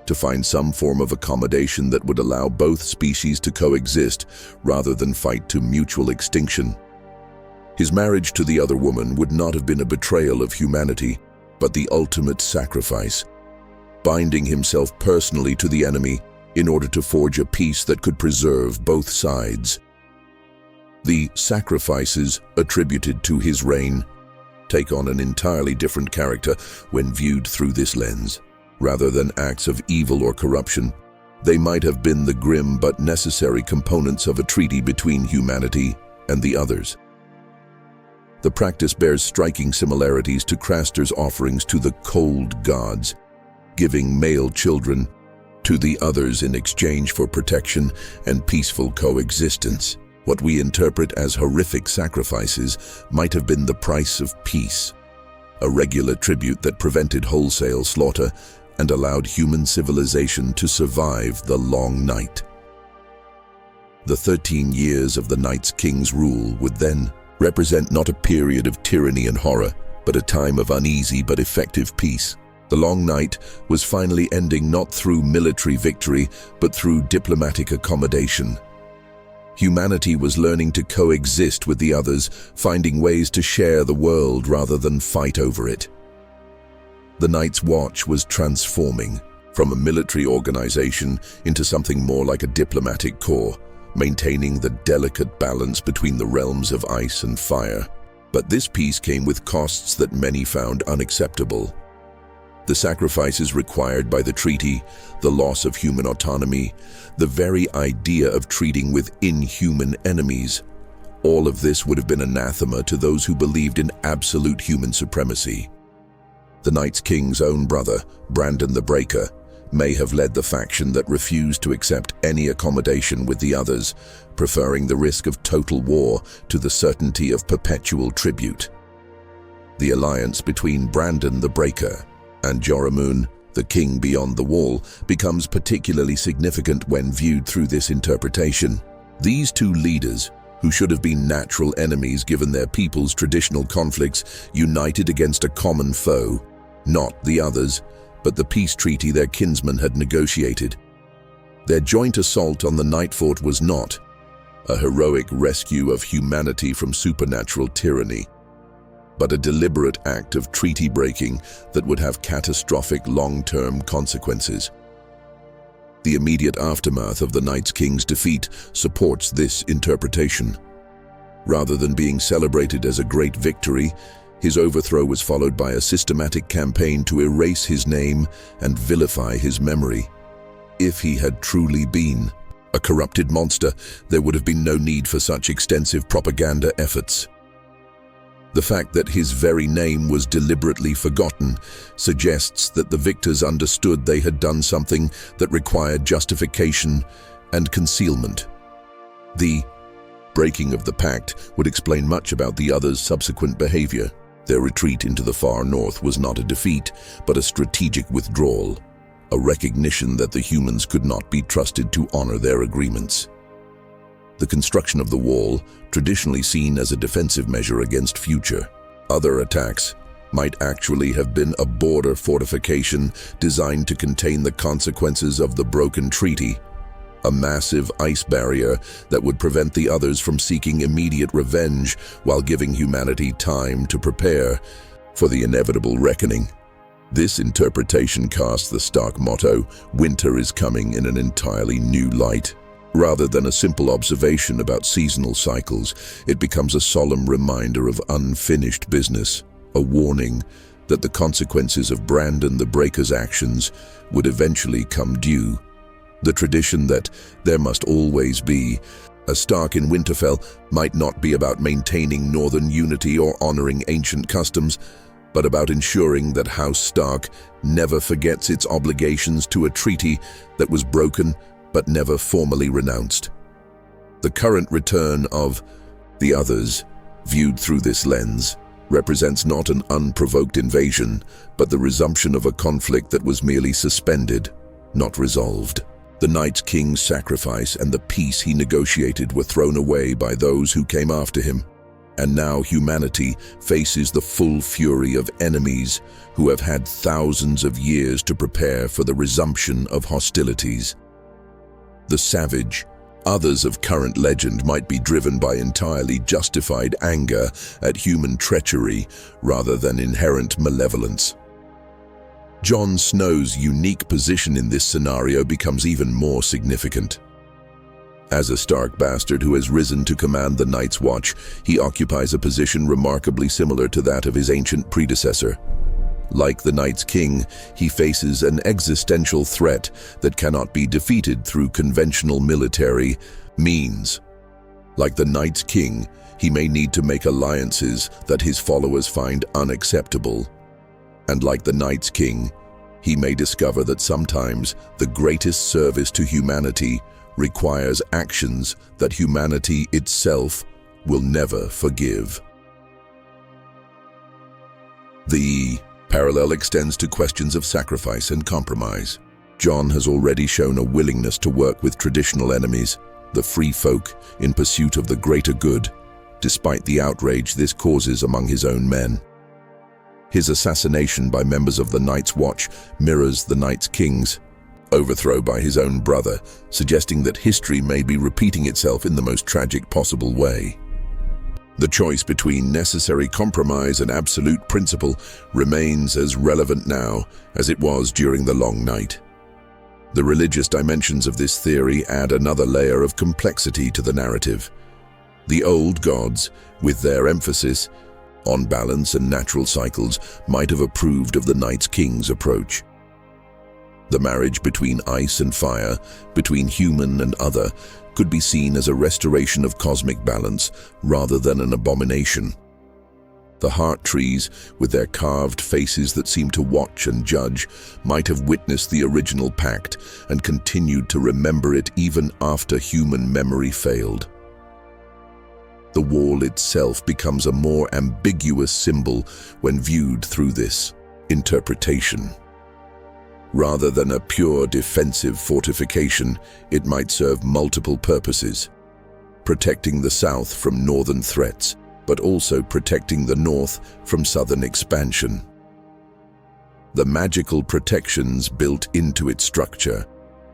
to find some form of accommodation that would allow both species to coexist rather than fight to mutual extinction. His marriage to the other woman would not have been a betrayal of humanity, but the ultimate sacrifice, binding himself personally to the enemy in order to forge a peace that could preserve both sides. The sacrifices attributed to his reign take on an entirely different character when viewed through this lens. Rather than acts of evil or corruption, they might have been the grim but necessary components of a treaty between humanity and the others. The practice bears striking similarities to Craster's offerings to the cold gods, giving male children to the others in exchange for protection and peaceful coexistence. What we interpret as horrific sacrifices might have been the price of peace, a regular tribute that prevented wholesale slaughter and allowed human civilization to survive the Long Night. The 13 years of the Night's King's rule would then represent not a period of tyranny and horror, but a time of uneasy but effective peace. The long night was finally ending not through military victory, but through diplomatic accommodation. Humanity was learning to coexist with the others, finding ways to share the world rather than fight over it. The Night's Watch was transforming from a military organization into something more like a diplomatic corps, maintaining the delicate balance between the realms of ice and fire. But this peace came with costs that many found unacceptable. The sacrifices required by the treaty, the loss of human autonomy, the very idea of treating with inhuman enemies. All of this would have been anathema to those who believed in absolute human supremacy. The Night's King's own brother, Brandon the Breaker, may have led the faction that refused to accept any accommodation with the others, preferring the risk of total war to the certainty of perpetual tribute. The alliance between Brandon the Breaker and Joramun, the king beyond the wall, becomes particularly significant when viewed through this interpretation. These two leaders, who should have been natural enemies given their people's traditional conflicts, united against a common foe, not the others, but the peace treaty their kinsmen had negotiated. Their joint assault on the Night Fort was not a heroic rescue of humanity from supernatural tyranny, but a deliberate act of treaty breaking that would have catastrophic long-term consequences. The immediate aftermath of the Night's King's defeat supports this interpretation. Rather than being celebrated as a great victory, his overthrow was followed by a systematic campaign to erase his name and vilify his memory. If he had truly been a corrupted monster, there would have been no need for such extensive propaganda efforts. The fact that his very name was deliberately forgotten suggests that the victors understood they had done something that required justification and concealment. The breaking of the pact would explain much about the others' subsequent behavior. Their retreat into the far north was not a defeat, but a strategic withdrawal, a recognition that the humans could not be trusted to honor their agreements. The construction of the wall, traditionally seen as a defensive measure against future other attacks, might actually have been a border fortification designed to contain the consequences of the broken treaty, a massive ice barrier that would prevent the others from seeking immediate revenge while giving humanity time to prepare for the inevitable reckoning. This interpretation casts the Stark motto, "Winter is coming," in an entirely new light. Rather than a simple observation about seasonal cycles, it becomes a solemn reminder of unfinished business, a warning that the consequences of Brandon the Breaker's actions would eventually come due. The tradition that there must always be a Stark in Winterfell might not be about maintaining northern unity or honoring ancient customs, but about ensuring that House Stark never forgets its obligations to a treaty that was broken but never formally renounced. The current return of the others, viewed through this lens, represents not an unprovoked invasion, but the resumption of a conflict that was merely suspended, not resolved. The Night's King's sacrifice and the peace he negotiated were thrown away by those who came after him, and now humanity faces the full fury of enemies who have had thousands of years to prepare for the resumption of hostilities. The savage, others of current legend might be driven by entirely justified anger at human treachery rather than inherent malevolence. Jon Snow's unique position in this scenario becomes even more significant. As a Stark bastard who has risen to command the Night's Watch, he occupies a position remarkably similar to that of his ancient predecessor. Like the Night's King, he faces an existential threat that cannot be defeated through conventional military means. Like the Night's King, he may need to make alliances that his followers find unacceptable. And like the Night's King, he may discover that sometimes the greatest service to humanity requires actions that humanity itself will never forgive. The parallel extends to questions of sacrifice and compromise. Jon has already shown a willingness to work with traditional enemies, the free folk, in pursuit of the greater good, despite the outrage this causes among his own men. His assassination by members of the Night's Watch mirrors the Night's King's overthrow by his own brother, suggesting that history may be repeating itself in the most tragic possible way. The choice between necessary compromise and absolute principle remains as relevant now as it was during the Long Night. The religious dimensions of this theory add another layer of complexity to the narrative. The old gods, with their emphasis on balance and natural cycles, might have approved of the Night's King's approach. The marriage between ice and fire, between human and other, could be seen as a restoration of cosmic balance rather than an abomination. The heart trees, with their carved faces that seem to watch and judge, might have witnessed the original pact and continued to remember it even after human memory failed. The wall itself becomes a more ambiguous symbol when viewed through this interpretation. Rather than a pure defensive fortification, it might serve multiple purposes, protecting the south from northern threats, but also protecting the north from southern expansion. The magical protections built into its structure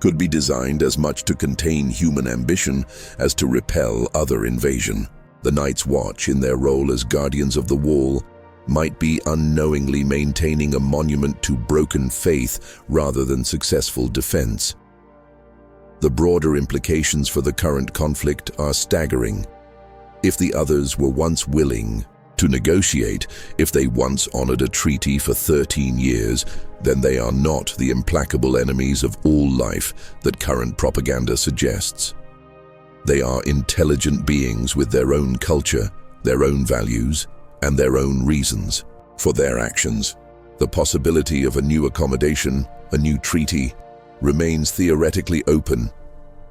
could be designed as much to contain human ambition as to repel other invasion. The Night's Watch, in their role as guardians of the wall, might be unknowingly maintaining a monument to broken faith rather than successful defense. The broader implications for the current conflict are staggering. If the others were once willing to negotiate, if they once honored a treaty for 13 years, then they are not the implacable enemies of all life that current propaganda suggests. They are intelligent beings with their own culture, their own values, and their own reasons for their actions. The possibility of a new accommodation, a new treaty, remains theoretically open,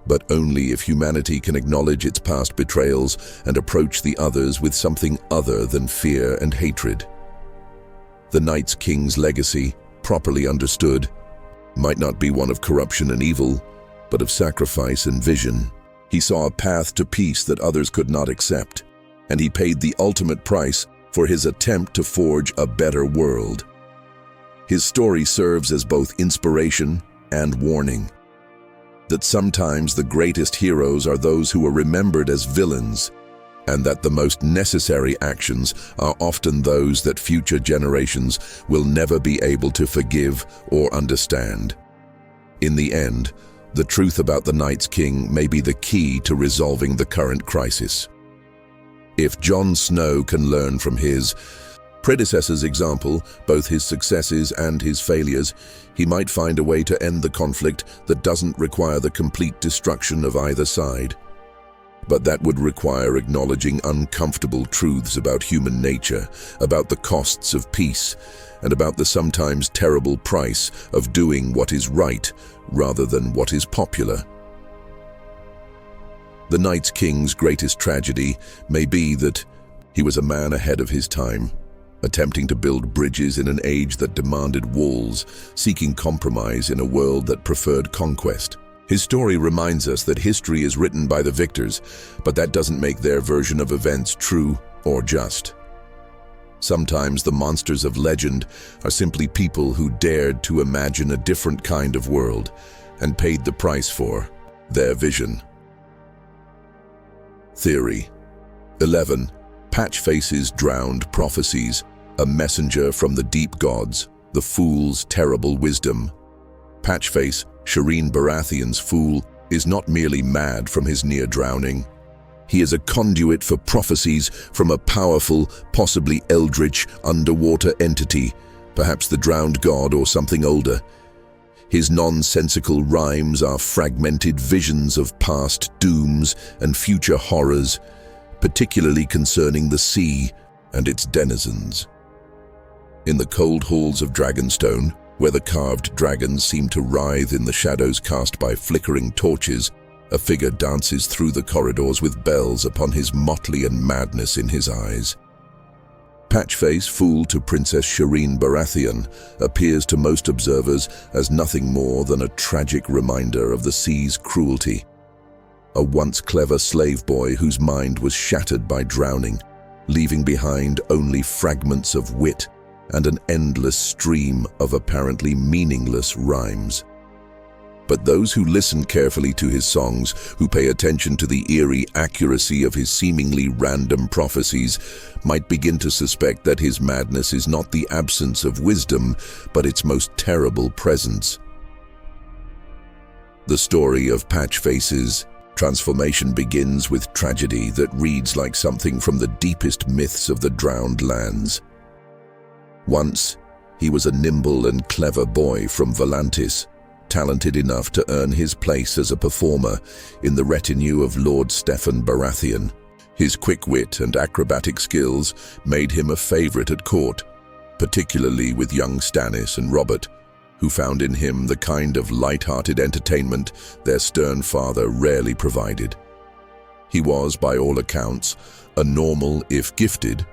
but only if humanity can acknowledge its past betrayals and approach the others with something other than fear and hatred. The Night's King's legacy, properly understood, might not be one of corruption and evil, but of sacrifice and vision. He saw a path to peace that others could not accept, and he paid the ultimate price for his attempt to forge a better world. His story serves as both inspiration and warning, that sometimes the greatest heroes are those who are remembered as villains, and that the most necessary actions are often those that future generations will never be able to forgive or understand. In the end, the truth about the Night's King may be the key to resolving the current crisis. If Jon Snow can learn from his predecessor's example, both his successes and his failures, he might find a way to end the conflict that doesn't require the complete destruction of either side. But that would require acknowledging uncomfortable truths about human nature, about the costs of peace, and about the sometimes terrible price of doing what is right rather than what is popular. The Night's King's greatest tragedy may be that he was a man ahead of his time, attempting to build bridges in an age that demanded walls, seeking compromise in a world that preferred conquest. His story reminds us that history is written by the victors, but that doesn't make their version of events true or just. Sometimes the monsters of legend are simply people who dared to imagine a different kind of world and paid the price for their vision. Theory 11. Patchface's drowned prophecies, a messenger from the deep gods, the fool's terrible wisdom. Patchface, Shireen Baratheon's fool, is not merely mad from his near drowning. He is a conduit for prophecies from a powerful, possibly eldritch, underwater entity, perhaps the drowned god or something older. His nonsensical rhymes are fragmented visions of past dooms and future horrors, particularly concerning the sea and its denizens. In the cold halls of Dragonstone, where the carved dragons seem to writhe in the shadows cast by flickering torches, a figure dances through the corridors with bells upon his motley and madness in his eyes. Patchface, fool to Princess Shireen Baratheon, appears to most observers as nothing more than a tragic reminder of the sea's cruelty. A once clever slave boy whose mind was shattered by drowning, leaving behind only fragments of wit and an endless stream of apparently meaningless rhymes. But those who listen carefully to his songs, who pay attention to the eerie accuracy of his seemingly random prophecies, might begin to suspect that his madness is not the absence of wisdom, but its most terrible presence. The story of Patchface's transformation begins with tragedy that reads like something from the deepest myths of the drowned lands. Once, he was a nimble and clever boy from Volantis, talented enough to earn his place as a performer in the retinue of Lord Stefan Baratheon. His quick wit and acrobatic skills made him a favorite at court, particularly with young Stannis and Robert, who found in him the kind of light-hearted entertainment their stern father rarely provided. He was, by all accounts, a normal, if gifted,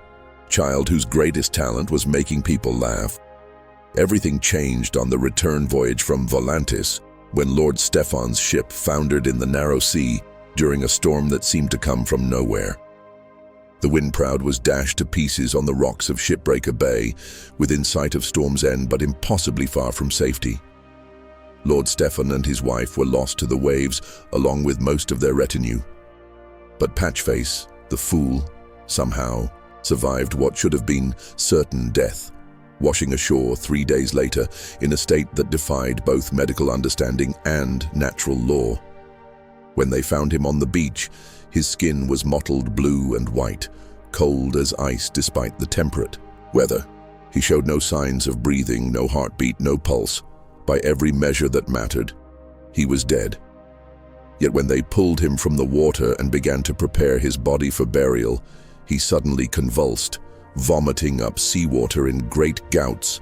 child whose greatest talent was making people laugh. Everything changed on the return voyage from Volantis, when Lord Stefan's ship foundered in the narrow sea during a storm that seemed to come from nowhere. The Windproud was dashed to pieces on the rocks of Shipbreaker Bay, within sight of Storm's End but impossibly far from safety. Lord Stefan and his wife were lost to the waves, along with most of their retinue. But Patchface, the fool, somehow survived what should have been certain death, washing ashore 3 days later in a state that defied both medical understanding and natural law. When they found him on the beach, his skin was mottled blue and white, cold as ice despite the temperate weather. He showed no signs of breathing, no heartbeat, no pulse. By every measure that mattered, he was dead. Yet when they pulled him from the water and began to prepare his body for burial, he suddenly convulsed, vomiting up seawater in great gouts,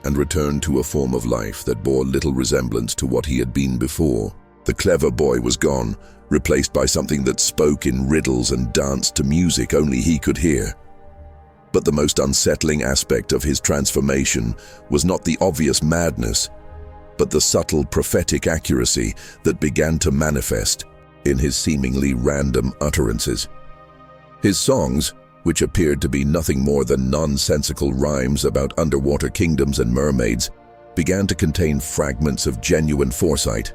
and returned to a form of life that bore little resemblance to what he had been before. The clever boy was gone, replaced by something that spoke in riddles and danced to music only he could hear. But the most unsettling aspect of his transformation was not the obvious madness, but the subtle prophetic accuracy that began to manifest in his seemingly random utterances. His songs, which appeared to be nothing more than nonsensical rhymes about underwater kingdoms and mermaids, began to contain fragments of genuine foresight.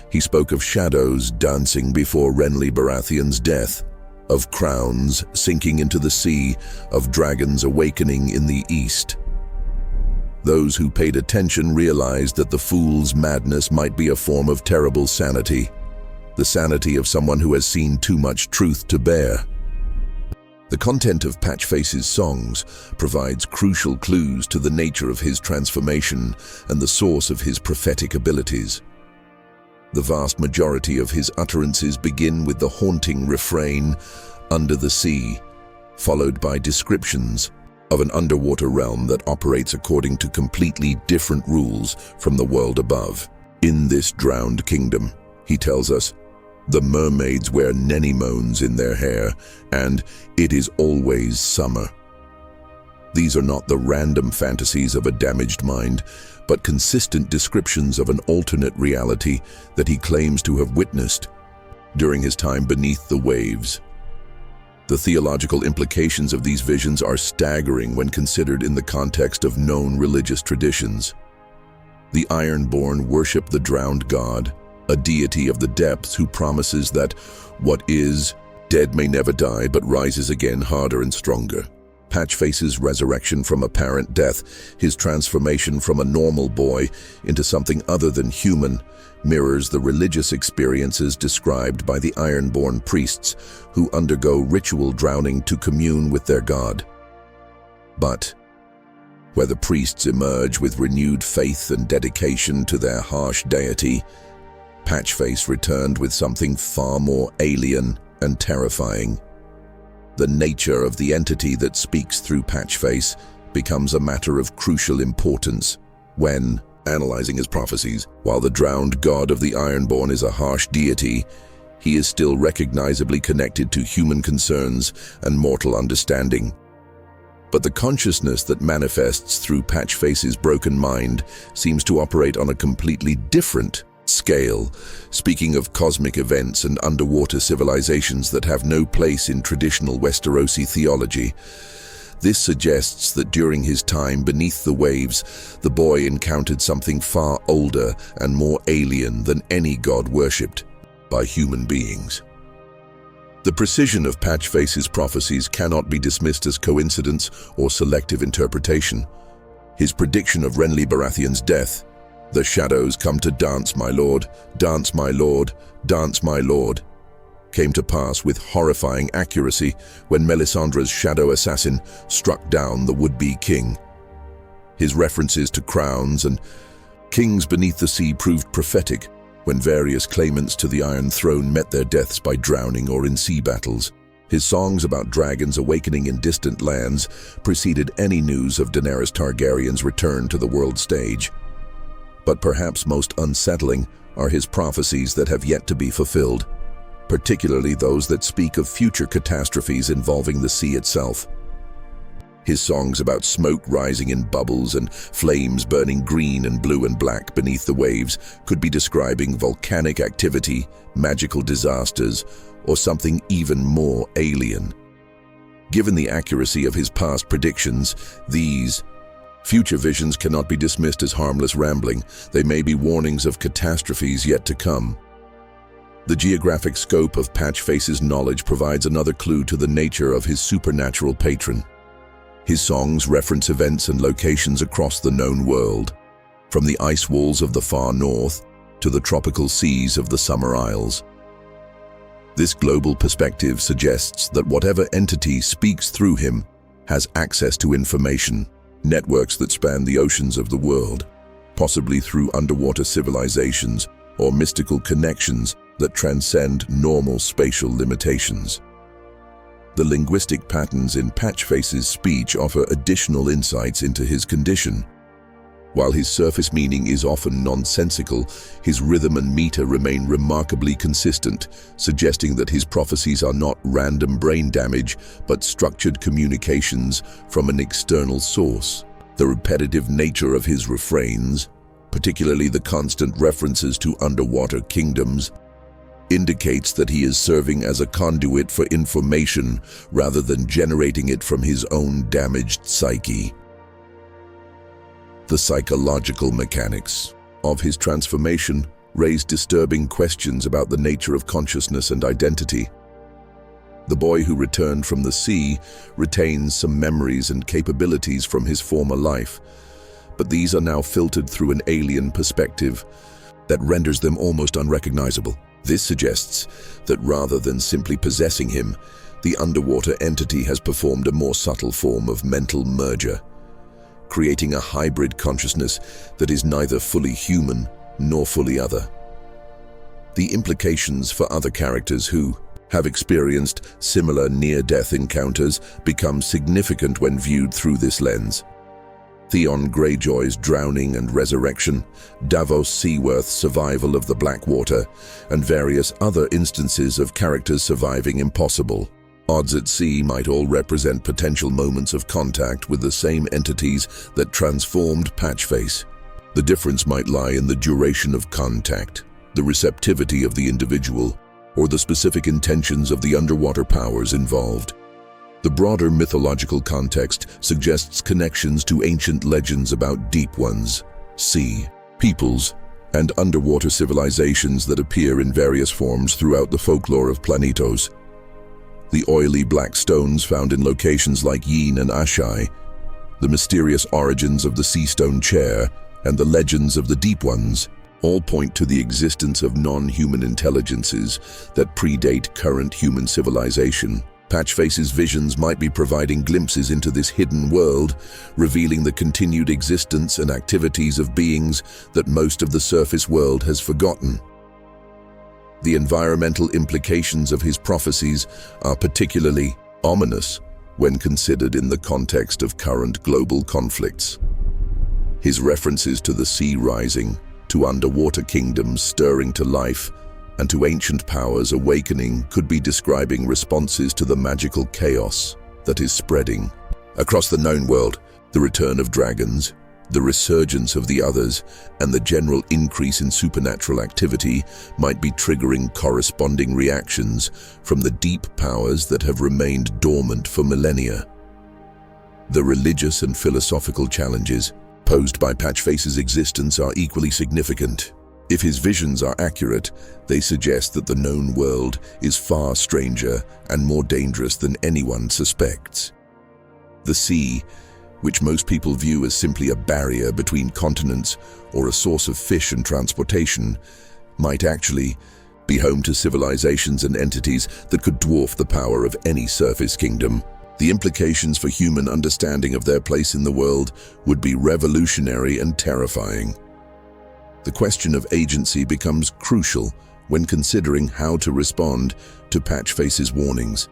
He spoke of shadows dancing before Renly Baratheon's death, of crowns sinking into the sea, of dragons awakening in the east. Those who paid attention realized that the fool's madness might be a form of terrible sanity, the sanity of someone who has seen too much truth to bear. The content of Patchface's songs provides crucial clues to the nature of his transformation and the source of his prophetic abilities. The vast majority of his utterances begin with the haunting refrain, "Under the sea," followed by descriptions of an underwater realm that operates according to completely different rules from the world above. In this drowned kingdom, he tells us, the mermaids wear anemones in their hair, and it is always summer. These are not the random fantasies of a damaged mind, but consistent descriptions of an alternate reality that he claims to have witnessed during his time beneath the waves. The theological implications of these visions are staggering when considered in the context of known religious traditions. The Ironborn worship the drowned god, a deity of the depths who promises that what is dead may never die but rises again harder and stronger. Patchface's resurrection from apparent death, his transformation from a normal boy into something other than human, mirrors the religious experiences described by the Ironborn priests who undergo ritual drowning to commune with their god. But where the priests emerge with renewed faith and dedication to their harsh deity, Patchface returned with something far more alien and terrifying. The nature of the entity that speaks through Patchface becomes a matter of crucial importance when analyzing his prophecies. While the drowned god of the Ironborn is a harsh deity, he is still recognizably connected to human concerns and mortal understanding. But the consciousness that manifests through Patchface's broken mind seems to operate on a completely different scale, speaking of cosmic events and underwater civilizations that have no place in traditional Westerosi theology. This suggests that during his time beneath the waves, the boy encountered something far older and more alien than any god worshipped by human beings. The precision of Patchface's prophecies cannot be dismissed as coincidence or selective interpretation. His prediction of Renly Baratheon's death, "The shadows come to dance, my lord, dance, my lord, dance, my lord," came to pass with horrifying accuracy when Melisandre's shadow assassin struck down the would-be king. His references to crowns and kings beneath the sea proved prophetic when various claimants to the Iron Throne met their deaths by drowning or in sea battles. His songs about dragons awakening in distant lands preceded any news of Daenerys Targaryen's return to the world stage. But perhaps most unsettling are his prophecies that have yet to be fulfilled, particularly those that speak of future catastrophes involving the sea itself. His songs about smoke rising in bubbles and flames burning green and blue and black beneath the waves could be describing volcanic activity, magical disasters, or something even more alien. Given the accuracy of his past predictions, these future visions cannot be dismissed as harmless rambling. They may be warnings of catastrophes yet to come. The geographic scope of Patchface's knowledge provides another clue to the nature of his supernatural patron. His songs reference events and locations across the known world, from the ice walls of the far north to the tropical seas of the Summer Isles. This global perspective suggests that whatever entity speaks through him has access to information, networks that span the oceans of the world, possibly through underwater civilizations or mystical connections that transcend normal spatial limitations. The linguistic patterns in Patchface's speech offer additional insights into his condition. While his surface meaning is often nonsensical, his rhythm and meter remain remarkably consistent, suggesting that his prophecies are not random brain damage, but structured communications from an external source. The repetitive nature of his refrains, particularly the constant references to underwater kingdoms, indicates that he is serving as a conduit for information rather than generating it from his own damaged psyche. The psychological mechanics of his transformation raise disturbing questions about the nature of consciousness and identity. The boy who returned from the sea retains some memories and capabilities from his former life, but these are now filtered through an alien perspective that renders them almost unrecognizable. This suggests that rather than simply possessing him, the underwater entity has performed a more subtle form of mental merger, creating a hybrid consciousness that is neither fully human nor fully other. The implications for other characters who have experienced similar near-death encounters become significant when viewed through this lens. Theon Greyjoy's drowning and resurrection, Davos Seaworth's survival of the Blackwater, and various other instances of characters surviving impossible odds at sea might all represent potential moments of contact with the same entities that transformed Patchface. The difference might lie in the duration of contact, the receptivity of the individual, or the specific intentions of the underwater powers involved. The broader mythological context suggests connections to ancient legends about deep ones, sea, peoples, and underwater civilizations that appear in various forms throughout the folklore of Planetos. The oily black stones found in locations like Yin and Ashai, the mysterious origins of the Sea Stone Chair, and the legends of the Deep Ones all point to the existence of non-human intelligences that predate current human civilization. Patchface's visions might be providing glimpses into this hidden world, revealing the continued existence and activities of beings that most of the surface world has forgotten. The environmental implications of his prophecies are particularly ominous when considered in the context of current global conflicts. His references to the sea rising, to underwater kingdoms stirring to life, and to ancient powers awakening could be describing responses to the magical chaos that is spreading across the known world. The return of dragons, the resurgence of the others, and the general increase in supernatural activity might be triggering corresponding reactions from the deep powers that have remained dormant for millennia. The religious and philosophical challenges posed by Patchface's existence are equally significant. If his visions are accurate, they suggest that the known world is far stranger and more dangerous than anyone suspects. The sea, which most people view as simply a barrier between continents or a source of fish and transportation, might actually be home to civilizations and entities that could dwarf the power of any surface kingdom. The implications for human understanding of their place in the world would be revolutionary and terrifying. The question of agency becomes crucial when considering how to respond to Patchface's warnings.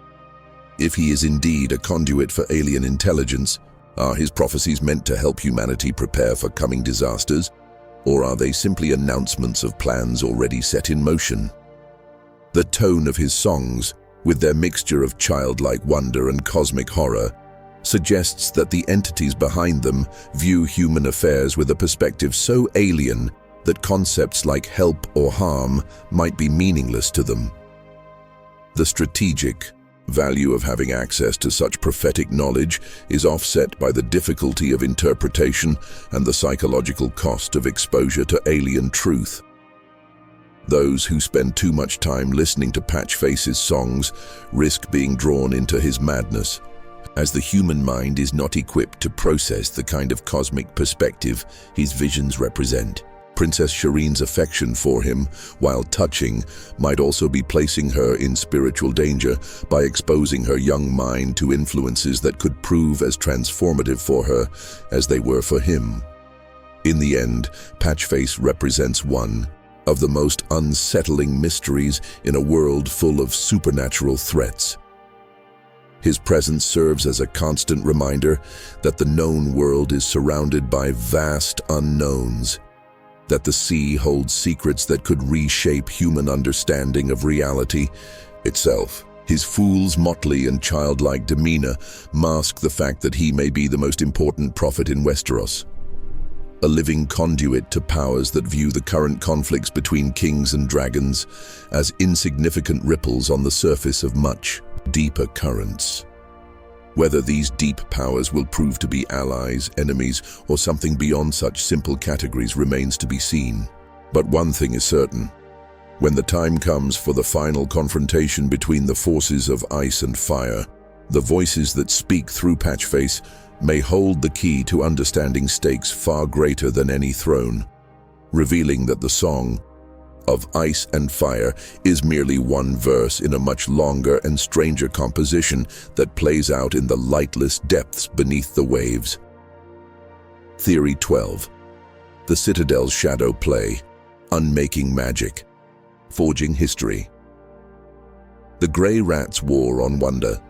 If he is indeed a conduit for alien intelligence, are his prophecies meant to help humanity prepare for coming disasters, or are they simply announcements of plans already set in motion? The tone of his songs, with their mixture of childlike wonder and cosmic horror, suggests that the entities behind them view human affairs with a perspective so alien that concepts like help or harm might be meaningless to them. The strategic value of having access to such prophetic knowledge is offset by the difficulty of interpretation and the psychological cost of exposure to alien truth. Those who spend too much time listening to Patchface's songs risk being drawn into his madness, as the human mind is not equipped to process the kind of cosmic perspective his visions represent. Princess Shireen's affection for him, while touching, might also be placing her in spiritual danger by exposing her young mind to influences that could prove as transformative for her as they were for him. In the end, Patchface represents one of the most unsettling mysteries in a world full of supernatural threats. His presence serves as a constant reminder that the known world is surrounded by vast unknowns, that the sea holds secrets that could reshape human understanding of reality itself. His fool's motley and childlike demeanor mask the fact that he may be the most important prophet in Westeros, a living conduit to powers that view the current conflicts between kings and dragons as insignificant ripples on the surface of much deeper currents. Whether these deep powers will prove to be allies, enemies, or something beyond such simple categories remains to be seen. But one thing is certain. When the time comes for the final confrontation between the forces of ice and fire, the voices that speak through Patchface may hold the key to understanding stakes far greater than any throne, revealing that the song of Ice and Fire is merely one verse in a much longer and stranger composition that plays out in the lightless depths beneath the waves. Theory 12. The Citadel's Shadow Play, Unmaking Magic, Forging History. The Grey Rats' War on Wonder.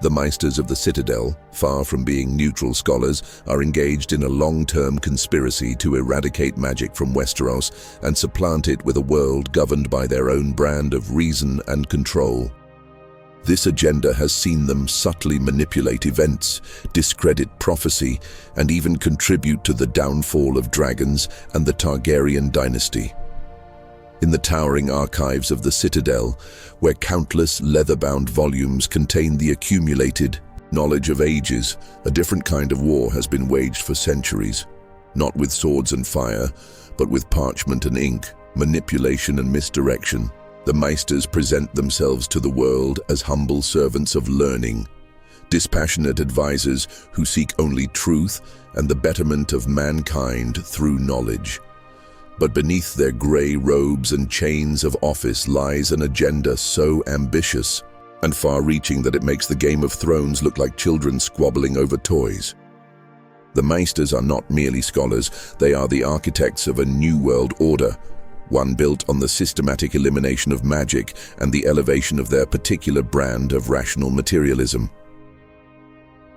The Maesters of the Citadel, far from being neutral scholars, are engaged in a long-term conspiracy to eradicate magic from Westeros and supplant it with a world governed by their own brand of reason and control. This agenda has seen them subtly manipulate events, discredit prophecy, and even contribute to the downfall of dragons and the Targaryen dynasty. In the towering archives of the Citadel, where countless leather-bound volumes contain the accumulated knowledge of ages, a different kind of war has been waged for centuries, not with swords and fire, but with parchment and ink, manipulation and misdirection. The Maesters present themselves to the world as humble servants of learning, dispassionate advisors who seek only truth and the betterment of mankind through knowledge. But beneath their grey robes and chains of office lies an agenda so ambitious and far-reaching that it makes the Game of Thrones look like children squabbling over toys. The Maesters are not merely scholars, they are the architects of a new world order, one built on the systematic elimination of magic and the elevation of their particular brand of rational materialism.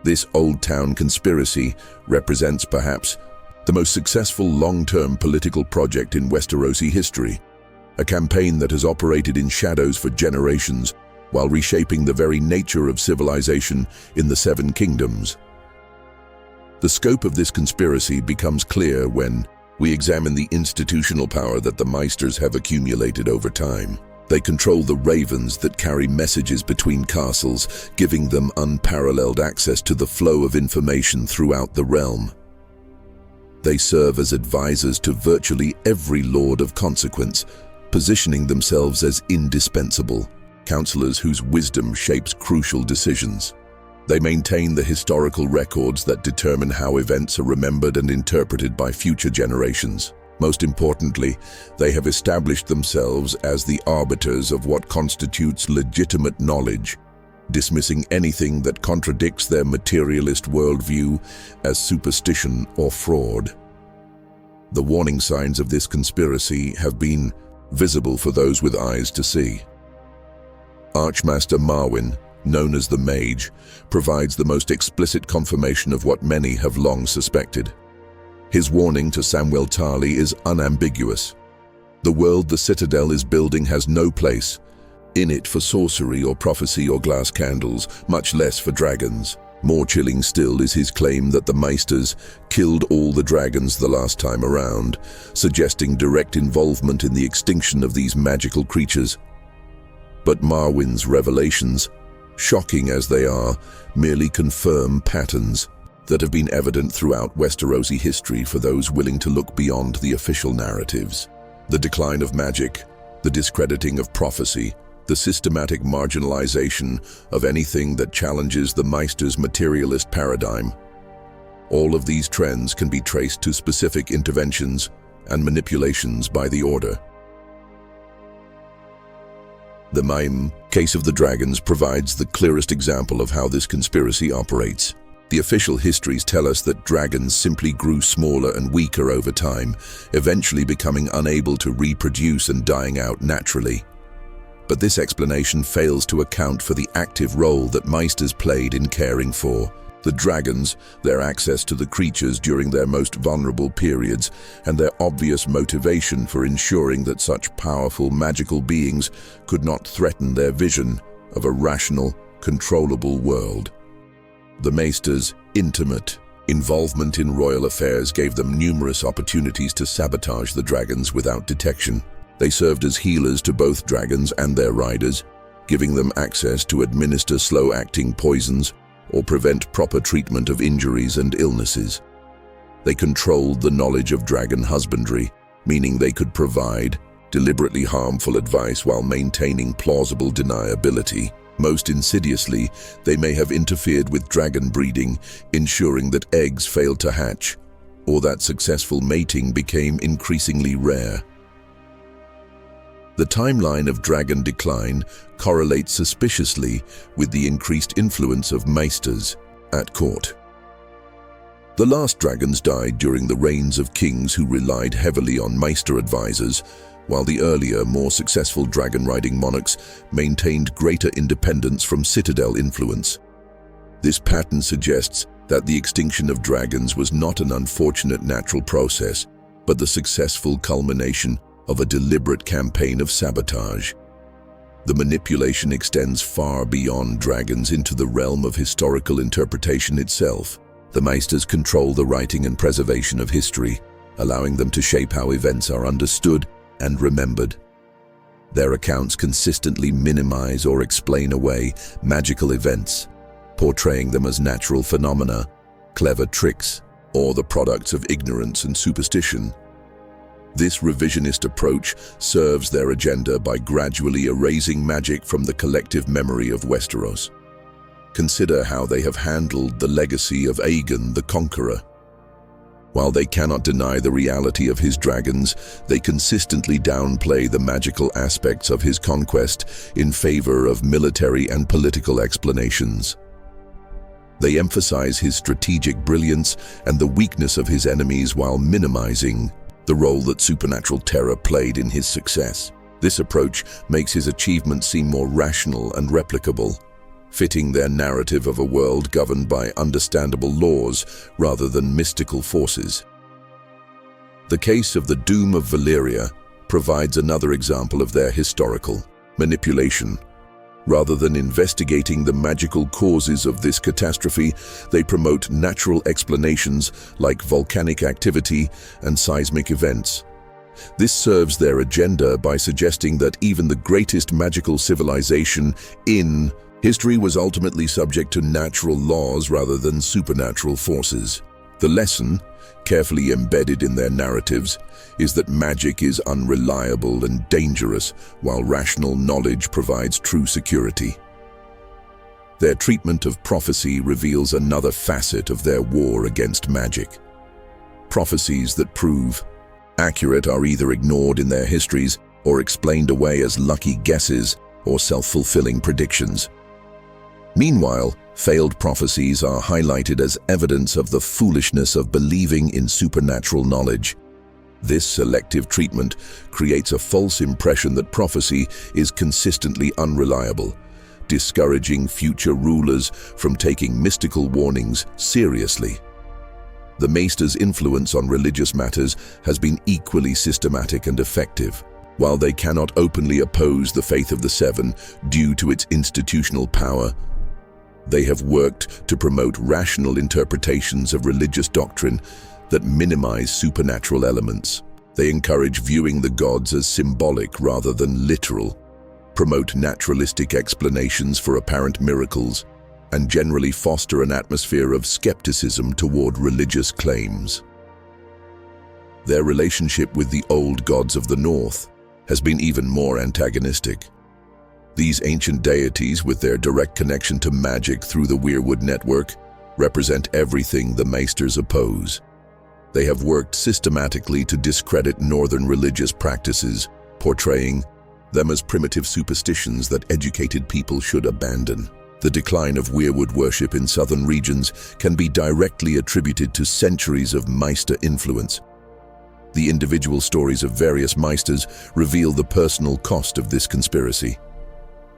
This Old Town conspiracy represents perhaps the most successful long-term political project in Westerosi history, a campaign that has operated in shadows for generations while reshaping the very nature of civilization in the Seven Kingdoms. The scope of this conspiracy becomes clear when we examine the institutional power that the Maesters have accumulated over time. They control the ravens that carry messages between castles, giving them unparalleled access to the flow of information throughout the realm. They serve as advisors to virtually every lord of consequence, positioning themselves as indispensable counselors whose wisdom shapes crucial decisions. They maintain the historical records that determine how events are remembered and interpreted by future generations. Most importantly, they have established themselves as the arbiters of what constitutes legitimate knowledge, dismissing anything that contradicts their materialist worldview as superstition or fraud. The warning signs of this conspiracy have been visible for those with eyes to see. Archmaster Marwyn, known as the Mage, provides the most explicit confirmation of what many have long suspected. His warning to Samwell Tarly is unambiguous. The world the Citadel is building has no place in it for sorcery or prophecy or glass candles, much less for dragons. More chilling still is his claim that the Maesters killed all the dragons the last time around, suggesting direct involvement in the extinction of these magical creatures. But Marwyn's revelations, shocking as they are, merely confirm patterns that have been evident throughout Westerosi history for those willing to look beyond the official narratives. The decline of magic, the discrediting of prophecy, the systematic marginalization of anything that challenges the Maesters' materialist paradigm. All of these trends can be traced to specific interventions and manipulations by the Order. The Maim case of the dragons provides the clearest example of how this conspiracy operates. The official histories tell us that dragons simply grew smaller and weaker over time, eventually becoming unable to reproduce and dying out naturally. But this explanation fails to account for the active role that Maesters played in caring for the dragons, their access to the creatures during their most vulnerable periods, and their obvious motivation for ensuring that such powerful magical beings could not threaten their vision of a rational, controllable world. The Maesters' intimate involvement in royal affairs gave them numerous opportunities to sabotage the dragons without detection. They served as healers to both dragons and their riders, giving them access to administer slow-acting poisons or prevent proper treatment of injuries and illnesses. They controlled the knowledge of dragon husbandry, meaning they could provide deliberately harmful advice while maintaining plausible deniability. Most insidiously, they may have interfered with dragon breeding, ensuring that eggs failed to hatch, or that successful mating became increasingly rare. The timeline of dragon decline correlates suspiciously with the increased influence of Maesters at court. The last dragons died during the reigns of kings who relied heavily on Maester advisors, while the earlier, more successful dragon-riding monarchs maintained greater independence from Citadel influence. This pattern suggests that the extinction of dragons was not an unfortunate natural process, but the successful culmination of a deliberate campaign of sabotage. The manipulation extends far beyond dragons into the realm of historical interpretation itself. The Maesters control the writing and preservation of history, allowing them to shape how events are understood and remembered. Their accounts consistently minimize or explain away magical events, portraying them as natural phenomena, clever tricks, or the products of ignorance and superstition. This revisionist approach serves their agenda by gradually erasing magic from the collective memory of Westeros. Consider how they have handled the legacy of Aegon the Conqueror. While they cannot deny the reality of his dragons, they consistently downplay the magical aspects of his conquest in favor of military and political explanations. They emphasize his strategic brilliance and the weakness of his enemies while minimizing the role that supernatural terror played in his success. This approach makes his achievements seem more rational and replicable, fitting their narrative of a world governed by understandable laws rather than mystical forces. The case of the Doom of Valyria provides another example of their historical manipulation. Rather than investigating the magical causes of this catastrophe, they promote natural explanations like volcanic activity and seismic events. This serves their agenda by suggesting that even the greatest magical civilization in history was ultimately subject to natural laws rather than supernatural forces. The lesson, carefully embedded in their narratives, is that magic is unreliable and dangerous, while rational knowledge provides true security. Their treatment of prophecy reveals another facet of their war against magic. Prophecies that prove accurate are either ignored in their histories or explained away as lucky guesses or self-fulfilling predictions. Meanwhile, failed prophecies are highlighted as evidence of the foolishness of believing in supernatural knowledge. This selective treatment creates a false impression that prophecy is consistently unreliable, discouraging future rulers from taking mystical warnings seriously. The Maester's influence on religious matters has been equally systematic and effective. While they cannot openly oppose the faith of the Seven due to its institutional power, they have worked to promote rational interpretations of religious doctrine that minimize supernatural elements. They encourage viewing the gods as symbolic rather than literal, promote naturalistic explanations for apparent miracles, and generally foster an atmosphere of skepticism toward religious claims. Their relationship with the old gods of the North has been even more antagonistic. These ancient deities, with their direct connection to magic through the Weirwood network, represent everything the Maesters oppose. They have worked systematically to discredit northern religious practices, portraying them as primitive superstitions that educated people should abandon. The decline of Weirwood worship in southern regions can be directly attributed to centuries of Maester influence. The individual stories of various Maesters reveal the personal cost of this conspiracy.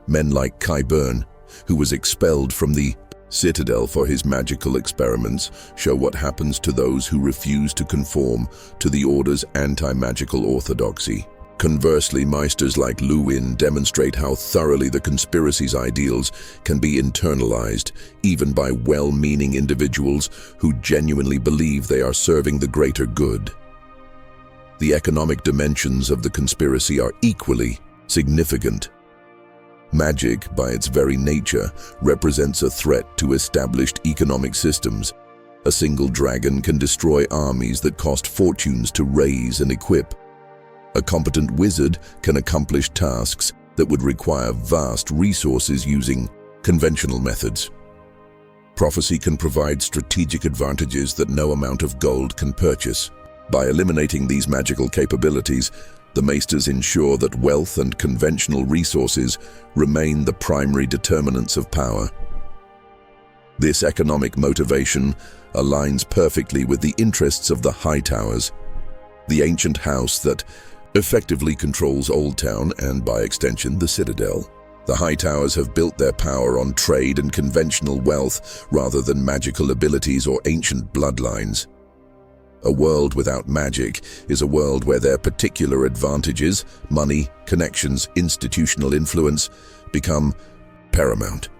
Men like Qyburn, who was expelled from the Citadel for his magical experiments, show what happens to those who refuse to conform to the Order's anti-magical orthodoxy. Conversely, Maesters like Luwin demonstrate how thoroughly the conspiracy's ideals can be internalized, even by well-meaning individuals who genuinely believe they are serving the greater good. The economic dimensions of the conspiracy are equally significant. Magic, by its very nature, represents a threat to established economic systems. A single dragon can destroy armies that cost fortunes to raise and equip. A competent wizard can accomplish tasks that would require vast resources using conventional methods. Prophecy can provide strategic advantages that no amount of gold can purchase. By eliminating these magical capabilities, the Maesters ensure that wealth and conventional resources remain the primary determinants of power. This economic motivation aligns perfectly with the interests of the Hightowers, the ancient house that effectively controls Oldtown and, by extension, the Citadel. The Hightowers have built their power on trade and conventional wealth rather than magical abilities or ancient bloodlines. A world without magic is a world where their particular advantages, money, connections, institutional influence, become paramount.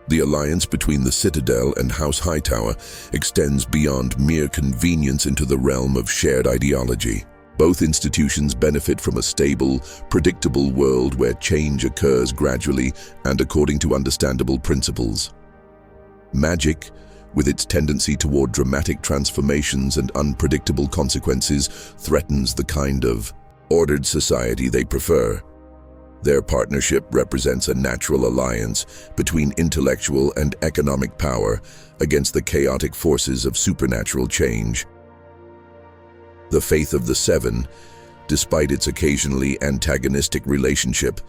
The alliance between the Citadel and House Hightower extends beyond mere convenience into the realm of shared ideology. Both institutions benefit from a stable, predictable world where change occurs gradually and according to understandable principles. Magic, with its tendency toward dramatic transformations and unpredictable consequences, threatens the kind of ordered society they prefer. Their partnership represents a natural alliance between intellectual and economic power against the chaotic forces of supernatural change. The faith of the Seven, despite its occasionally antagonistic relationship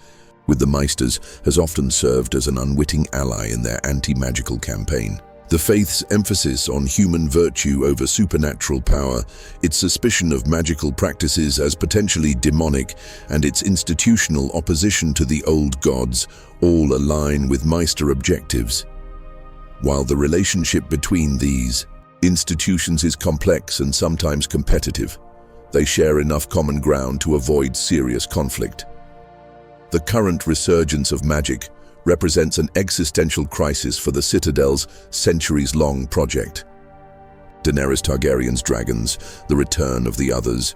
with the Maesters, has often served as an unwitting ally in their anti-magical campaign. The faith's emphasis on human virtue over supernatural power, its suspicion of magical practices as potentially demonic, and its institutional opposition to the old gods all align with Maester objectives. While the relationship between these institutions is complex and sometimes competitive, they share enough common ground to avoid serious conflict. The current resurgence of magic represents an existential crisis for the Citadel's centuries-long project. Daenerys Targaryen's dragons, the return of the others,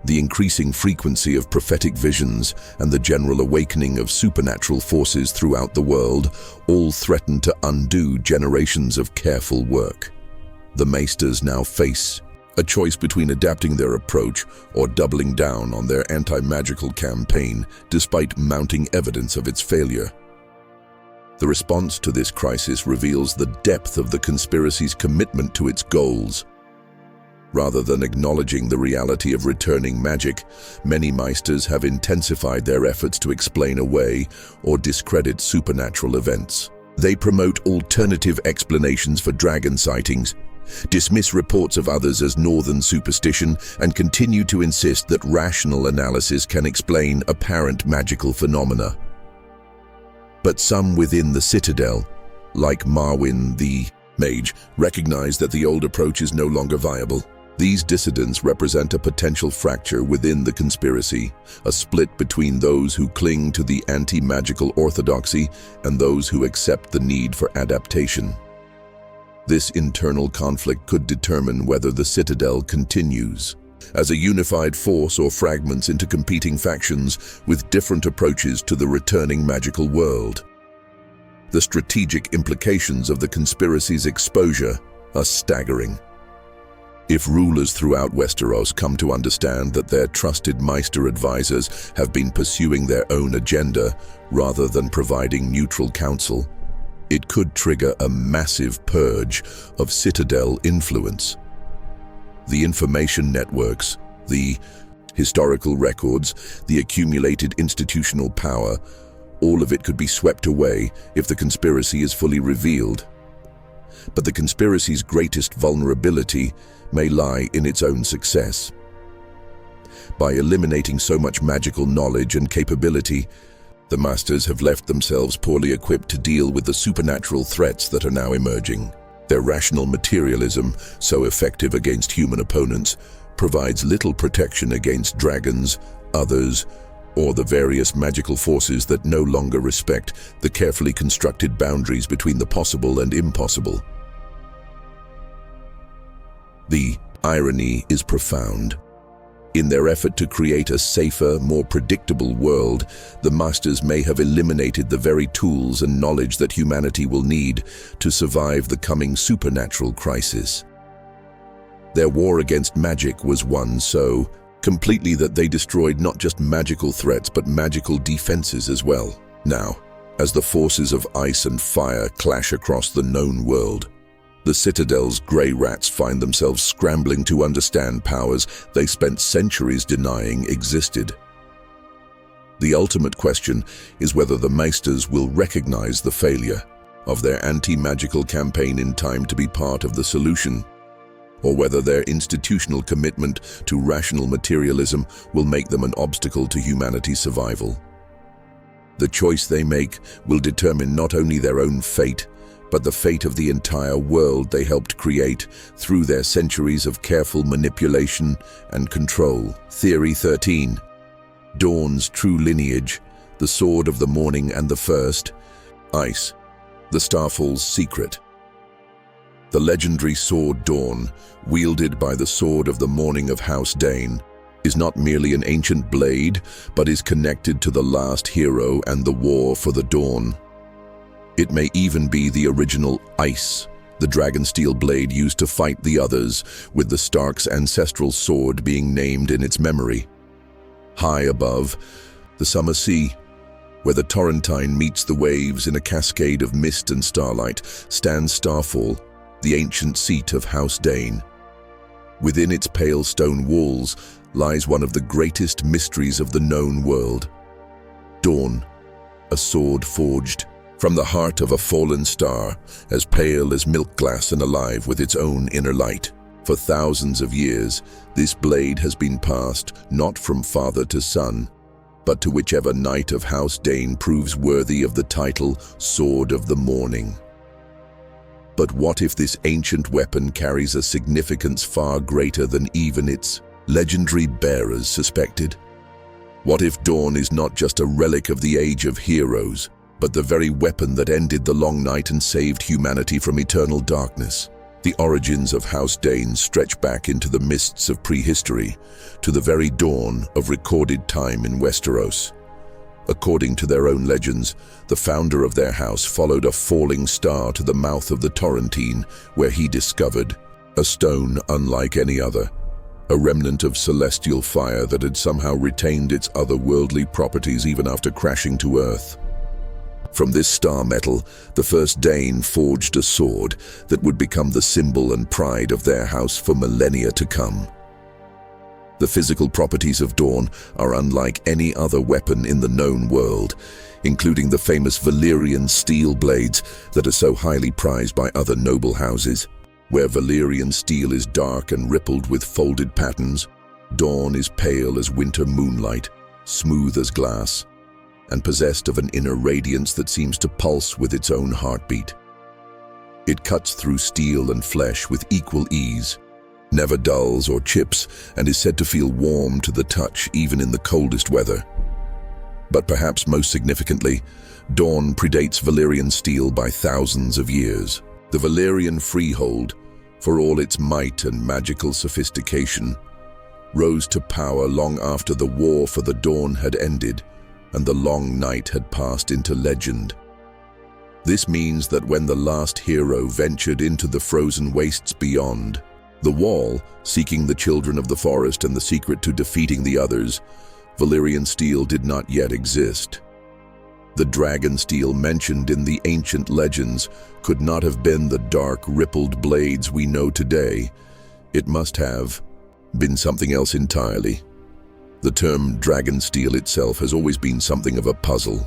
The increasing frequency of prophetic visions and the general awakening of supernatural forces throughout the world all threaten to undo generations of careful work. The Maesters now face a choice between adapting their approach or doubling down on their anti-magical campaign despite mounting evidence of its failure. The response to this crisis reveals the depth of the conspiracy's commitment to its goals. Rather than acknowledging the reality of returning magic, many Meisters have intensified their efforts to explain away or discredit supernatural events. They promote alternative explanations for dragon sightings, dismiss reports of others as northern superstition, and continue to insist that rational analysis can explain apparent magical phenomena. But some within the Citadel, like Marwyn the Mage, recognize that the old approach is no longer viable. These dissidents represent a potential fracture within the conspiracy, a split between those who cling to the anti-magical orthodoxy and those who accept the need for adaptation. This internal conflict could determine whether the Citadel continues as a unified force or fragments into competing factions with different approaches to the returning magical world. The strategic implications of the conspiracy's exposure are staggering. If rulers throughout Westeros come to understand that their trusted Meister advisors have been pursuing their own agenda rather than providing neutral counsel, it could trigger a massive purge of Citadel influence. The information networks, the historical records, the accumulated institutional power, all of it could be swept away if the conspiracy is fully revealed. But the conspiracy's greatest vulnerability may lie in its own success. By eliminating so much magical knowledge and capability, the Masters have left themselves poorly equipped to deal with the supernatural threats that are now emerging. Their rational materialism, so effective against human opponents, provides little protection against dragons, others, or the various magical forces that no longer respect the carefully constructed boundaries between the possible and impossible. The irony is profound. In their effort to create a safer, more predictable world, the Masters may have eliminated the very tools and knowledge that humanity will need to survive the coming supernatural crisis. Their war against magic was won so completely that they destroyed not just magical threats but magical defenses as well. Now, as the forces of ice and fire clash across the known world, the Citadel's grey rats find themselves scrambling to understand powers they spent centuries denying existed. The ultimate question is whether the Maesters will recognize the failure of their anti-magical campaign in time to be part of the solution, or whether their institutional commitment to rational materialism will make them an obstacle to humanity's survival. The choice they make will determine not only their own fate, but the fate of the entire world they helped create through their centuries of careful manipulation and control. Theory 13. Dawn's true lineage, the Sword of the Morning and the First. Ice, the Starfall's secret. The legendary sword Dawn, wielded by the Sword of the Morning of House Dayne, is not merely an ancient blade, but is connected to the last hero and the war for the Dawn. It may even be the original Ice, the dragonsteel blade used to fight the others, with the Stark's ancestral sword being named in its memory. High above, the summer sea, where the Torrentine meets the waves in a cascade of mist and starlight, stands Starfall, the ancient seat of House Dayne. Within its pale stone walls lies one of the greatest mysteries of the known world. Dawn, a sword forged from the heart of a fallen star, as pale as milk glass and alive with its own inner light. For thousands of years, this blade has been passed not from father to son, but to whichever knight of House Dayne proves worthy of the title Sword of the Morning. But what if this ancient weapon carries a significance far greater than even its legendary bearers suspected? What if Dawn is not just a relic of the Age of Heroes, but the very weapon that ended the long night and saved humanity from eternal darkness? The origins of House Dane stretch back into the mists of prehistory, to the very dawn of recorded time in Westeros. According to their own legends, the founder of their house followed a falling star to the mouth of the Torrentine, where he discovered a stone unlike any other, a remnant of celestial fire that had somehow retained its otherworldly properties even after crashing to Earth. From this star metal, the first Dane forged a sword that would become the symbol and pride of their house for millennia to come. The physical properties of Dawn are unlike any other weapon in the known world, including the famous Valyrian steel blades that are so highly prized by other noble houses. Where Valyrian steel is dark and rippled with folded patterns, Dawn is pale as winter moonlight, smooth as glass, and possessed of an inner radiance that seems to pulse with its own heartbeat. It cuts through steel and flesh with equal ease, never dulls or chips, and is said to feel warm to the touch even in the coldest weather. But perhaps most significantly, Dawn predates Valyrian steel by thousands of years. The Valyrian freehold, for all its might and magical sophistication, rose to power long after the war for the Dawn had ended and the long night had passed into legend. This means that when the last hero ventured into the frozen wastes beyond, the Wall, seeking the children of the forest and the secret to defeating the others, Valyrian steel did not yet exist. The dragon steel mentioned in the ancient legends could not have been the dark, rippled blades we know today. It must have been something else entirely. The term dragon steel itself has always been something of a puzzle.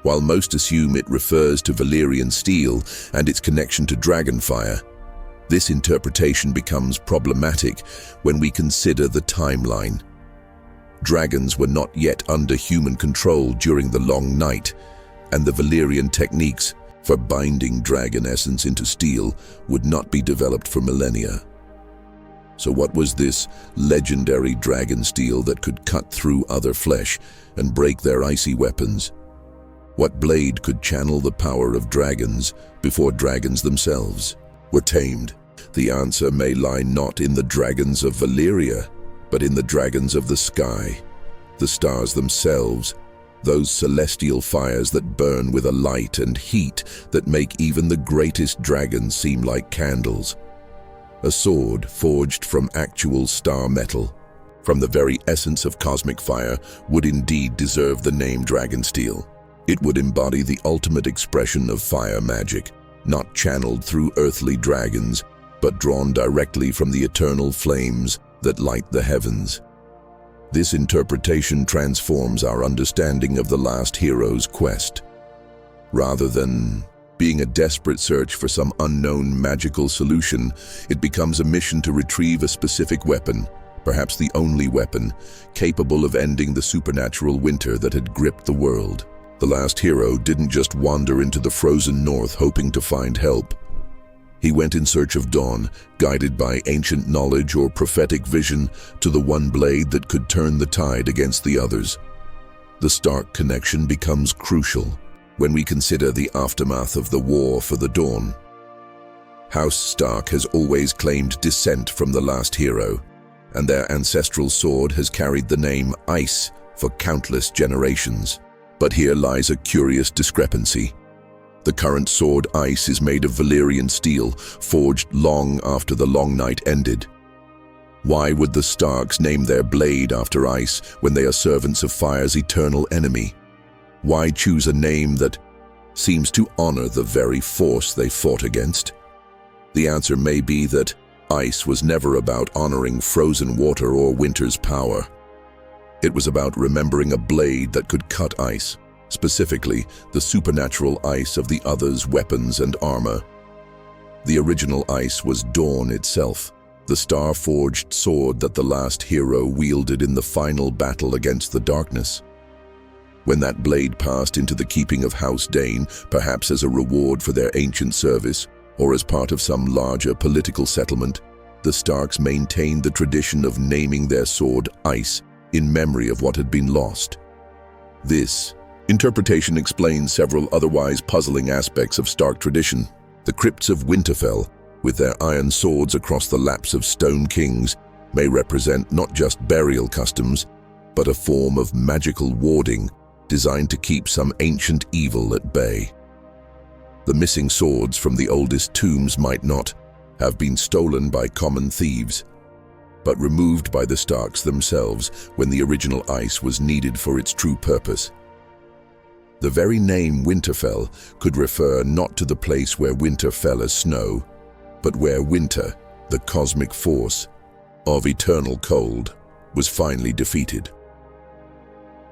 While most assume it refers to Valyrian steel and its connection to dragonfire, this interpretation becomes problematic when we consider the timeline. Dragons were not yet under human control during the long night, and the Valyrian techniques for binding dragon essence into steel would not be developed for millennia. So what was this legendary dragon steel that could cut through other flesh and break their icy weapons? What blade could channel the power of dragons before dragons themselves were tamed? The answer may lie not in the dragons of Valyria, but in the dragons of the sky, the stars themselves, those celestial fires that burn with a light and heat that make even the greatest dragons seem like candles. A sword forged from actual star metal, from the very essence of cosmic fire, would indeed deserve the name Dragonsteel. It would embody the ultimate expression of fire magic, not channeled through earthly dragons, but drawn directly from the eternal flames that light the heavens. This interpretation transforms our understanding of the last hero's quest. Rather than being a desperate search for some unknown magical solution, it becomes a mission to retrieve a specific weapon, perhaps the only weapon, capable of ending the supernatural winter that had gripped the world. The last hero didn't just wander into the frozen north hoping to find help. He went in search of dawn, guided by ancient knowledge or prophetic vision, to the one blade that could turn the tide against the others. The Stark connection becomes crucial when we consider the aftermath of the war for the Dawn. House Stark has always claimed descent from the last hero, and their ancestral sword has carried the name Ice for countless generations. But here lies a curious discrepancy. The current sword Ice is made of Valyrian steel, forged long after the Long Night ended. Why would the Starks name their blade after Ice when they are servants of fire's eternal enemy? Why choose a name that seems to honor the very force they fought against? The answer may be that Ice was never about honoring frozen water or winter's power. It was about remembering a blade that could cut ice, specifically the supernatural ice of the others' weapons and armor. The original Ice was Dawn itself, the star-forged sword that the last hero wielded in the final battle against the darkness. When that blade passed into the keeping of House Dane, perhaps as a reward for their ancient service, or as part of some larger political settlement, the Starks maintained the tradition of naming their sword Ice in memory of what had been lost. This interpretation explains several otherwise puzzling aspects of Stark tradition. The crypts of Winterfell, with their iron swords across the laps of stone kings, may represent not just burial customs, but a form of magical warding designed to keep some ancient evil at bay. The missing swords from the oldest tombs might not have been stolen by common thieves, but removed by the Starks themselves when the original ice was needed for its true purpose. The very name Winterfell could refer not to the place where winter fell as snow, but where winter, the cosmic force of eternal cold, was finally defeated.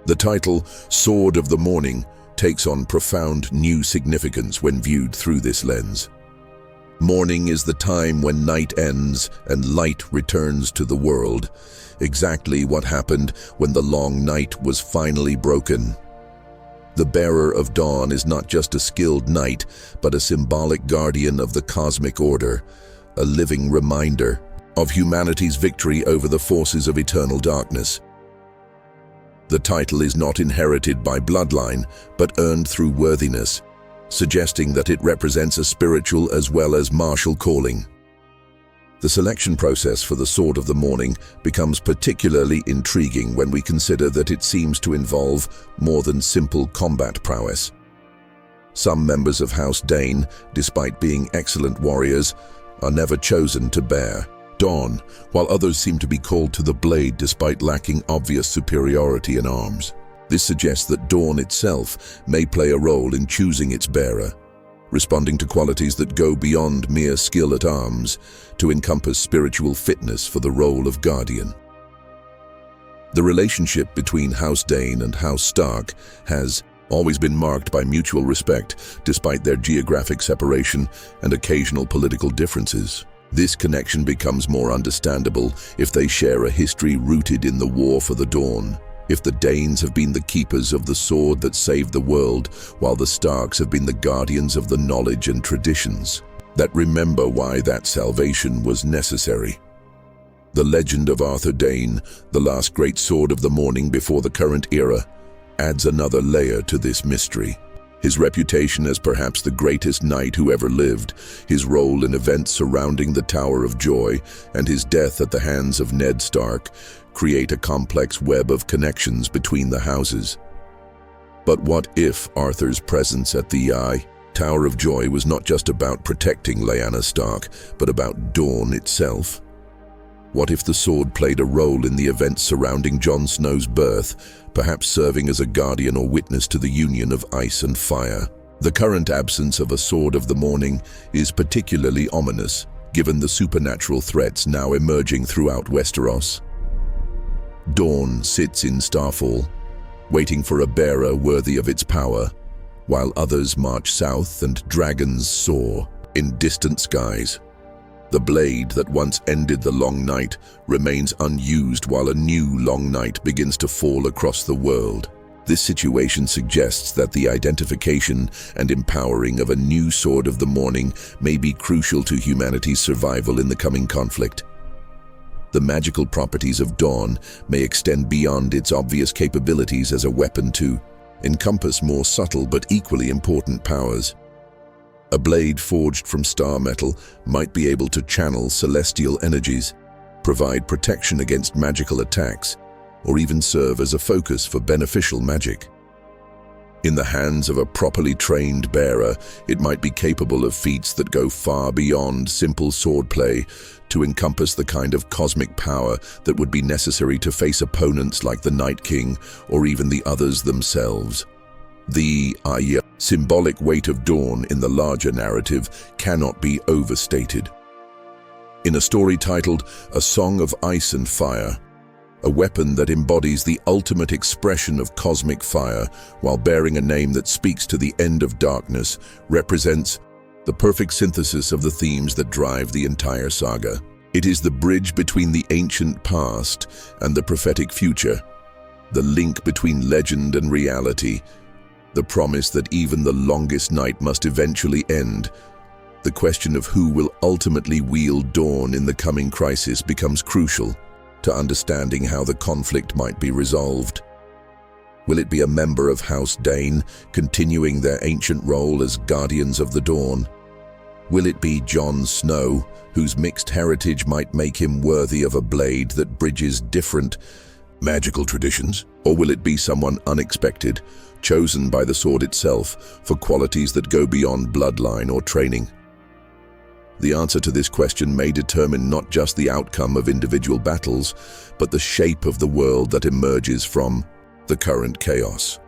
The title, Sword of the Morning, takes on profound new significance when viewed through this lens. Morning is the time when night ends and light returns to the world, exactly what happened when the long night was finally broken. The bearer of dawn is not just a skilled knight, but a symbolic guardian of the cosmic order, a living reminder of humanity's victory over the forces of eternal darkness. The title is not inherited by bloodline, but earned through worthiness, suggesting that it represents a spiritual as well as martial calling. The selection process for the Sword of the Morning becomes particularly intriguing when we consider that it seems to involve more than simple combat prowess. Some members of House Dayne, despite being excellent warriors, are never chosen to bear dawn, while others seem to be called to the blade despite lacking obvious superiority in arms. This suggests that dawn itself may play a role in choosing its bearer, responding to qualities that go beyond mere skill at arms to encompass spiritual fitness for the role of guardian. The relationship between House Dayne and House Stark has always been marked by mutual respect, despite their geographic separation and occasional political differences. This connection becomes more understandable if they share a history rooted in the War for the Dawn. If the Daynes have been the keepers of the sword that saved the world, while the Starks have been the guardians of the knowledge and traditions that remember why that salvation was necessary. The legend of Arthur Dayne, the last great sword of the morning before the current era, adds another layer to this mystery. His reputation as perhaps the greatest knight who ever lived, his role in events surrounding the Tower of Joy, and his death at the hands of Ned Stark create a complex web of connections between the houses. But what if Arthur's presence at the Tower of Joy was not just about protecting Lyanna Stark, but about Dawn itself? What if the sword played a role in the events surrounding Jon Snow's birth, perhaps serving as a guardian or witness to the union of ice and fire? The current absence of a Sword of the Morning is particularly ominous, given the supernatural threats now emerging throughout Westeros. Dawn sits in Starfall, waiting for a bearer worthy of its power, while others march south and dragons soar in distant skies. The blade that once ended the long night remains unused while a new long night begins to fall across the world. This situation suggests that the identification and empowering of a new Sword of the Morning may be crucial to humanity's survival in the coming conflict. The magical properties of Dawn may extend beyond its obvious capabilities as a weapon to encompass more subtle but equally important powers. A blade forged from star metal might be able to channel celestial energies, provide protection against magical attacks, or even serve as a focus for beneficial magic. In the hands of a properly trained bearer, it might be capable of feats that go far beyond simple swordplay to encompass the kind of cosmic power that would be necessary to face opponents like the Night King or even the others themselves. The symbolic weight of Dawn in the larger narrative cannot be overstated. In a story titled A Song of Ice and Fire, a weapon that embodies the ultimate expression of cosmic fire while bearing a name that speaks to the end of darkness, represents the perfect synthesis of the themes that drive the entire saga. It is the bridge between the ancient past and the prophetic future, the link between legend and reality, the promise that even the longest night must eventually end. The question of who will ultimately wield Dawn in the coming crisis becomes crucial to understanding how the conflict might be resolved. Will it be a member of House Dayne, continuing their ancient role as Guardians of the Dawn? Will it be Jon Snow, whose mixed heritage might make him worthy of a blade that bridges different magical traditions? Or will it be someone unexpected, chosen by the sword itself for qualities that go beyond bloodline or training? The answer to this question may determine not just the outcome of individual battles, but the shape of the world that emerges from the current chaos.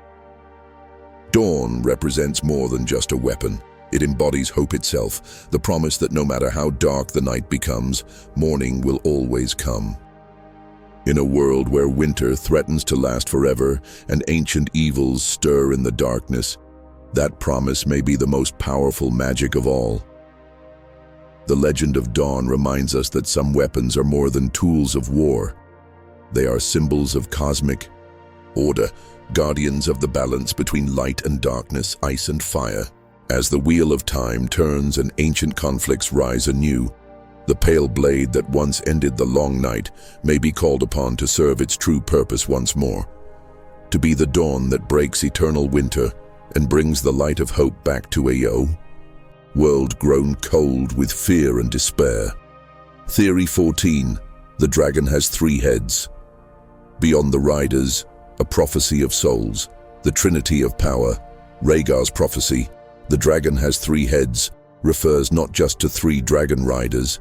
Dawn represents more than just a weapon. It embodies hope itself, the promise that no matter how dark the night becomes, morning will always come. In a world where winter threatens to last forever and ancient evils stir in the darkness, that promise may be the most powerful magic of all. The legend of Dawn reminds us that some weapons are more than tools of war. They are symbols of cosmic order, guardians of the balance between light and darkness, ice and fire. As the wheel of time turns and ancient conflicts rise anew, the pale blade that once ended the long night may be called upon to serve its true purpose once more, to be the dawn that breaks eternal winter and brings the light of hope back to a world grown cold with fear and despair. Theory 14. The dragon has 3 heads. Beyond the riders, a prophecy of souls, the trinity of power. Rhaegar's prophecy, the dragon has 3 heads, refers not just to 3 dragon riders,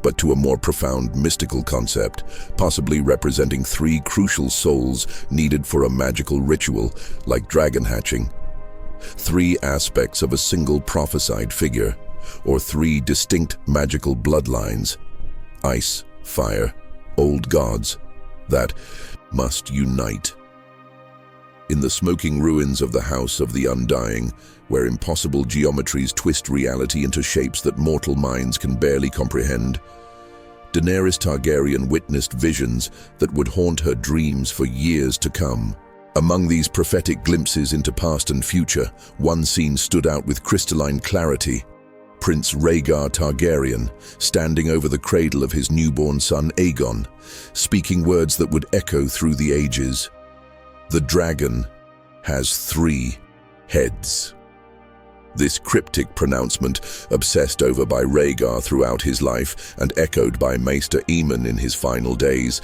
but to a more profound mystical concept, possibly representing 3 crucial souls needed for a magical ritual, like dragon hatching. 3 aspects of a single prophesied figure, or 3 distinct magical bloodlines, ice, fire, old gods, that must unite. In the smoking ruins of the House of the Undying, where impossible geometries twist reality into shapes that mortal minds can barely comprehend, Daenerys Targaryen witnessed visions that would haunt her dreams for years to come. Among these prophetic glimpses into past and future, one scene stood out with crystalline clarity. Prince Rhaegar Targaryen, standing over the cradle of his newborn son Aegon, speaking words that would echo through the ages. The dragon has 3 heads. This cryptic pronouncement, obsessed over by Rhaegar throughout his life and echoed by Maester Aemon in his final days,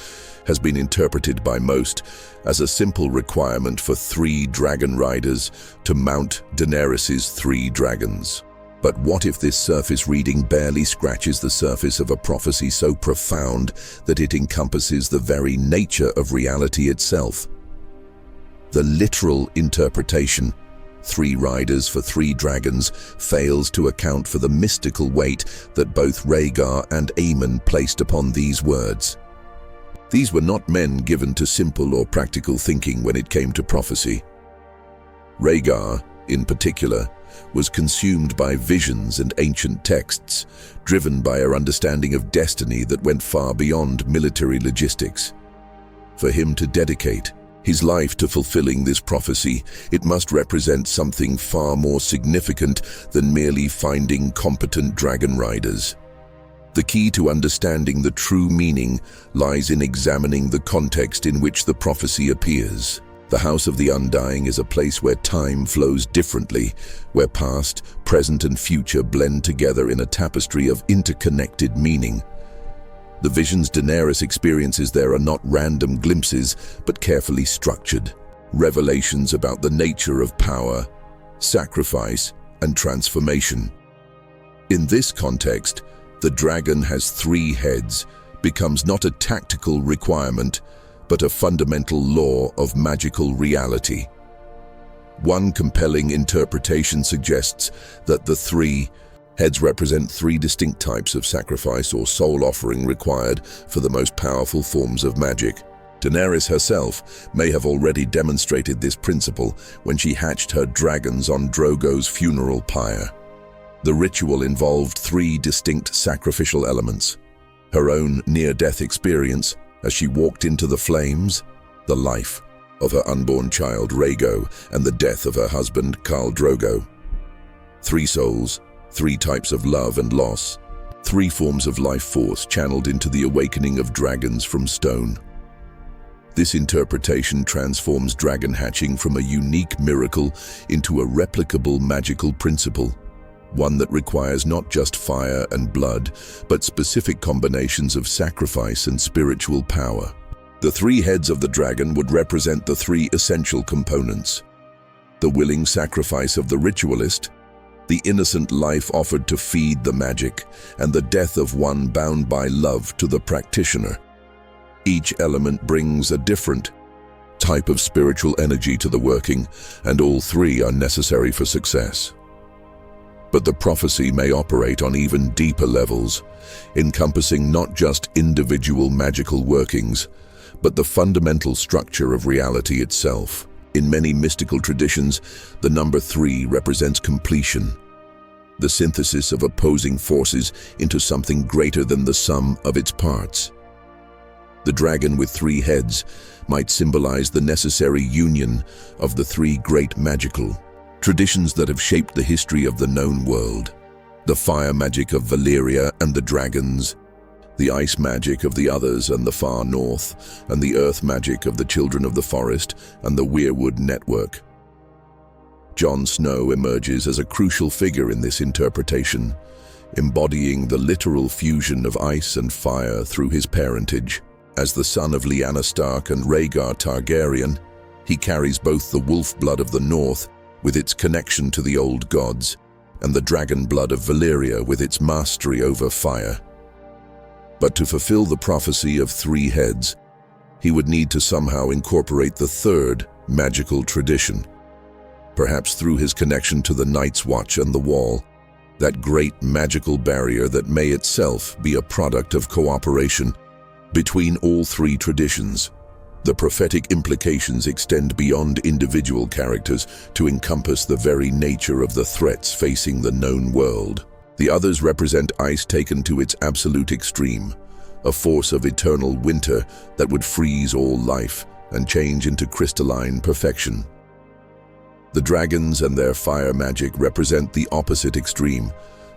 has been interpreted by most as a simple requirement for 3 dragon riders to mount Daenerys' 3 dragons. But what if this surface reading barely scratches the surface of a prophecy so profound that it encompasses the very nature of reality itself? The literal interpretation, 3 riders for 3 dragons, fails to account for the mystical weight that both Rhaegar and Aemon placed upon these words. These were not men given to simple or practical thinking when it came to prophecy. Rhaegar, in particular, was consumed by visions and ancient texts, driven by her understanding of destiny that went far beyond military logistics. For him to dedicate his life to fulfilling this prophecy, it must represent something far more significant than merely finding competent dragon riders. The key to understanding the true meaning lies in examining the context in which the prophecy appears. The House of the Undying is a place where time flows differently, where past, present, and future blend together in a tapestry of interconnected meaning. The visions Daenerys experiences there are not random glimpses, but carefully structured revelations about the nature of power, sacrifice, and transformation. In this context, the dragon has 3 heads becomes not a tactical requirement, but a fundamental law of magical reality. One compelling interpretation suggests that the 3 heads represent 3 distinct types of sacrifice or soul offering required for the most powerful forms of magic. Daenerys herself may have already demonstrated this principle when she hatched her dragons on Drogo's funeral pyre. The ritual involved 3 distinct sacrificial elements: her own near-death experience as she walked into the flames, the life of her unborn child Rhaego, and the death of her husband Khal Drogo. 3 souls, 3 types of love and loss, 3 forms of life force channeled into the awakening of dragons from stone. This interpretation transforms dragon hatching from a unique miracle into a replicable magical principle. one that requires not just fire and blood, but specific combinations of sacrifice and spiritual power. The three heads of the dragon would represent the three essential components: the willing sacrifice of the ritualist, the innocent life offered to feed the magic, and the death of one bound by love to the practitioner. Each element brings a different type of spiritual energy to the working, and all three are necessary for success. But the prophecy may operate on even deeper levels, encompassing not just individual magical workings, but the fundamental structure of reality itself. In many mystical traditions, the number 3 represents completion, the synthesis of opposing forces into something greater than the sum of its parts. The dragon with 3 heads might symbolize the necessary union of the 3 great magical traditions that have shaped the history of the known world: the fire magic of Valyria and the dragons, the ice magic of the others and the far north, and the earth magic of the children of the forest and the Weirwood network. Jon Snow emerges as a crucial figure in this interpretation, embodying the literal fusion of ice and fire through his parentage. As the son of Lyanna Stark and Rhaegar Targaryen, he carries both the wolf blood of the north with its connection to the old gods, and the dragon blood of Valyria with its mastery over fire. But to fulfill the prophecy of 3 heads, he would need to somehow incorporate the 3rd magical tradition, perhaps through his connection to the Night's Watch and the Wall, that great magical barrier that may itself be a product of cooperation between all 3 traditions. The prophetic implications extend beyond individual characters to encompass the very nature of the threats facing the known world. The others represent ice taken to its absolute extreme, a force of eternal winter that would freeze all life and change into crystalline perfection. The dragons and their fire magic represent the opposite extreme,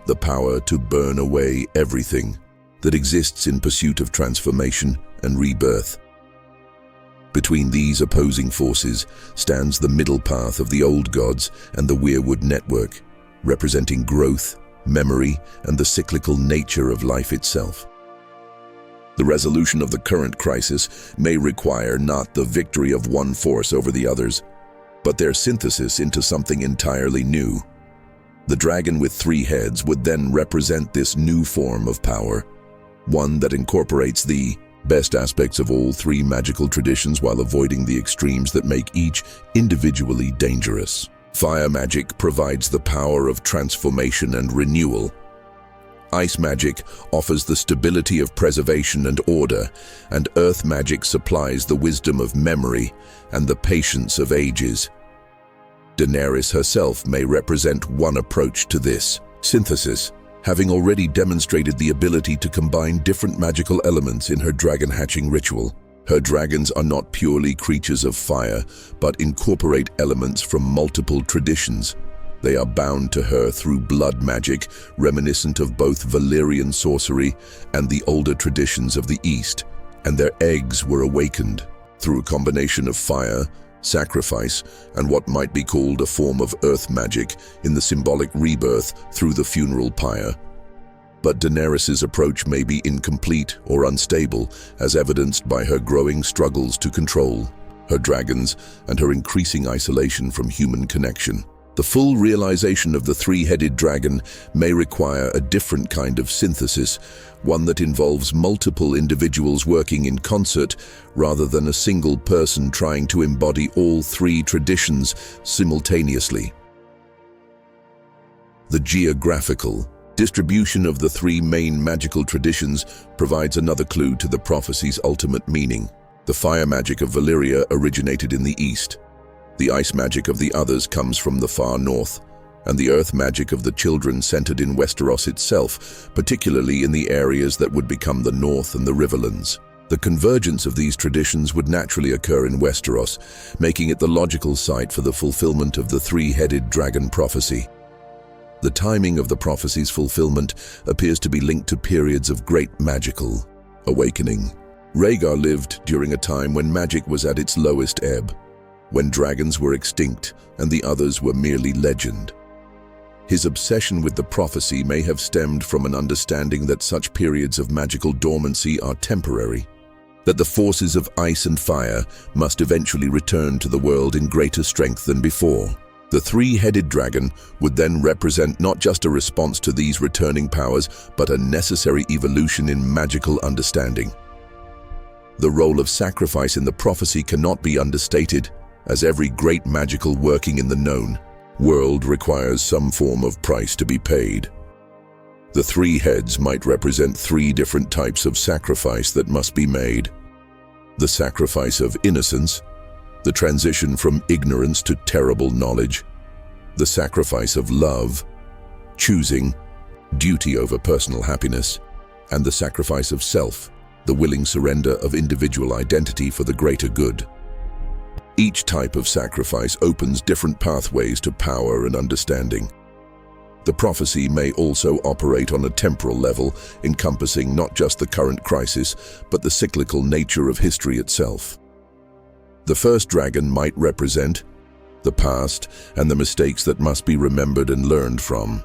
the power to burn away everything that exists in pursuit of transformation and rebirth. Between these opposing forces stands the middle path of the old gods and the Weirwood network, representing growth, memory, and the cyclical nature of life itself. The resolution of the current crisis may require not the victory of one force over the others, but their synthesis into something entirely new. The dragon with 3 heads would then represent this new form of power, one that incorporates the best aspects of all 3 magical traditions while avoiding the extremes that make each individually dangerous. Fire magic provides the power of transformation and renewal. Ice magic offers the stability of preservation and order, and earth magic supplies the wisdom of memory and the patience of ages. Daenerys herself may represent one approach to this synthesis, having already demonstrated the ability to combine different magical elements in her dragon hatching ritual. Her dragons are not purely creatures of fire, but incorporate elements from multiple traditions. They are bound to her through blood magic, reminiscent of both Valyrian sorcery and the older traditions of the East, and their eggs were awakened through a combination of fire, sacrifice, and what might be called a form of earth magic in the symbolic rebirth through the funeral pyre. But Daenerys' approach may be incomplete or unstable, as evidenced by her growing struggles to control her dragons and her increasing isolation from human connection. The full realization of the 3-headed dragon may require a different kind of synthesis, one that involves multiple individuals working in concert rather than a single person trying to embody all 3 traditions simultaneously. The geographical distribution of the 3 main magical traditions provides another clue to the prophecy's ultimate meaning. The fire magic of Valyria originated in the east. The ice magic of the others comes from the far north, and the earth magic of the children centered in Westeros itself, particularly in the areas that would become the North and the Riverlands. The convergence of these traditions would naturally occur in Westeros, making it the logical site for the fulfillment of the 3-headed dragon prophecy. The timing of the prophecy's fulfillment appears to be linked to periods of great magical awakening. Rhaegar lived during a time when magic was at its lowest ebb, when dragons were extinct and the others were merely legend. His obsession with the prophecy may have stemmed from an understanding that such periods of magical dormancy are temporary, that the forces of ice and fire must eventually return to the world in greater strength than before. The three-headed dragon would then represent not just a response to these returning powers, but a necessary evolution in magical understanding. The role of sacrifice in the prophecy cannot be understated, as every great magical working in the known world requires some form of price to be paid. The three heads might represent three different types of sacrifice that must be made. The sacrifice of innocence, the transition from ignorance to terrible knowledge, the sacrifice of love, choosing duty over personal happiness, and the sacrifice of self, the willing surrender of individual identity for the greater good. Each type of sacrifice opens different pathways to power and understanding. The prophecy may also operate on a temporal level, encompassing not just the current crisis, but the cyclical nature of history itself. The first dragon might represent the past and the mistakes that must be remembered and learned from.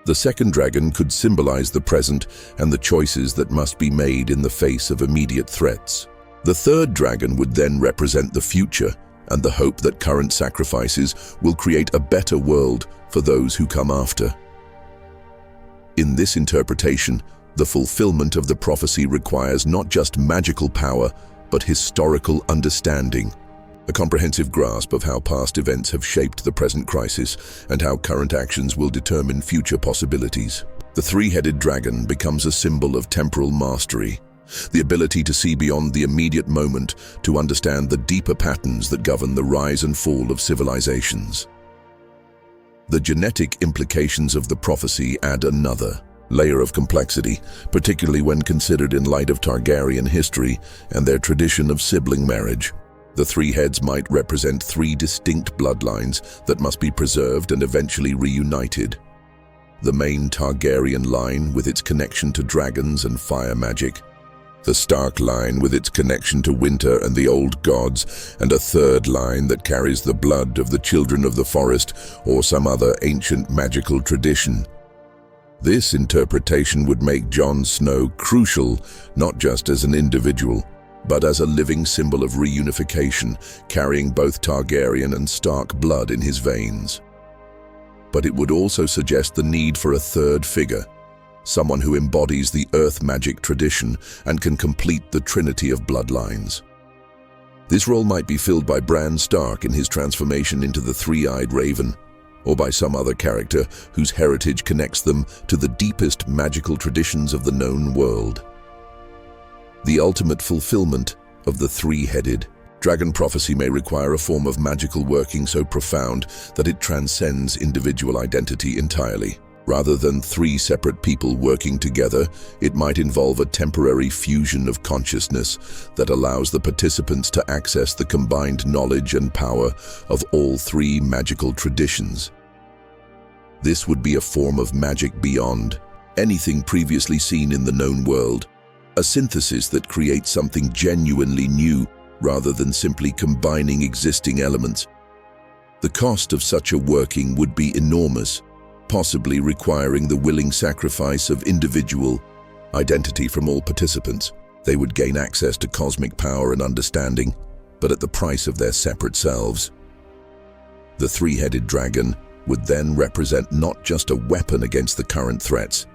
The second dragon could symbolize the present and the choices that must be made in the face of immediate threats. The third dragon would then represent the future and the hope that current sacrifices will create a better world for those who come after. In this interpretation, the fulfillment of the prophecy requires not just magical power, but historical understanding, a comprehensive grasp of how past events have shaped the present crisis and how current actions will determine future possibilities. The three-headed dragon becomes a symbol of temporal mastery, the ability to see beyond the immediate moment, to understand the deeper patterns that govern the rise and fall of civilizations. The genetic implications of the prophecy add another layer of complexity, particularly when considered in light of Targaryen history and their tradition of sibling marriage. The three heads might represent three distinct bloodlines that must be preserved and eventually reunited. The main Targaryen line with its connection to dragons and fire magic, the Stark line with its connection to winter and the old gods, and a third line that carries the blood of the children of the forest or some other ancient magical tradition. This interpretation would make Jon Snow crucial, not just as an individual, but as a living symbol of reunification, carrying both Targaryen and Stark blood in his veins. But it would also suggest the need for a third figure, someone who embodies the earth magic tradition and can complete the trinity of bloodlines. This role might be filled by Bran Stark in his transformation into the three-eyed raven, or by some other character whose heritage connects them to the deepest magical traditions of the known world. The ultimate fulfillment of the three-headed dragon prophecy may require a form of magical working so profound that it transcends individual identity entirely. Rather than three separate people working together, it might involve a temporary fusion of consciousness that allows the participants to access the combined knowledge and power of all three magical traditions. This would be a form of magic beyond anything previously seen in the known world, a synthesis that creates something genuinely new rather than simply combining existing elements. The cost of such a working would be enormous, possibly requiring the willing sacrifice of individual identity from all participants. They would gain access to cosmic power and understanding, but at the price of their separate selves. The three-headed dragon would then represent not just a weapon against the current threats,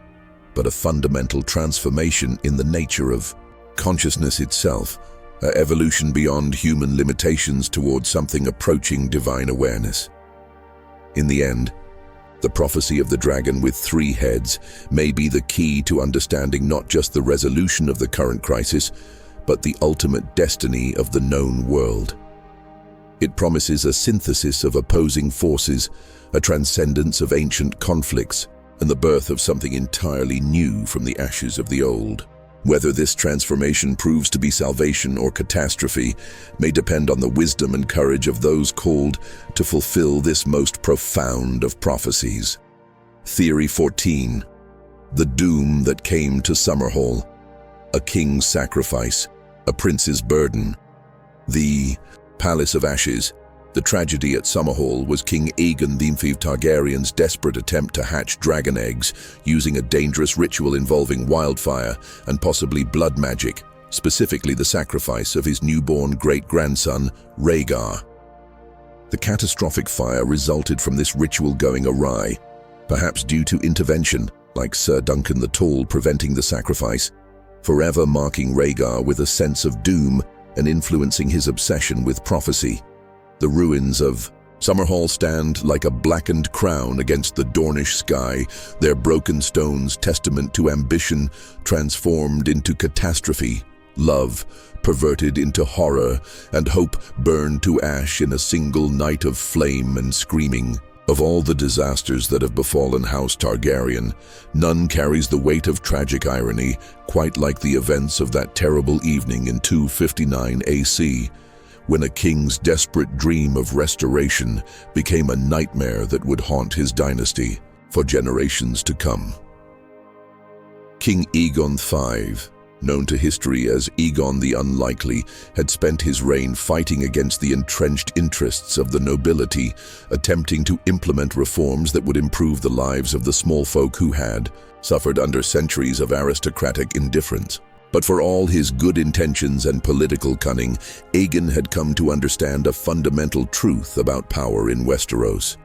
but a fundamental transformation in the nature of consciousness itself, an evolution beyond human limitations towards something approaching divine awareness. In the end, the prophecy of the dragon with three heads may be the key to understanding not just the resolution of the current crisis, but the ultimate destiny of the known world. It promises a synthesis of opposing forces, a transcendence of ancient conflicts, and the birth of something entirely new from the ashes of the old. Whether this transformation proves to be salvation or catastrophe may depend on the wisdom and courage of those called to fulfill this most profound of prophecies. Theory 14. The doom that came to Summerhall. A king's sacrifice, a prince's burden. The Palace of Ashes, The tragedy at Summerhall was King Aegon the Eighth Targaryen's desperate attempt to hatch dragon eggs using a dangerous ritual involving wildfire and possibly blood magic, specifically the sacrifice of his newborn great-grandson, Rhaegar. The catastrophic fire resulted from this ritual going awry, perhaps due to intervention, like Sir Duncan the Tall preventing the sacrifice, forever marking Rhaegar with a sense of doom and influencing his obsession with prophecy. The ruins of Summerhall stand like a blackened crown against the Dornish sky, their broken stones testament to ambition transformed into catastrophe, love perverted into horror, and hope burned to ash in a single night of flame and screaming. Of all the disasters that have befallen House Targaryen, none carries the weight of tragic irony quite like the events of that terrible evening in 259 AC, when a king's desperate dream of restoration became a nightmare that would haunt his dynasty for generations to come. King Aegon V, known to history as Aegon the Unlikely, had spent his reign fighting against the entrenched interests of the nobility, attempting to implement reforms that would improve the lives of the small folk who had suffered under centuries of aristocratic indifference. But for all his good intentions and political cunning, Aegon had come to understand a fundamental truth about power in Westeros.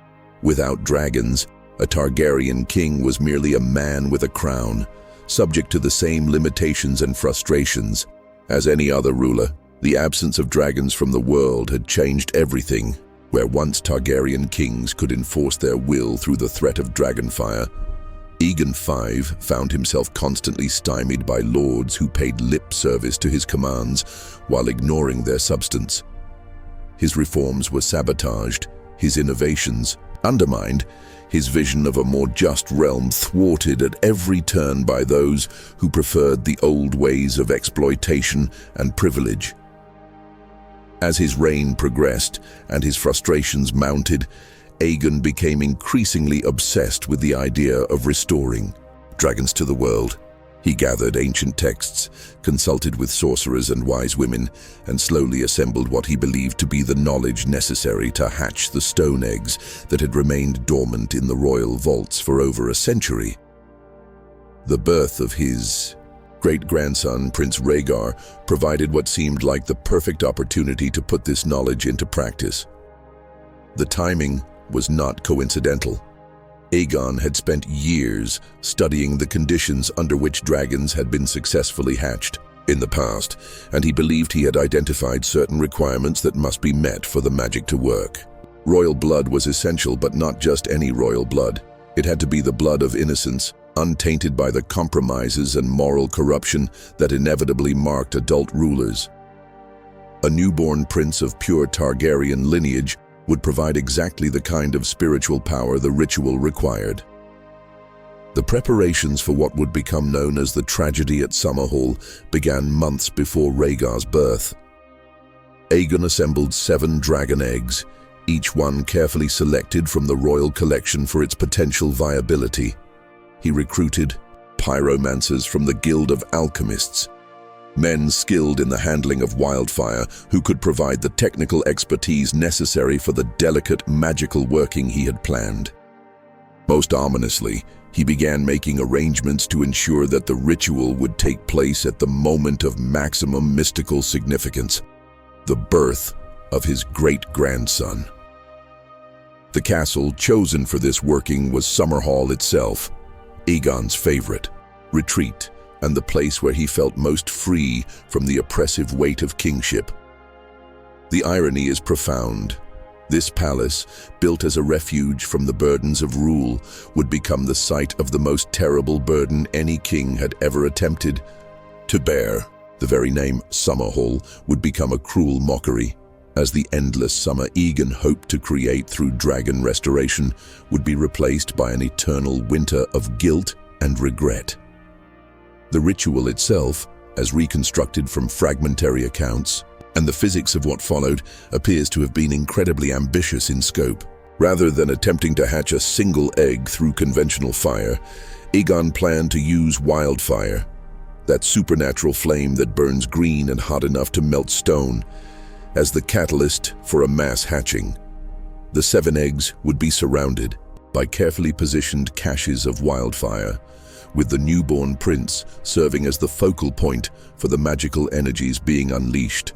Without dragons, a Targaryen king was merely a man with a crown, subject to the same limitations and frustrations as any other ruler. The absence of dragons from the world had changed everything. Where once Targaryen kings could enforce their will through the threat of dragonfire, Aegon V found himself constantly stymied by lords who paid lip service to his commands while ignoring their substance. His reforms were sabotaged, his innovations undermined, his vision of a more just realm thwarted at every turn by those who preferred the old ways of exploitation and privilege. As his reign progressed and his frustrations mounted, Aegon became increasingly obsessed with the idea of restoring dragons to the world. He gathered ancient texts, consulted with sorcerers and wise women, and slowly assembled what he believed to be the knowledge necessary to hatch the stone eggs that had remained dormant in the royal vaults for over a century. The birth of his great-grandson, Prince Rhaegar, provided what seemed like the perfect opportunity to put this knowledge into practice. The timing was not coincidental. Aegon had spent years studying the conditions under which dragons had been successfully hatched in the past, and he believed he had identified certain requirements that must be met for the magic to work. Royal blood was essential, but not just any royal blood. It had to be the blood of innocence, untainted by the compromises and moral corruption that inevitably marked adult rulers. A newborn prince of pure Targaryen lineage would provide exactly the kind of spiritual power the ritual required. The preparations for what would become known as the tragedy at Summerhall began months before Rhaegar's birth. Aegon assembled 7 dragon eggs, each one carefully selected from the royal collection for its potential viability. He recruited pyromancers from the Guild of Alchemists, men skilled in the handling of wildfire who could provide the technical expertise necessary for the delicate magical working he had planned. Most ominously, he began making arrangements to ensure that the ritual would take place at the moment of maximum mystical significance, the birth of his great-grandson. The castle chosen for this working was Summerhall itself, Aegon's favorite retreat, and the place where he felt most free from the oppressive weight of kingship. The irony is profound. This palace, built as a refuge from the burdens of rule, would become the site of the most terrible burden any king had ever attempted to bear. The very name Summerhall would become a cruel mockery, as the endless summer Aegon hoped to create through dragon restoration would be replaced by an eternal winter of guilt and regret. The ritual itself, as reconstructed from fragmentary accounts, and the physics of what followed, appears to have been incredibly ambitious in scope. Rather than attempting to hatch a single egg through conventional fire, Aegon planned to use wildfire, that supernatural flame that burns green and hot enough to melt stone. as the catalyst for a mass hatching. The 7 eggs would be surrounded by carefully positioned caches of wildfire, with the newborn prince serving as the focal point for the magical energies being unleashed.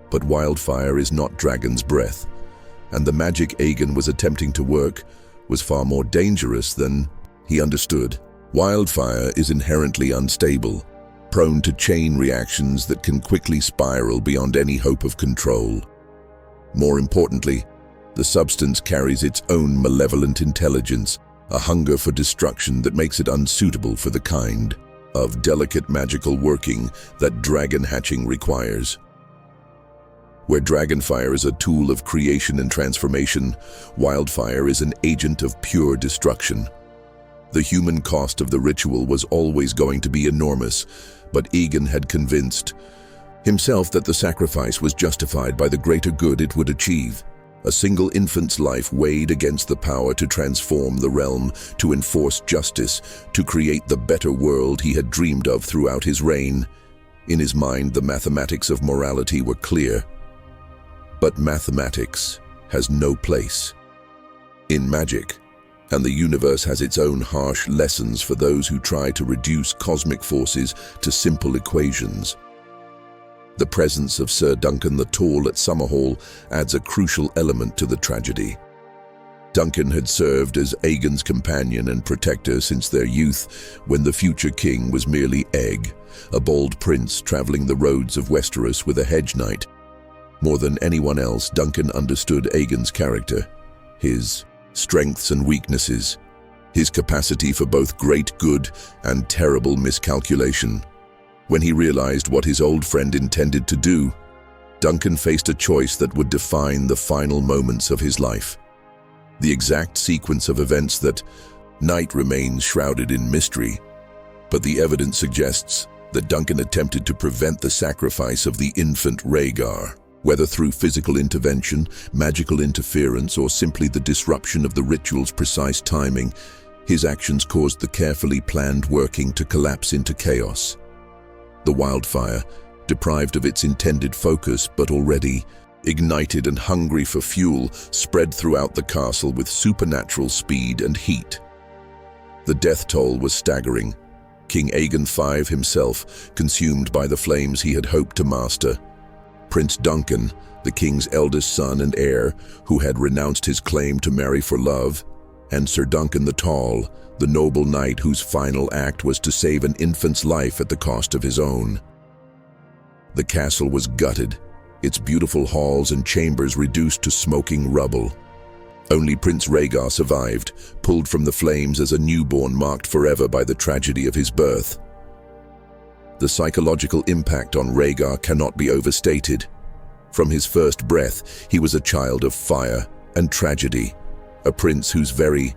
But wildfire is not dragon's breath, and the magic Aegon was attempting to work was far more dangerous than he understood. Wildfire is inherently unstable, prone to chain reactions that can quickly spiral beyond any hope of control. More importantly, the substance carries its own malevolent intelligence, a hunger for destruction that makes it unsuitable for the kind of delicate magical working that dragon hatching requires. Where dragonfire is a tool of creation and transformation, wildfire is an agent of pure destruction. The human cost of the ritual was always going to be enormous, but Aegon had convinced himself that the sacrifice was justified by the greater good it would achieve. A single infant's life weighed against the power to transform the realm, to enforce justice, to create the better world he had dreamed of throughout his reign. In his mind, the mathematics of morality were clear. But mathematics has no place in magic, and the universe has its own harsh lessons for those who try to reduce cosmic forces to simple equations. The presence of Sir Duncan the Tall at Summerhall adds a crucial element to the tragedy. Duncan had served as Aegon's companion and protector since their youth, when the future king was merely Egg, a bold prince traveling the roads of Westeros with a hedge knight. More than anyone else, Duncan understood Aegon's character, his strengths and weaknesses, his capacity for both great good and terrible miscalculation. When he realized what his old friend intended to do, Duncan faced a choice that would define the final moments of his life. The exact sequence of events that night remains shrouded in mystery, but the evidence suggests that Duncan attempted to prevent the sacrifice of the infant Rhaegar. Whether through physical intervention, magical interference, or simply the disruption of the ritual's precise timing, his actions caused the carefully planned working to collapse into chaos. The wildfire, deprived of its intended focus but already ignited and hungry for fuel, spread throughout the castle with supernatural speed and heat. The death toll was staggering. King Aegon V himself, consumed by the flames he had hoped to master. Prince Duncan, the king's eldest son and heir, who had renounced his claim to marry for love, and Sir Duncan the Tall, the noble knight whose final act was to save an infant's life at the cost of his own. The castle was gutted, its beautiful halls and chambers reduced to smoking rubble. Only Prince Rhaegar survived, pulled from the flames as a newborn marked forever by the tragedy of his birth. The psychological impact on Rhaegar cannot be overstated. From his first breath, he was a child of fire and tragedy, a prince whose very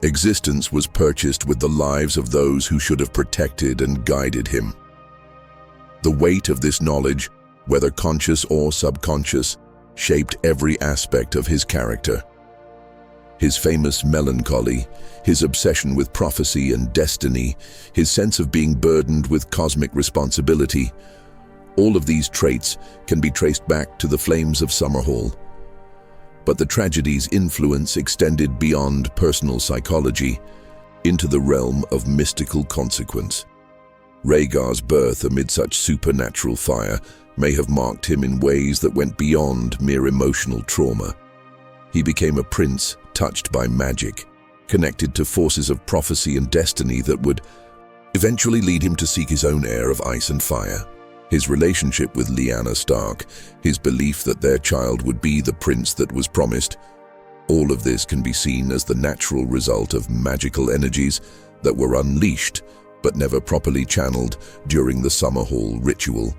existence was purchased with the lives of those who should have protected and guided him. The weight of this knowledge, whether conscious or subconscious, shaped every aspect of his character. His famous melancholy, his obsession with prophecy and destiny, his sense of being burdened with cosmic responsibility, all of these traits can be traced back to the flames of Summerhall. But the tragedy's influence extended beyond personal psychology into the realm of mystical consequence. Rhaegar's birth amid such supernatural fire may have marked him in ways that went beyond mere emotional trauma. He became a prince touched by magic, connected to forces of prophecy and destiny that would eventually lead him to seek his own heir of ice and fire. His relationship with Lyanna Stark, his belief that their child would be the prince that was promised, all of this can be seen as the natural result of magical energies that were unleashed but never properly channeled during the Summerhall ritual.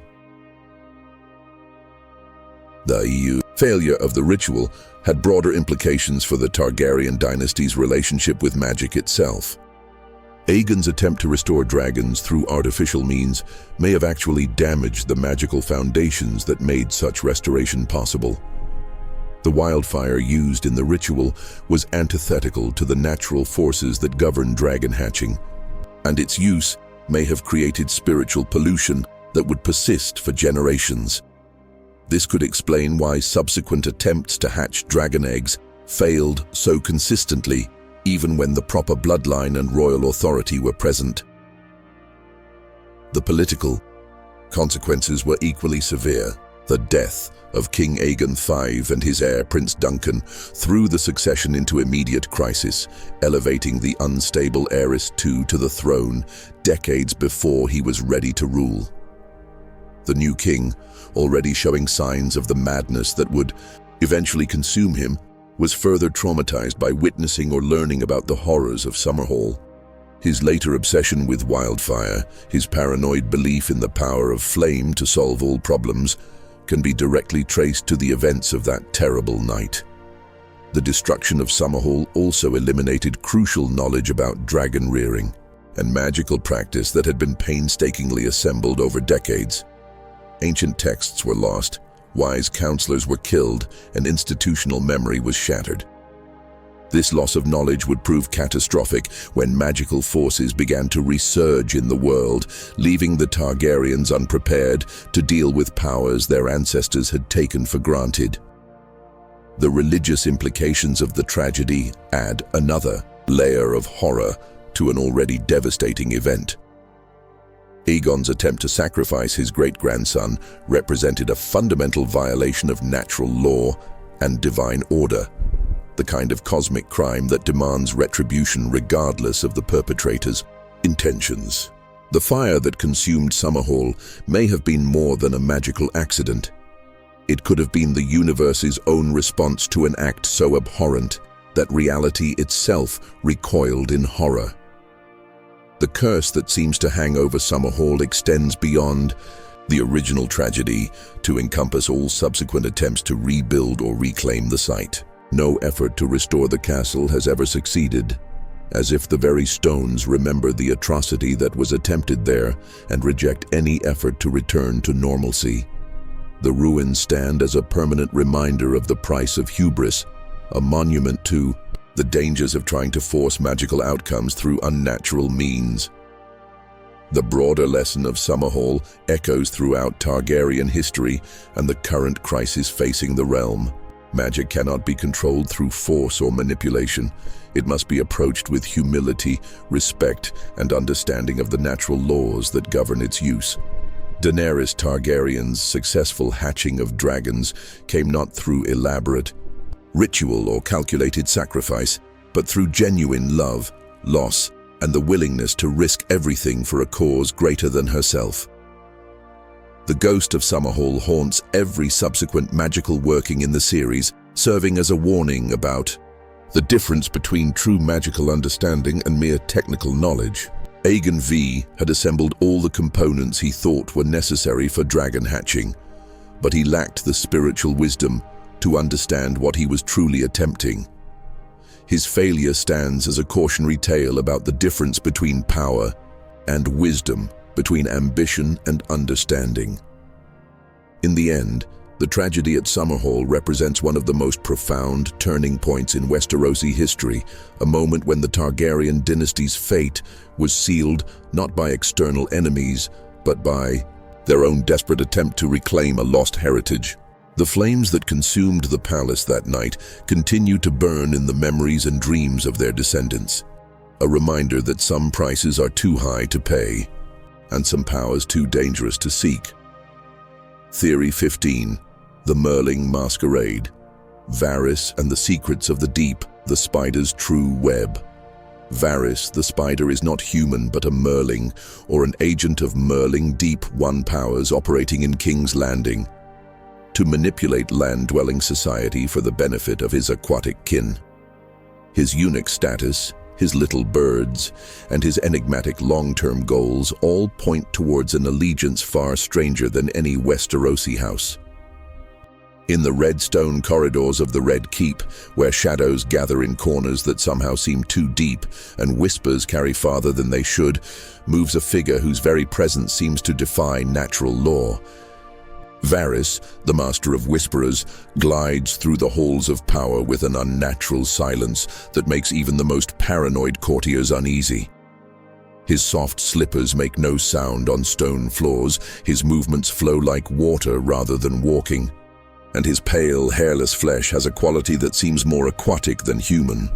The failure of the ritual had broader implications for the Targaryen dynasty's relationship with magic itself. Aegon's attempt to restore dragons through artificial means may have actually damaged the magical foundations that made such restoration possible. The wildfire used in the ritual was antithetical to the natural forces that govern dragon hatching, and its use may have created spiritual pollution that would persist for generations. This could explain why subsequent attempts to hatch dragon eggs failed so consistently, even when the proper bloodline and royal authority were present. The political consequences were equally severe. The death of King Aegon V and his heir Prince Duncan threw the succession into immediate crisis, elevating the unstable heiress to the throne decades before he was ready to rule. The new king, already showing signs of the madness that would eventually consume him, was further traumatized by witnessing or learning about the horrors of Summerhall. His later obsession with wildfire, his paranoid belief in the power of flame to solve all problems, can be directly traced to the events of that terrible night. The destruction of Summerhall also eliminated crucial knowledge about dragon rearing and magical practice that had been painstakingly assembled over decades. Ancient texts were lost, wise counselors were killed, and institutional memory was shattered. This loss of knowledge would prove catastrophic when magical forces began to resurge in the world, leaving the Targaryens unprepared to deal with powers their ancestors had taken for granted. The religious implications of the tragedy add another layer of horror to an already devastating event. Aegon's attempt to sacrifice his great-grandson represented a fundamental violation of natural law and divine order, the kind of cosmic crime that demands retribution regardless of the perpetrator's intentions. The fire that consumed Summerhall may have been more than a magical accident. It could have been the universe's own response to an act so abhorrent that reality itself recoiled in horror. The curse that seems to hang over Summerhall extends beyond the original tragedy to encompass all subsequent attempts to rebuild or reclaim the site. No effort to restore the castle has ever succeeded, as if the very stones remember the atrocity that was attempted there and reject any effort to return to normalcy. The ruins stand as a permanent reminder of the price of hubris, a monument to the dangers of trying to force magical outcomes through unnatural means. The broader lesson of Summerhall echoes throughout Targaryen history and the current crisis facing the realm. Magic cannot be controlled through force or manipulation. It must be approached with humility, respect, and understanding of the natural laws that govern its use. Daenerys Targaryen's successful hatching of dragons came not through elaborate ritual or calculated sacrifice, but through genuine love, loss, and the willingness to risk everything for a cause greater than herself. The ghost of Summerhall haunts every subsequent magical working in the series, serving as a warning about the difference between true magical understanding and mere technical knowledge. Aegon V had assembled all the components he thought were necessary for dragon hatching, but he lacked the spiritual wisdom to understand what he was truly attempting. His failure stands as a cautionary tale about the difference between power and wisdom, between ambition and understanding. In the end, the tragedy at Summerhall represents one of the most profound turning points in Westerosi history, a moment when the Targaryen dynasty's fate was sealed not by external enemies, but by their own desperate attempt to reclaim a lost heritage. The flames that consumed the palace that night continue to burn in the memories and dreams of their descendants, a reminder that some prices are too high to pay, and some powers too dangerous to seek. Theory 15. The Merling Masquerade. Varys and the Secrets of the Deep, the Spider's True Web. Varys, the Spider, is not human but a Merling, or an agent of Merling Deep One powers operating in King's Landing, to manipulate land-dwelling society for the benefit of his aquatic kin. His eunuch status, his little birds, and his enigmatic long-term goals all point towards an allegiance far stranger than any Westerosi house. In the red stone corridors of the Red Keep, where shadows gather in corners that somehow seem too deep and whispers carry farther than they should, moves a figure whose very presence seems to defy natural law. Varys, the master of whisperers, glides through the halls of power with an unnatural silence that makes even the most paranoid courtiers uneasy. His soft slippers make no sound on stone floors, his movements flow like water rather than walking, and his pale, hairless flesh has a quality that seems more aquatic than human.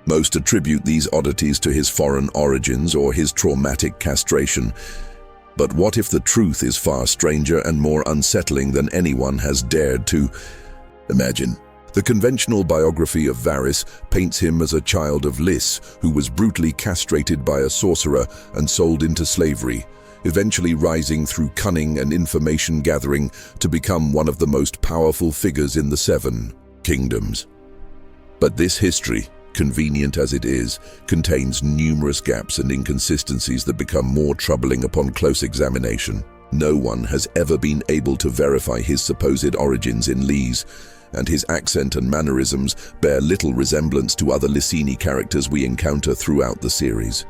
Most attribute these oddities to his foreign origins or his traumatic castration. But what if the truth is far stranger and more unsettling than anyone has dared to imagine? The conventional biography of Varys paints him as a child of Lys who was brutally castrated by a sorcerer and sold into slavery, eventually rising through cunning and information gathering to become one of the most powerful figures in the Seven Kingdoms. But this history, convenient as it is, contains numerous gaps and inconsistencies that become more troubling upon close examination. No one has ever been able to verify his supposed origins in Lys, and his accent and mannerisms bear little resemblance to other Lyseni characters we encounter throughout the series.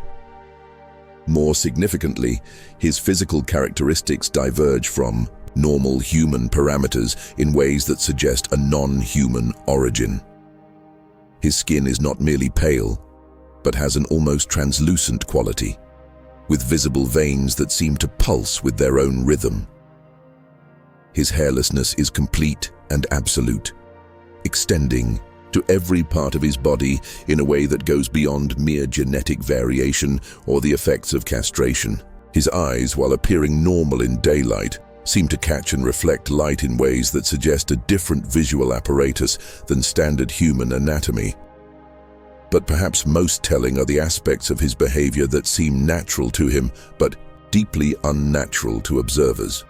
More significantly, his physical characteristics diverge from normal human parameters in ways that suggest a non-human origin. His skin is not merely pale, but has an almost translucent quality, with visible veins that seem to pulse with their own rhythm. His hairlessness is complete and absolute, extending to every part of his body in a way that goes beyond mere genetic variation or the effects of castration. His eyes, while appearing normal in daylight, seem to catch and reflect light in ways that suggest a different visual apparatus than standard human anatomy. But perhaps most telling are the aspects of his behavior that seem natural to him, but deeply unnatural to observers.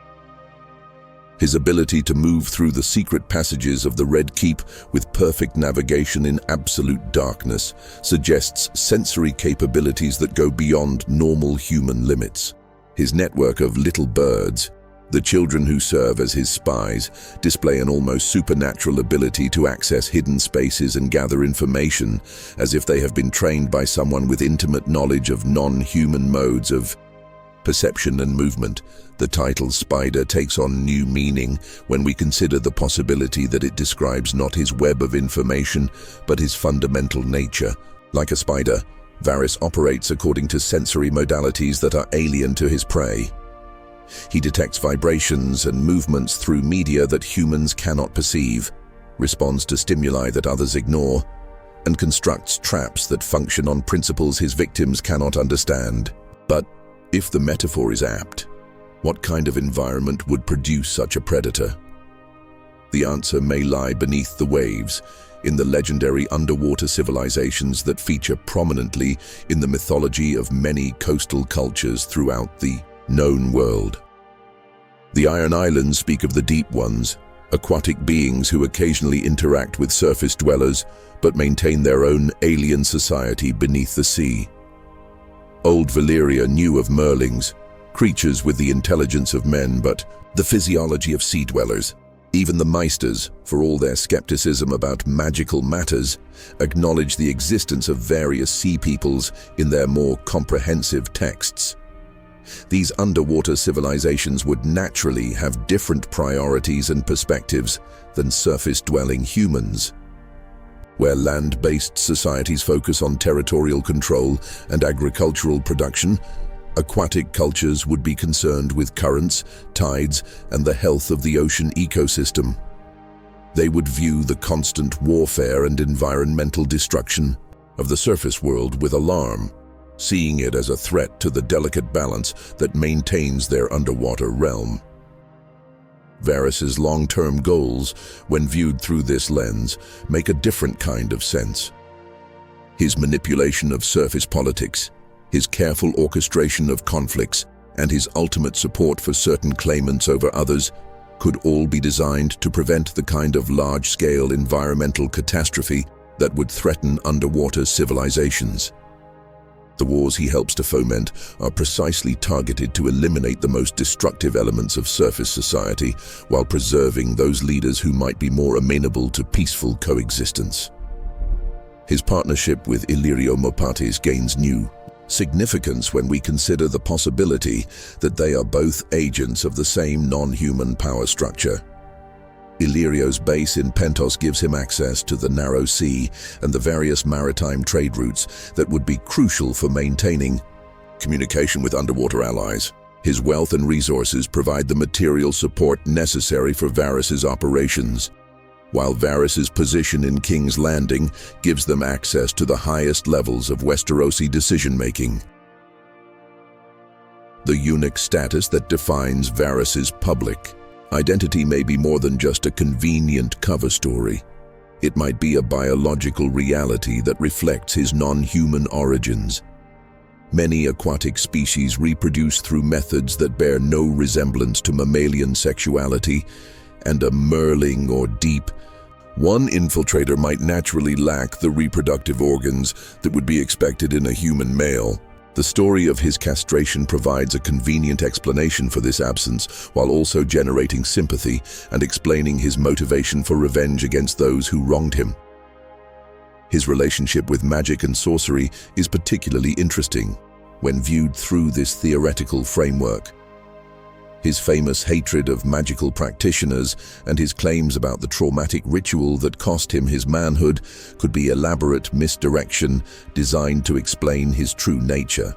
His ability to move through the secret passages of the Red Keep with perfect navigation in absolute darkness suggests sensory capabilities that go beyond normal human limits. His network of little birds, the children who serve as his spies, display an almost supernatural ability to access hidden spaces and gather information, as if they have been trained by someone with intimate knowledge of non-human modes of perception and movement. The title Spider takes on new meaning when we consider the possibility that it describes not his web of information, but his fundamental nature. Like a spider, Varys operates according to sensory modalities that are alien to his prey. He detects vibrations and movements through media that humans cannot perceive, responds to stimuli that others ignore, and constructs traps that function on principles his victims cannot understand. But if the metaphor is apt, what kind of environment would produce such a predator? The answer may lie beneath the waves, in the legendary underwater civilizations that feature prominently in the mythology of many coastal cultures throughout the known world. The Iron Islands speak of the Deep Ones, aquatic beings who occasionally interact with surface dwellers but maintain their own alien society beneath the sea. Old Valyria knew of Merlings, creatures with the intelligence of men but the physiology of sea dwellers. Even the Meisters, for all their skepticism about magical matters, acknowledge the existence of various sea peoples in their more comprehensive texts. These underwater civilizations would naturally have different priorities and perspectives than surface-dwelling humans. Where land-based societies focus on territorial control and agricultural production, aquatic cultures would be concerned with currents, tides, and the health of the ocean ecosystem. They would view the constant warfare and environmental destruction of the surface world with alarm, seeing it as a threat to the delicate balance that maintains their underwater realm. Varys's long-term goals, when viewed through this lens, make a different kind of sense. His manipulation of surface politics, his careful orchestration of conflicts, and his ultimate support for certain claimants over others could all be designed to prevent the kind of large-scale environmental catastrophe that would threaten underwater civilizations. The wars he helps to foment are precisely targeted to eliminate the most destructive elements of surface society while preserving those leaders who might be more amenable to peaceful coexistence. His partnership with Illyrio Mopatis gains new significance when we consider the possibility that they are both agents of the same non-human power structure. Illyrio's base in Pentos gives him access to the Narrow Sea and the various maritime trade routes that would be crucial for maintaining Communication with underwater allies. His wealth and resources provide the material support necessary for Varys' operations, while Varys' position in King's Landing gives them access to the highest levels of Westerosi decision-making. The eunuch status that defines Varys' public identity may be more than just a convenient cover story. It might be a biological reality that reflects his non-human origins. Many aquatic species reproduce through methods that bear no resemblance to mammalian sexuality, and a merling or deep one infiltrator might naturally lack the reproductive organs that would be expected in a human male. The story of his castration provides a convenient explanation for this absence, while also generating sympathy and explaining his motivation for revenge against those who wronged him. His relationship with magic and sorcery is particularly interesting when viewed through this theoretical framework. His famous hatred of magical practitioners and his claims about the traumatic ritual that cost him his manhood could be elaborate misdirection designed to explain his true nature.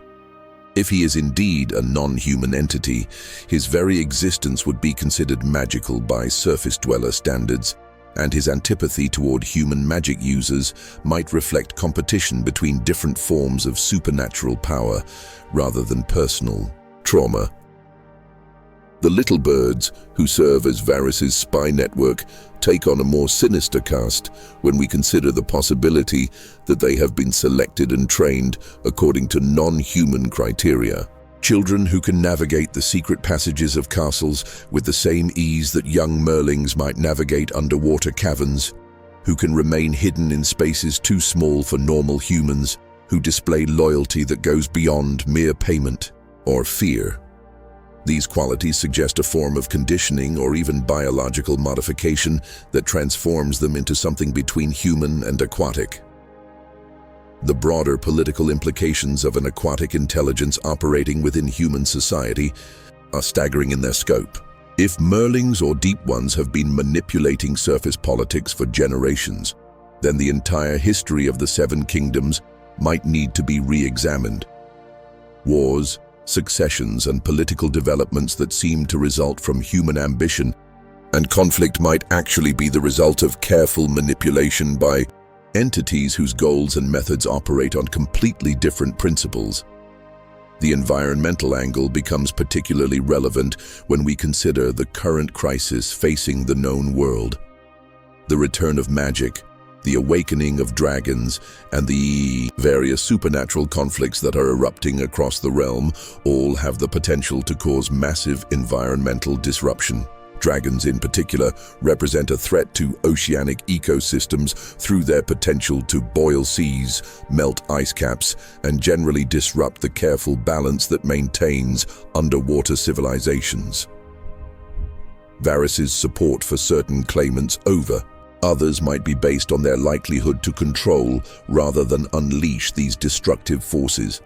If he is indeed a non-human entity, his very existence would be considered magical by surface dweller standards, and his antipathy toward human magic users might reflect competition between different forms of supernatural power rather than personal trauma. The Little Birds, who serve as Varys' spy network, take on a more sinister cast when we consider the possibility that they have been selected and trained according to non-human criteria. Children who can navigate the secret passages of castles with the same ease that young merlings might navigate underwater caverns, who can remain hidden in spaces too small for normal humans, who display loyalty that goes beyond mere payment or fear. These qualities suggest a form of conditioning or even biological modification that transforms them into something between human and aquatic. The broader political implications of an aquatic intelligence operating within human society are staggering in their scope. If merlings or deep ones have been manipulating surface politics for generations, then the entire history of the Seven Kingdoms might need to be re-examined. Wars, successions, and political developments that seem to result from human ambition and conflict might actually be the result of careful manipulation by entities whose goals and methods operate on completely different principles. The environmental angle becomes particularly relevant when we consider the current crisis facing the known world. The return of magic, the awakening of dragons, and the various supernatural conflicts that are erupting across the realm all have the potential to cause massive environmental disruption. Dragons in particular represent a threat to oceanic ecosystems through their potential to boil seas, melt ice caps, and generally disrupt the careful balance that maintains underwater civilizations. Varys' support for certain claimants over others might be based on their likelihood to control rather than unleash these destructive forces.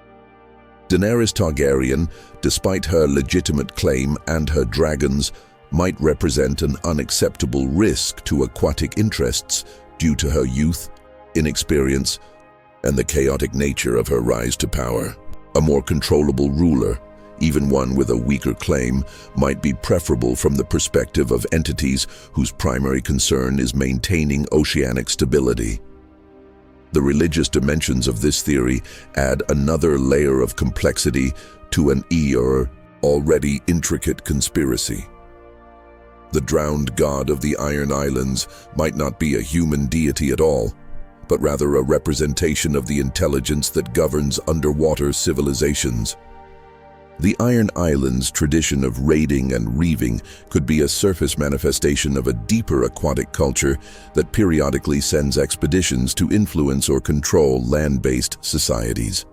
Daenerys Targaryen, despite her legitimate claim and her dragons, might represent an unacceptable risk to aquatic interests due to her youth, inexperience, and the chaotic nature of her rise to power. A more controllable ruler, even one with a weaker claim, might be preferable from the perspective of entities whose primary concern is maintaining oceanic stability. The religious dimensions of this theory add another layer of complexity to an already intricate conspiracy. The drowned god of the Iron Islands might not be a human deity at all, but rather a representation of the intelligence that governs underwater civilizations. The Iron Islands' tradition of raiding and reaving could be a surface manifestation of a deeper aquatic culture that periodically sends expeditions to influence or control land-based societies.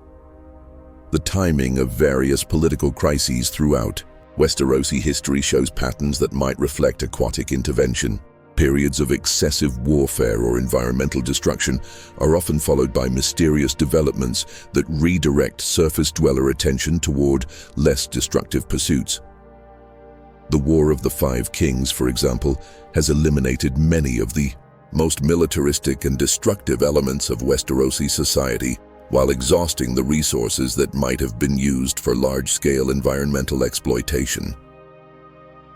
The timing of various political crises throughout Westerosi history shows patterns that might reflect aquatic intervention. Periods of excessive warfare or environmental destruction are often followed by mysterious developments that redirect surface dweller attention toward less destructive pursuits. The War of the Five Kings, for example, has eliminated many of the most militaristic and destructive elements of Westerosi society, while exhausting the resources that might have been used for large-scale environmental exploitation.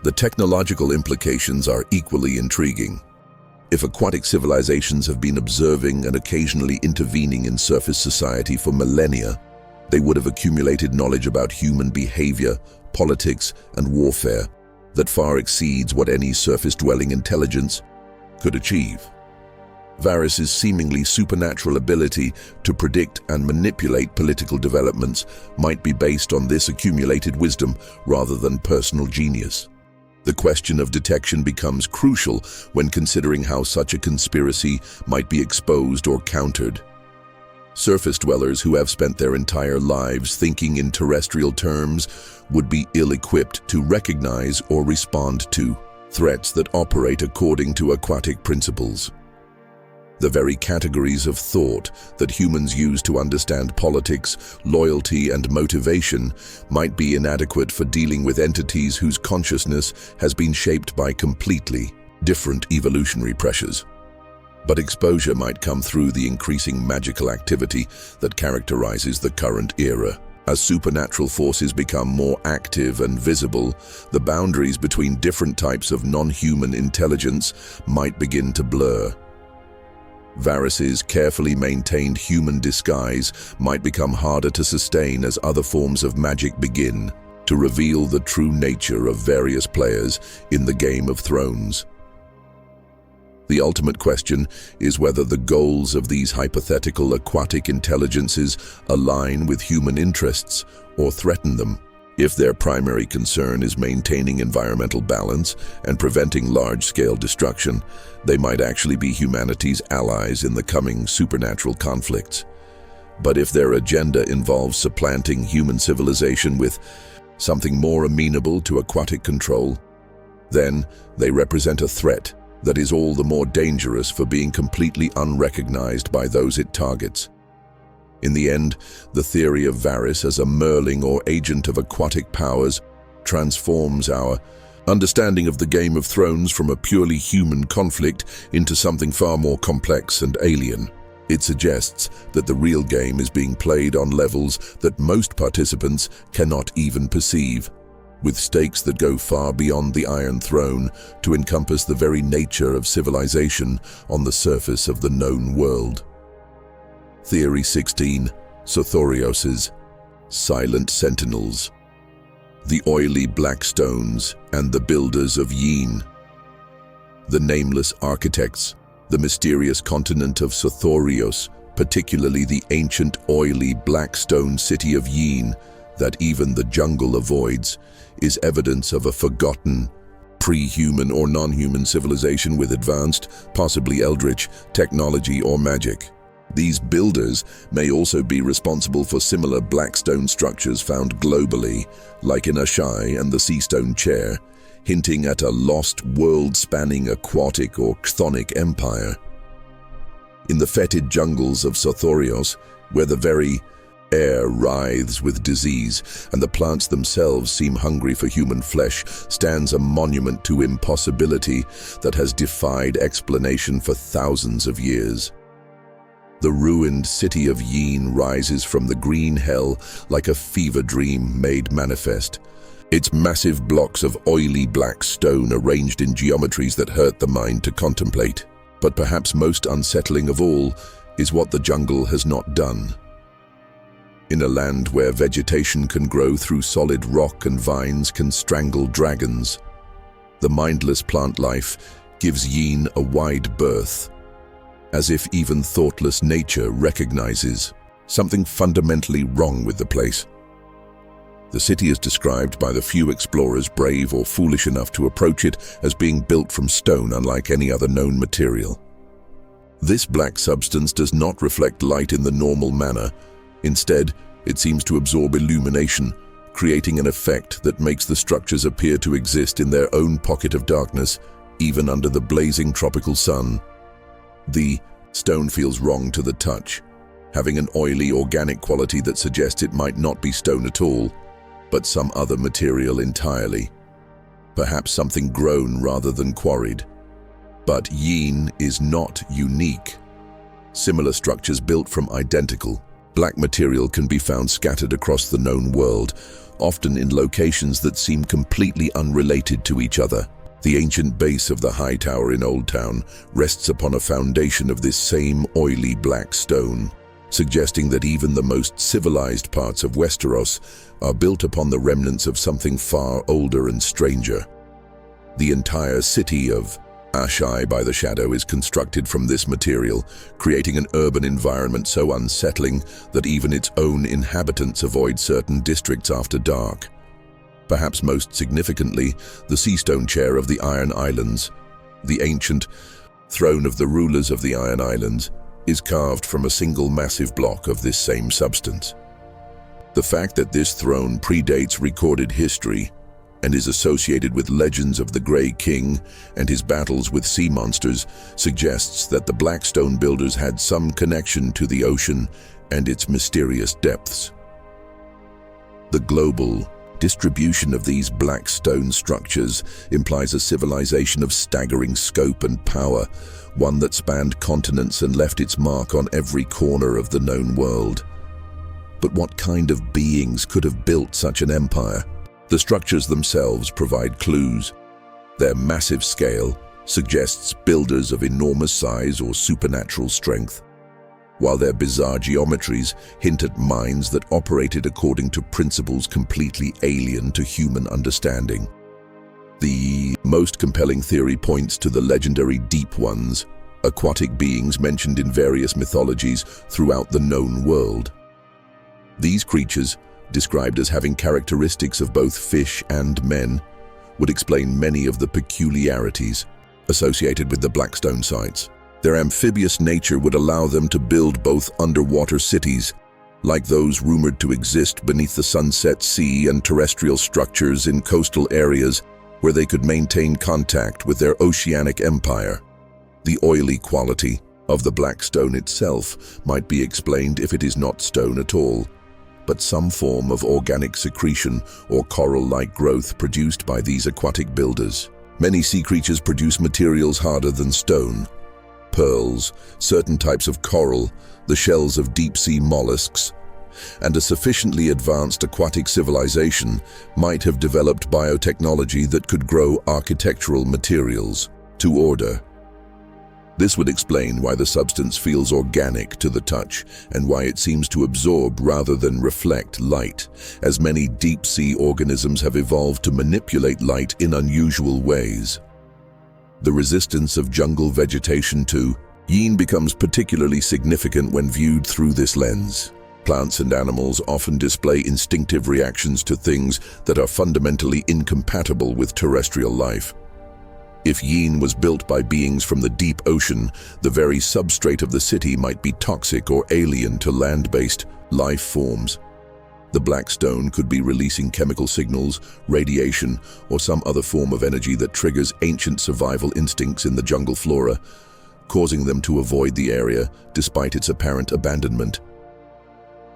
The technological implications are equally intriguing. If aquatic civilizations have been observing and occasionally intervening in surface society for millennia, they would have accumulated knowledge about human behavior, politics, and warfare that far exceeds what any surface-dwelling intelligence could achieve. Varys' seemingly supernatural ability to predict and manipulate political developments might be based on this accumulated wisdom rather than personal genius. The question of detection becomes crucial when considering how such a conspiracy might be exposed or countered. Surface dwellers who have spent their entire lives thinking in terrestrial terms would be ill-equipped to recognize or respond to threats that operate according to aquatic principles. The very categories of thought that humans use to understand politics, loyalty, and motivation might be inadequate for dealing with entities whose consciousness has been shaped by completely different evolutionary pressures. But exposure might come through the increasing magical activity that characterizes the current era. As supernatural forces become more active and visible, the boundaries between different types of non-human intelligence might begin to blur. Varys' carefully maintained human disguise might become harder to sustain as other forms of magic begin to reveal the true nature of various players in the Game of Thrones. The ultimate question is whether the goals of these hypothetical aquatic intelligences align with human interests or threaten them. If their primary concern is maintaining environmental balance and preventing large-scale destruction, they might actually be humanity's allies in the coming supernatural conflicts. But if their agenda involves supplanting human civilization with something more amenable to aquatic control, then they represent a threat that is all the more dangerous for being completely unrecognized by those it targets. In the end, the theory of Varys as a merling or agent of aquatic powers transforms our understanding of the Game of Thrones from a purely human conflict into something far more complex and alien. It suggests that the real game is being played on levels that most participants cannot even perceive, with stakes that go far beyond the Iron Throne to encompass the very nature of civilization on the surface of the known world. Theory 16. Sothorios' Silent Sentinels. The oily Blackstones and the builders of Yin. The nameless architects, the mysterious continent of Sothorios, particularly the ancient oily Blackstone city of Yin that even the jungle avoids, is evidence of a forgotten, pre-human or non-human civilization with advanced, possibly eldritch, technology or magic. These builders may also be responsible for similar Blackstone structures found globally, like in Ashai and the Seastone Chair, hinting at a lost world-spanning aquatic or chthonic empire. In the fetid jungles of Sothorios, where the very air writhes with disease and the plants themselves seem hungry for human flesh, stands a monument to impossibility that has defied explanation for thousands of years. The ruined city of Yin rises from the green hell like a fever dream made manifest, its massive blocks of oily black stone arranged in geometries that hurt the mind to contemplate. But perhaps most unsettling of all is what the jungle has not done. In a land where vegetation can grow through solid rock and vines can strangle dragons, the mindless plant life gives Yin a wide berth, as if even thoughtless nature recognizes something fundamentally wrong with the place. The city is described by the few explorers brave or foolish enough to approach it as being built from stone unlike any other known material. This black substance does not reflect light in the normal manner. Instead, it seems to absorb illumination, creating an effect that makes the structures appear to exist in their own pocket of darkness, even under the blazing tropical sun. The stone feels wrong to the touch, having an oily organic quality that suggests it might not be stone at all, but some other material entirely. Perhaps something grown rather than quarried. But Yin is not unique. Similar structures built from identical, Black material can be found scattered across the known world, often in locations that seem completely unrelated to each other. The ancient base of the High Tower in Old Town rests upon a foundation of this same oily black stone, suggesting that even the most civilized parts of Westeros are built upon the remnants of something far older and stranger. The entire city of Asshai by the Shadow is constructed from this material, creating an urban environment so unsettling that even its own inhabitants avoid certain districts after dark. Perhaps most significantly, the Seastone Chair of the Iron Islands, the ancient throne of the rulers of the Iron Islands, is carved from a single massive block of this same substance. The fact that this throne predates recorded history and is associated with legends of the Grey King and his battles with sea monsters suggests that the Blackstone builders had some connection to the ocean and its mysterious depths. The global distribution of these black stone structures implies a civilization of staggering scope and power, one that spanned continents and left its mark on every corner of the known world. But what kind of beings could have built such an empire? The structures themselves provide clues. Their massive scale suggests builders of enormous size or supernatural strength, while their bizarre geometries hint at minds that operated according to principles completely alien to human understanding. The most compelling theory points to the legendary Deep Ones, aquatic beings mentioned in various mythologies throughout the known world. These creatures, described as having characteristics of both fish and men, would explain many of the peculiarities associated with the Blackstone sites. Their amphibious nature would allow them to build both underwater cities, like those rumored to exist beneath the Sunset Sea, and terrestrial structures in coastal areas where they could maintain contact with their oceanic empire. The oily quality of the Blackstone itself might be explained if it is not stone at all, but some form of organic secretion or coral-like growth produced by these aquatic builders. Many sea creatures produce materials harder than stone. Pearls, certain types of coral, the shells of deep-sea mollusks, and a sufficiently advanced aquatic civilization might have developed biotechnology that could grow architectural materials to order. This would explain why the substance feels organic to the touch and why it seems to absorb rather than reflect light, as many deep-sea organisms have evolved to manipulate light in unusual ways. The resistance of jungle vegetation to yin becomes particularly significant when viewed through this lens. Plants and animals often display instinctive reactions to things that are fundamentally incompatible with terrestrial life. If Yin was built by beings from the deep ocean, the very substrate of the city might be toxic or alien to land-based life forms. The Blackstone could be releasing chemical signals, radiation, or some other form of energy that triggers ancient survival instincts in the jungle flora, causing them to avoid the area despite its apparent abandonment.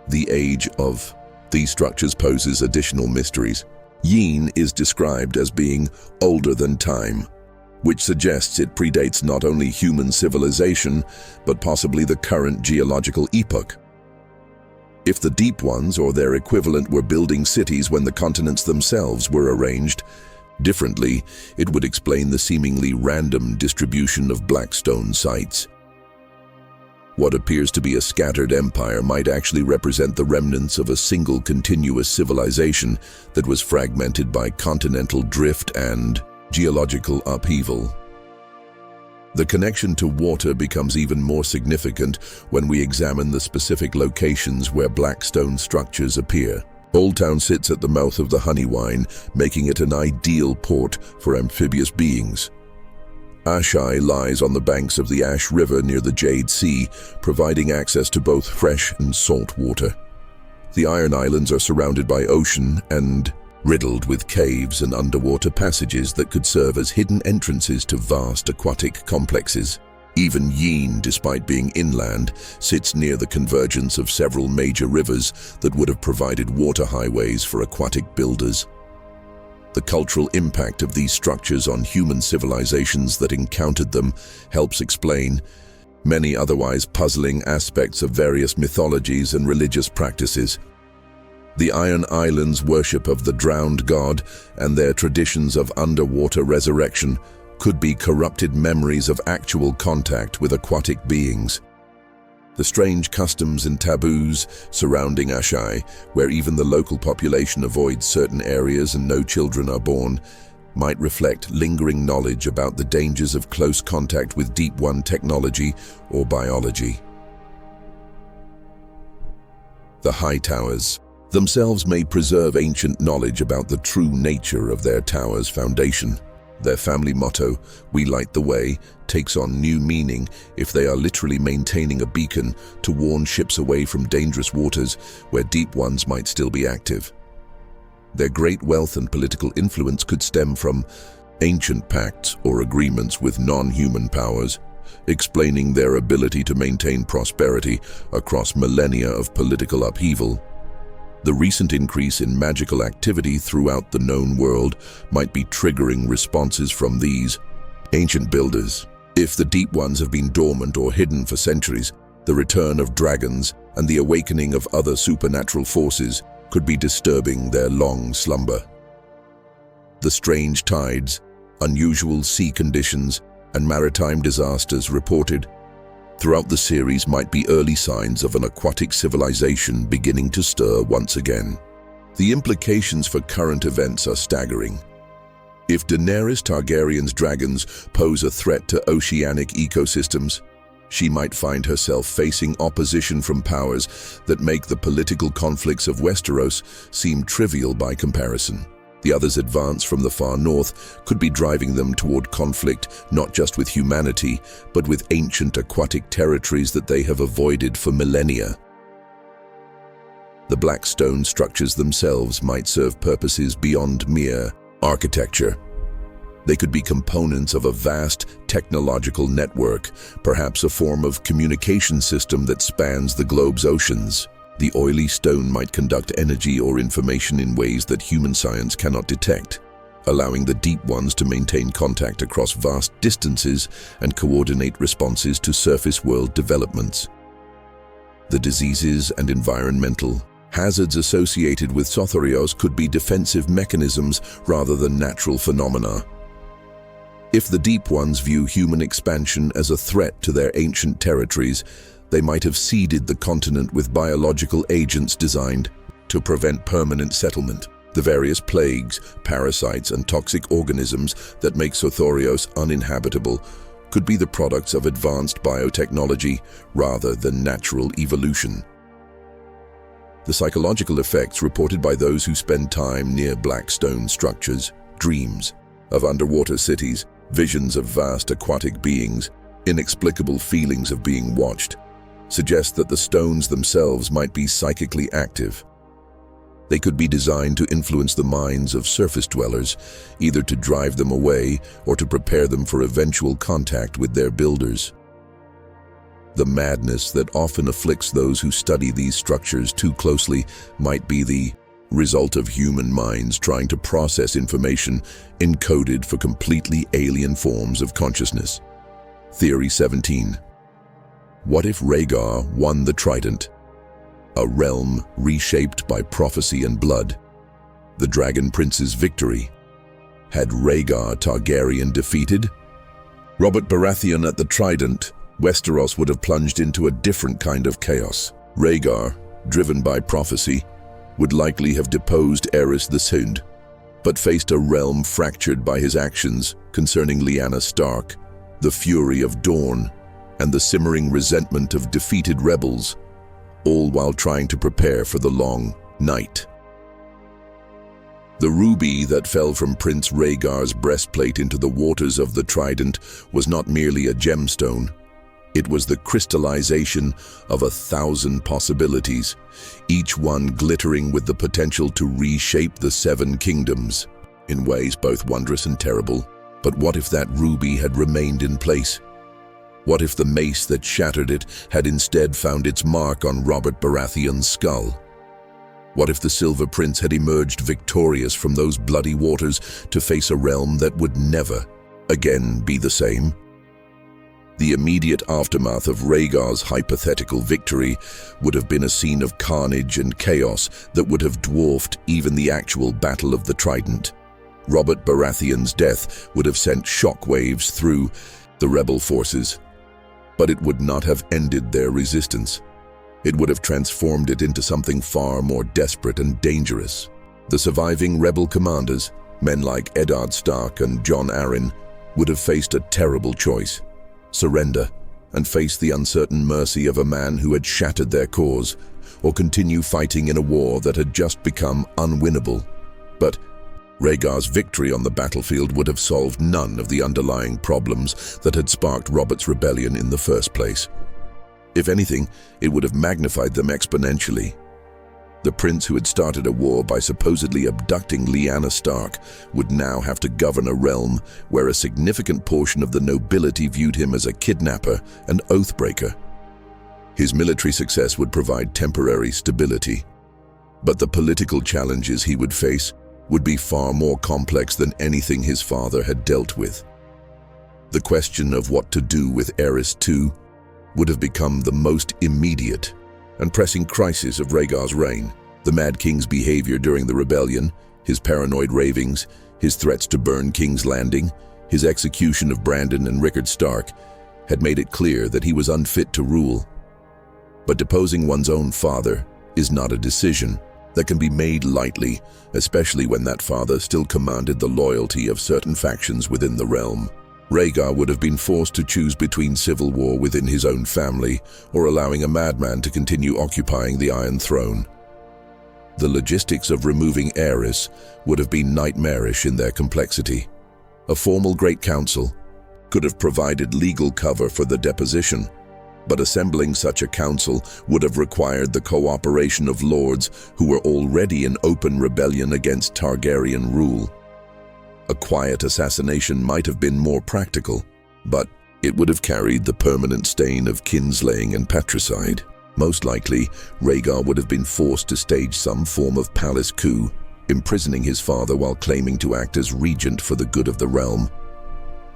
The age of these structures poses additional mysteries. Yin is described as being older than time, which suggests it predates not only human civilization, but possibly the current geological epoch. If the Deep Ones or their equivalent were building cities when the continents themselves were arranged differently, it would explain the seemingly random distribution of Blackstone sites. What appears to be a scattered empire might actually represent the remnants of a single continuous civilization that was fragmented by continental drift and geological upheaval. The connection to water becomes even more significant when we examine the specific locations where Blackstone structures appear. Old Town sits at the mouth of the Honeywine, making it an ideal port for amphibious beings. Asshai lies on the banks of the Ash River near the Jade Sea, providing access to both fresh and salt water. The Iron Islands are surrounded by ocean and riddled with caves and underwater passages that could serve as hidden entrances to vast aquatic complexes. Even Yin, despite being inland, sits near the convergence of several major rivers that would have provided water highways for aquatic builders. The cultural impact of these structures on human civilizations that encountered them helps explain many otherwise puzzling aspects of various mythologies and religious practices. The Iron Islands' worship of the drowned god and their traditions of underwater resurrection could be corrupted memories of actual contact with aquatic beings. The strange customs and taboos surrounding Asshai, where even the local population avoids certain areas and no children are born, might reflect lingering knowledge about the dangers of close contact with Deep One technology or biology. The High Towers themselves may preserve ancient knowledge about the true nature of their tower's foundation. Their family motto, "We light the way," takes on new meaning if they are literally maintaining a beacon to warn ships away from dangerous waters where Deep Ones might still be active. Their great wealth and political influence could stem from ancient pacts or agreements with non-human powers, explaining their ability to maintain prosperity across millennia of political upheaval. The recent increase in magical activity throughout the known world might be triggering responses from these ancient builders. If the Deep Ones have been dormant or hidden for centuries, the return of dragons and the awakening of other supernatural forces could be disturbing their long slumber. The strange tides, unusual sea conditions, and maritime disasters reported throughout the series might be early signs of an aquatic civilization beginning to stir once again. The implications for current events are staggering. If Daenerys Targaryen's dragons pose a threat to oceanic ecosystems, she might find herself facing opposition from powers that make the political conflicts of Westeros seem trivial by comparison. The others' advance from the far north could be driving them toward conflict not just with humanity, but with ancient aquatic territories that they have avoided for millennia. The black stone structures themselves might serve purposes beyond mere architecture. They could be components of a vast technological network, perhaps a form of communication system that spans the globe's oceans. The oily stone might conduct energy or information in ways that human science cannot detect, allowing the Deep Ones to maintain contact across vast distances and coordinate responses to surface world developments. The diseases and environmental hazards associated with Sothorios could be defensive mechanisms rather than natural phenomena. If the Deep Ones view human expansion as a threat to their ancient territories, they might have seeded the continent with biological agents designed to prevent permanent settlement. The various plagues, parasites, and toxic organisms that make Sothorios uninhabitable could be the products of advanced biotechnology rather than natural evolution. The psychological effects reported by those who spend time near black stone structures, dreams of underwater cities, visions of vast aquatic beings, inexplicable feelings of being watched, suggest that the stones themselves might be psychically active. They could be designed to influence the minds of surface dwellers, either to drive them away or to prepare them for eventual contact with their builders. The madness that often afflicts those who study these structures too closely might be the result of human minds trying to process information encoded for completely alien forms of consciousness. Theory 17. What if Rhaegar won the Trident? A realm reshaped by prophecy and blood. The Dragon Prince's victory. Had Rhaegar Targaryen defeated Robert Baratheon at the Trident, Westeros would have plunged into a different kind of chaos. Rhaegar, driven by prophecy, would likely have deposed Aerys the Sund, but faced a realm fractured by his actions concerning Lyanna Stark, the fury of Dorne, and the simmering resentment of defeated rebels, all while trying to prepare for the long night. The ruby that fell from Prince Rhaegar's breastplate into the waters of the Trident was not merely a gemstone. It was the crystallization of 1,000 possibilities, each one glittering with the potential to reshape the Seven Kingdoms in ways both wondrous and terrible. But what if that ruby had remained in place? What if the mace that shattered it had instead found its mark on Robert Baratheon's skull? What if the Silver Prince had emerged victorious from those bloody waters to face a realm that would never again be the same? The immediate aftermath of Rhaegar's hypothetical victory would have been a scene of carnage and chaos that would have dwarfed even the actual Battle of the Trident. Robert Baratheon's death would have sent shockwaves through the rebel forces, but it would not have ended their resistance. It would have transformed it into something far more desperate and dangerous. The surviving rebel commanders, men like Eddard Stark and Jon Arryn, would have faced a terrible choice: surrender and face the uncertain mercy of a man who had shattered their cause, or continue fighting in a war that had just become unwinnable. But Rhaegar's victory on the battlefield would have solved none of the underlying problems that had sparked Robert's rebellion in the first place. If anything, it would have magnified them exponentially. The prince who had started a war by supposedly abducting Lyanna Stark would now have to govern a realm where a significant portion of the nobility viewed him as a kidnapper and oathbreaker. His military success would provide temporary stability, but the political challenges he would face would be far more complex than anything his father had dealt with. The question of what to do with Aerys II would have become the most immediate and pressing crisis of Rhaegar's reign. The Mad King's behavior during the rebellion, his paranoid ravings, his threats to burn King's Landing, his execution of Brandon and Rickard Stark had made it clear that he was unfit to rule. But deposing one's own father is not a decision that can be made lightly, especially when that father still commanded the loyalty of certain factions within the realm. Rhaegar would have been forced to choose between civil war within his own family or allowing a madman to continue occupying the Iron Throne. The logistics of removing Aerys would have been nightmarish in their complexity. A formal Great Council could have provided legal cover for the deposition, but assembling such a council would have required the cooperation of lords who were already in open rebellion against Targaryen rule. A quiet assassination might have been more practical, but it would have carried the permanent stain of kinslaying and patricide. Most likely, Rhaegar would have been forced to stage some form of palace coup, imprisoning his father while claiming to act as regent for the good of the realm.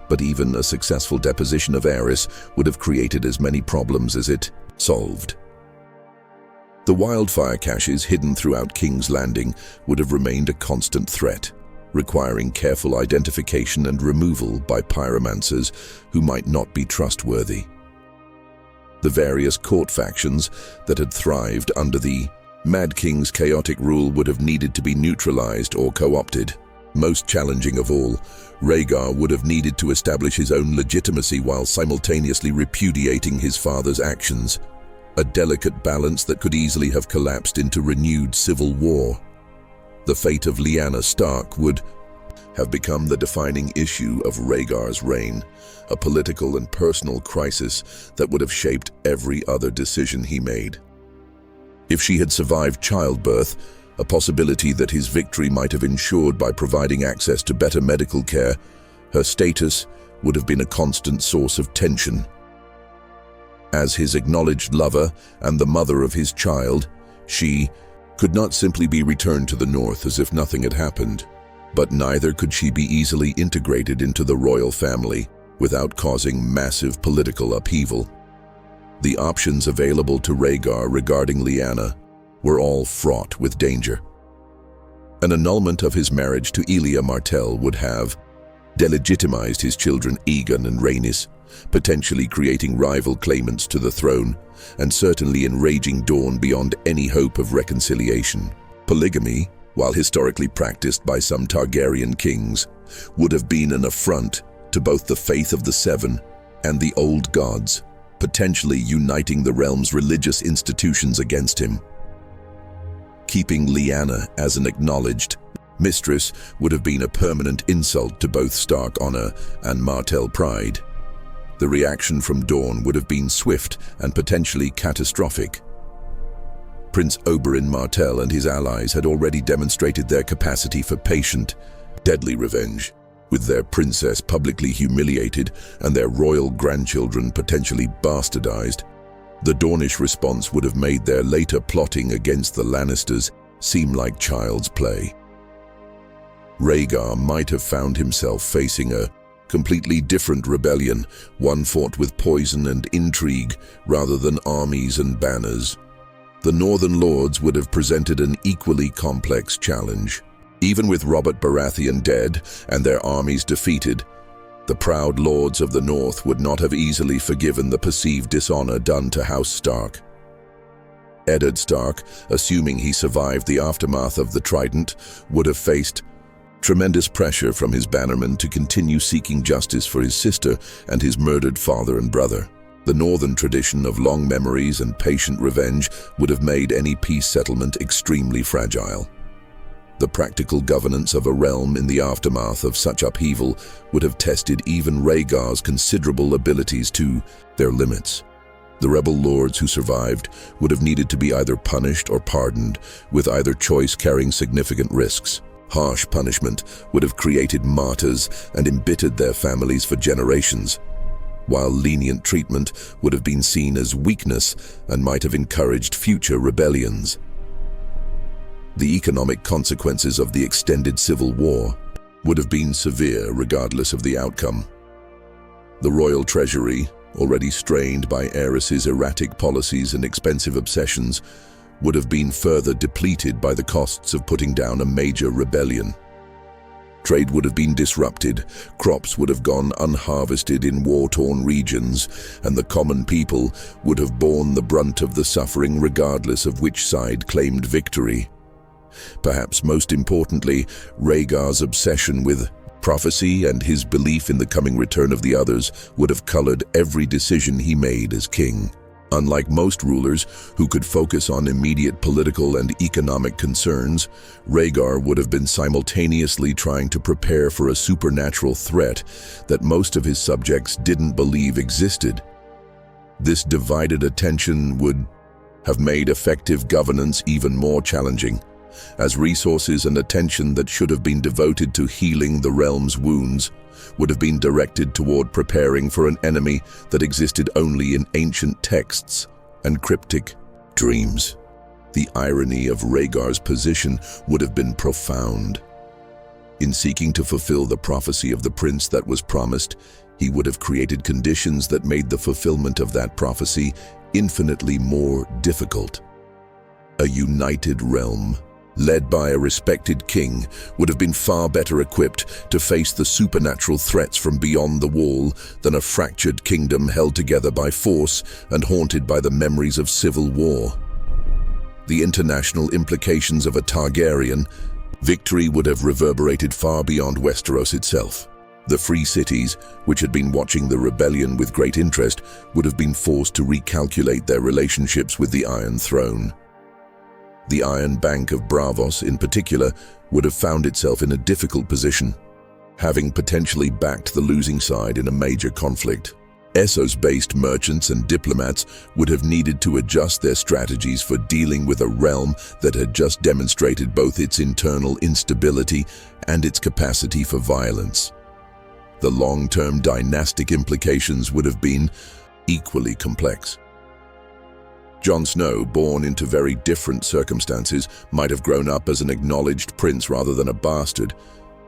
But even a successful deposition of Aerys would have created as many problems as it solved. The wildfire caches hidden throughout King's Landing would have remained a constant threat, requiring careful identification and removal by pyromancers who might not be trustworthy. The various court factions that had thrived under the Mad King's chaotic rule would have needed to be neutralized or co-opted. Most challenging of all, Rhaegar would have needed to establish his own legitimacy while simultaneously repudiating his father's actions, a delicate balance that could easily have collapsed into renewed civil war. The fate of Lyanna Stark would have become the defining issue of Rhaegar's reign, a political and personal crisis that would have shaped every other decision he made. If she had survived childbirth, a possibility that his victory might have ensured by providing access to better medical care, her status would have been a constant source of tension. As his acknowledged lover and the mother of his child, she could not simply be returned to the north as if nothing had happened, but neither could she be easily integrated into the royal family without causing massive political upheaval. The options available to Rhaegar regarding Lyanna were all fraught with danger. An annulment of his marriage to Elia Martell would have delegitimized his children Aegon and Rhaenys, potentially creating rival claimants to the throne, and certainly enraging Dorne beyond any hope of reconciliation. Polygamy, while historically practiced by some Targaryen kings, would have been an affront to both the faith of the Seven and the Old Gods, potentially uniting the realm's religious institutions against him. Keeping Lyanna as an acknowledged mistress would have been a permanent insult to both Stark honor and Martell pride. The reaction from Dorne would have been swift and potentially catastrophic. Prince Oberyn Martell and his allies had already demonstrated their capacity for patient, deadly revenge, with their princess publicly humiliated and their royal grandchildren potentially bastardized. The Dornish response would have made their later plotting against the Lannisters seem like child's play. Rhaegar might have found himself facing a Completely different rebellion, one fought with poison and intrigue rather than armies and banners. The Northern Lords would have presented an equally complex challenge. Even with Robert Baratheon dead and their armies defeated, the proud lords of the North would not have easily forgiven the perceived dishonor done to House Stark. Eddard Stark, assuming he survived the aftermath of the Trident, would have faced tremendous pressure from his bannermen to continue seeking justice for his sister and his murdered father and brother. The Northern tradition of long memories and patient revenge would have made any peace settlement extremely fragile. The practical governance of a realm in the aftermath of such upheaval would have tested even Rhaegar's considerable abilities to their limits. The rebel lords who survived would have needed to be either punished or pardoned, with either choice carrying significant risks. Harsh punishment would have created martyrs and embittered their families for generations, while lenient treatment would have been seen as weakness and might have encouraged future rebellions. The economic consequences of the extended civil war would have been severe regardless of the outcome. The royal treasury, already strained by Aerys's erratic policies and expensive obsessions, would have been further depleted by the costs of putting down a major rebellion. Trade would have been disrupted, crops would have gone unharvested in war-torn regions, and the common people would have borne the brunt of the suffering regardless of which side claimed victory. Perhaps most importantly, Rhaegar's obsession with prophecy and his belief in the coming return of the others would have colored every decision he made as king. Unlike most rulers who could focus on immediate political and economic concerns, Rhaegar would have been simultaneously trying to prepare for a supernatural threat that most of his subjects didn't believe existed. This divided attention would have made effective governance even more challenging, as resources and attention that should have been devoted to healing the realm's wounds would have been directed toward preparing for an enemy that existed only in ancient texts and cryptic dreams. The irony of Rhaegar's position would have been profound. In seeking to fulfill the prophecy of the prince that was promised, he would have created conditions that made the fulfillment of that prophecy infinitely more difficult. A united realm, led by a respected king, would have been far better equipped to face the supernatural threats from beyond the wall than a fractured kingdom held together by force and haunted by the memories of civil war. The international implications of a Targaryen victory would have reverberated far beyond Westeros itself. The free cities, which had been watching the rebellion with great interest, would have been forced to recalculate their relationships with the Iron Throne. The Iron Bank of Braavos, in particular, would have found itself in a difficult position, having potentially backed the losing side in a major conflict. Essos-based merchants and diplomats would have needed to adjust their strategies for dealing with a realm that had just demonstrated both its internal instability and its capacity for violence. The long-term dynastic implications would have been equally complex. Jon Snow, born into very different circumstances, might have grown up as an acknowledged prince rather than a bastard,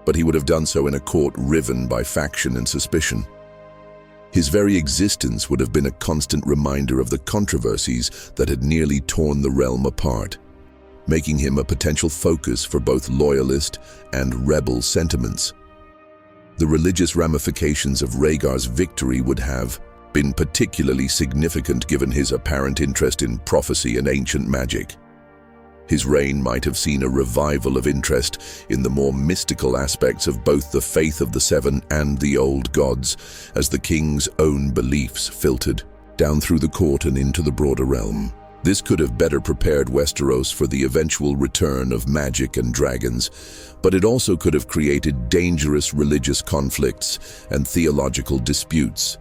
but he would have done so in a court riven by faction and suspicion. His very existence would have been a constant reminder of the controversies that had nearly torn the realm apart, making him a potential focus for both loyalist and rebel sentiments. The religious ramifications of Rhaegar's victory would have been particularly significant given his apparent interest in prophecy and ancient magic. His reign might have seen a revival of interest in the more mystical aspects of both the faith of the Seven and the Old Gods, as the king's own beliefs filtered down through the court and into the broader realm. This could have better prepared Westeros for the eventual return of magic and dragons, but it also could have created dangerous religious conflicts and theological disputes.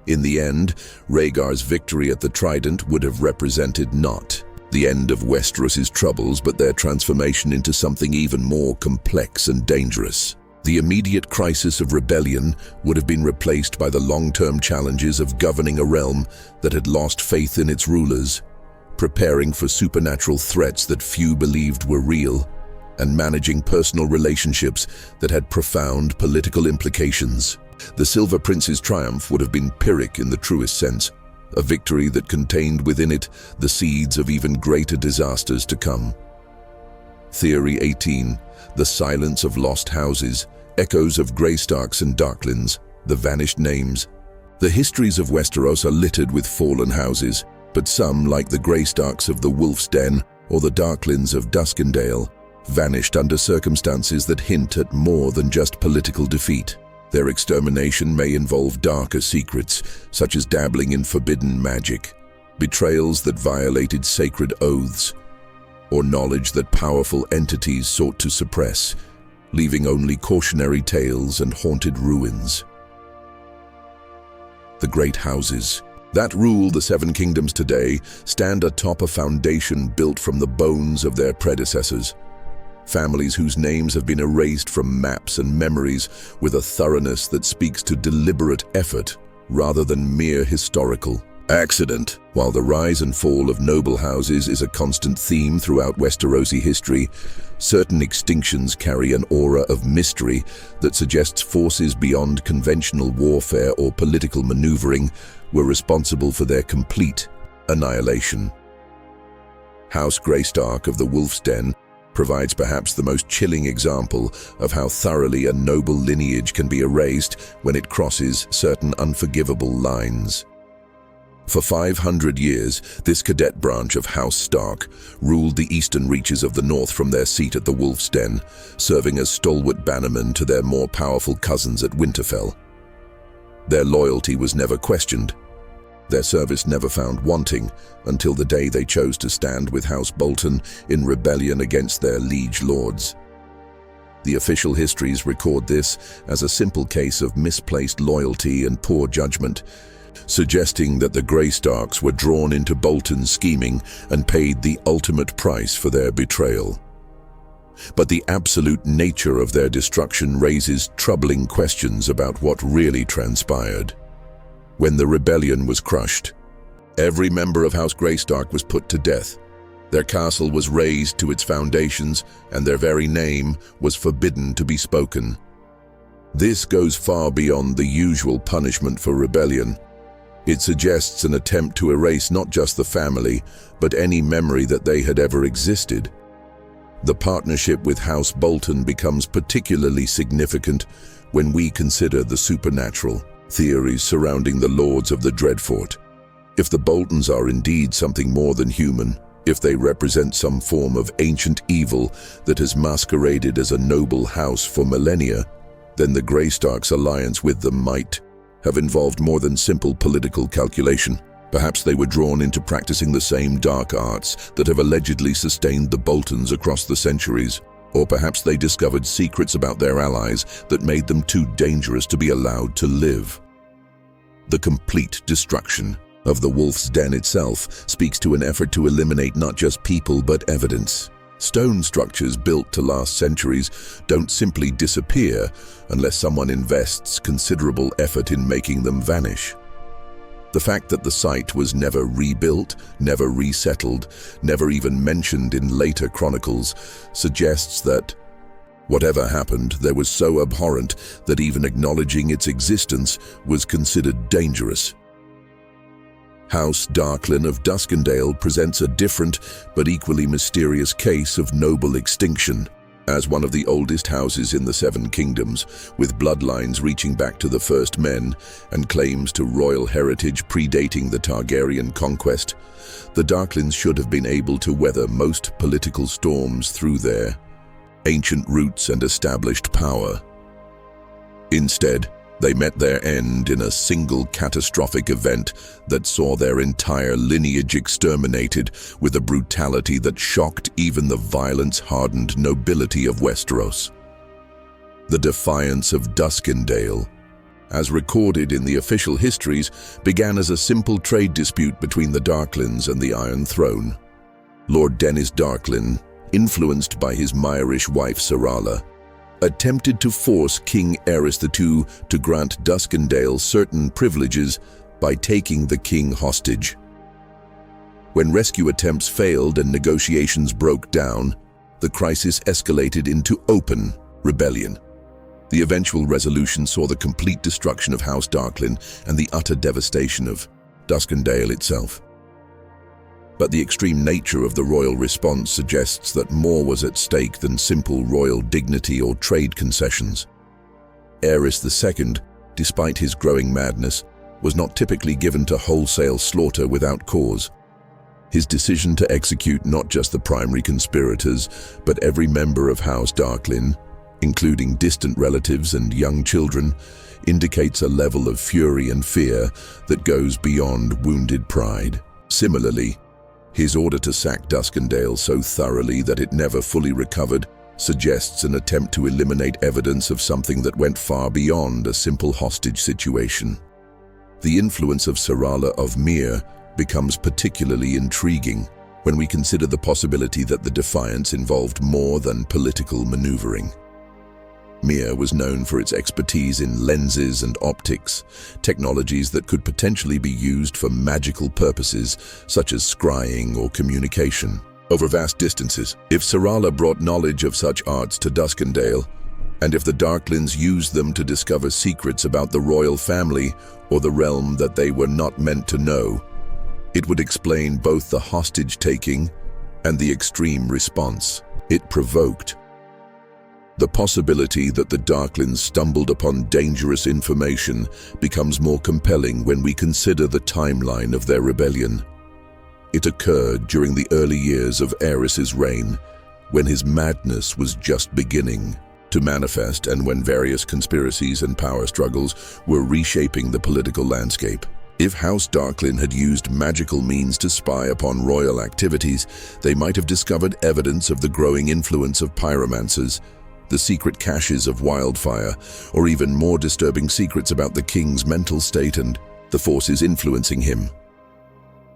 In the end, Rhaegar's victory at the Trident would have represented not the end of Westeros's troubles, but their transformation into something even more complex and dangerous. The immediate crisis of rebellion would have been replaced by the long-term challenges of governing a realm that had lost faith in its rulers, preparing for supernatural threats that few believed were real, and managing personal relationships that had profound political implications. The Silver Prince's triumph would have been Pyrrhic in the truest sense, a victory that contained within it the seeds of even greater disasters to come. Theory 18. The silence of lost houses, echoes of Greystarks and Darklins, the vanished names. The histories of Westeros are littered with fallen houses, but some, like the Greystarks of the Wolf's Den or the Darklins of Duskendale, vanished under circumstances that hint at more than just political defeat. Their extermination may involve darker secrets, such as dabbling in forbidden magic, betrayals that violated sacred oaths, or knowledge that powerful entities sought to suppress, leaving only cautionary tales and haunted ruins. The Great Houses that rule the Seven Kingdoms today stand atop a foundation built from the bones of their predecessors. Families whose names have been erased from maps and memories with a thoroughness that speaks to deliberate effort rather than mere historical accident. While the rise and fall of noble houses is a constant theme throughout Westerosi history, certain extinctions carry an aura of mystery that suggests forces beyond conventional warfare or political maneuvering were responsible for their complete annihilation. House Greystark of the Wolf's Den provides perhaps the most chilling example of how thoroughly a noble lineage can be erased when it crosses certain unforgivable lines. For 500 years, this cadet branch of House Stark ruled the eastern reaches of the north from their seat at the Wolf's Den, serving as stalwart bannermen to their more powerful cousins at Winterfell. Their loyalty was never questioned, their service never found wanting, until the day they chose to stand with House Bolton in rebellion against their liege lords. The official histories record this as a simple case of misplaced loyalty and poor judgment, suggesting that the Greystarks were drawn into Bolton's scheming and paid the ultimate price for their betrayal. But the absolute nature of their destruction raises troubling questions about what really transpired. When the rebellion was crushed, every member of House Greystark was put to death. Their castle was razed to its foundations, and their very name was forbidden to be spoken. This goes far beyond the usual punishment for rebellion. It suggests an attempt to erase not just the family, but any memory that they had ever existed. The partnership with House Bolton becomes particularly significant when we consider the supernatural theories surrounding the Lords of the Dreadfort. If the Boltons are indeed something more than human, if they represent some form of ancient evil that has masqueraded as a noble house for millennia, then the Greystarks' alliance with them might have involved more than simple political calculation. Perhaps they were drawn into practicing the same dark arts that have allegedly sustained the Boltons across the centuries. Or perhaps they discovered secrets about their allies that made them too dangerous to be allowed to live. The complete destruction of the Wolf's Den itself speaks to an effort to eliminate not just people but evidence. Stone structures built to last centuries don't simply disappear unless someone invests considerable effort in making them vanish. The fact that the site was never rebuilt, never resettled, never even mentioned in later chronicles suggests that whatever happened there was so abhorrent that even acknowledging its existence was considered dangerous. House Darklin of Duskendale presents a different but equally mysterious case of noble extinction. As one of the oldest houses in the Seven Kingdoms, with bloodlines reaching back to the First Men and claims to royal heritage predating the Targaryen conquest, the Darklins should have been able to weather most political storms through their ancient roots and established power. Instead, they met their end in a single catastrophic event that saw their entire lineage exterminated with a brutality that shocked even the violence-hardened nobility of Westeros. The Defiance of Duskendale, as recorded in the official histories, began as a simple trade dispute between the Darklins and the Iron Throne. Lord Denys Darklin, influenced by his Myrish wife Sarala, attempted to force King Aerys II to grant Duskendale certain privileges by taking the king hostage. When rescue attempts failed and negotiations broke down, the crisis escalated into open rebellion. The eventual resolution saw the complete destruction of House Darklyn and the utter devastation of Duskendale itself. But the extreme nature of the royal response suggests that more was at stake than simple royal dignity or trade concessions. Aerys II, despite his growing madness, was not typically given to wholesale slaughter without cause. His decision to execute not just the primary conspirators, but every member of House Darklyn, including distant relatives and young children, indicates a level of fury and fear that goes beyond wounded pride. Similarly, his order to sack Duskendale so thoroughly that it never fully recovered suggests an attempt to eliminate evidence of something that went far beyond a simple hostage situation. The influence of Sarala of Myr becomes particularly intriguing when we consider the possibility that the defiance involved more than political maneuvering. Myr was known for its expertise in lenses and optics, technologies that could potentially be used for magical purposes such as scrying or communication over vast distances. If Sarala brought knowledge of such arts to Duskendale, and if the Darklings used them to discover secrets about the royal family or the realm that they were not meant to know, it would explain both the hostage-taking and the extreme response it provoked. The possibility that the Darklings stumbled upon dangerous information becomes more compelling when we consider the timeline of their rebellion. It occurred during the early years of Aerys's reign, when his madness was just beginning to manifest and when various conspiracies and power struggles were reshaping the political landscape. If House Darklyn had used magical means to spy upon royal activities, they might have discovered evidence of the growing influence of pyromancers, the secret caches of Wildfire, or even more disturbing secrets about the king's mental state and the forces influencing him.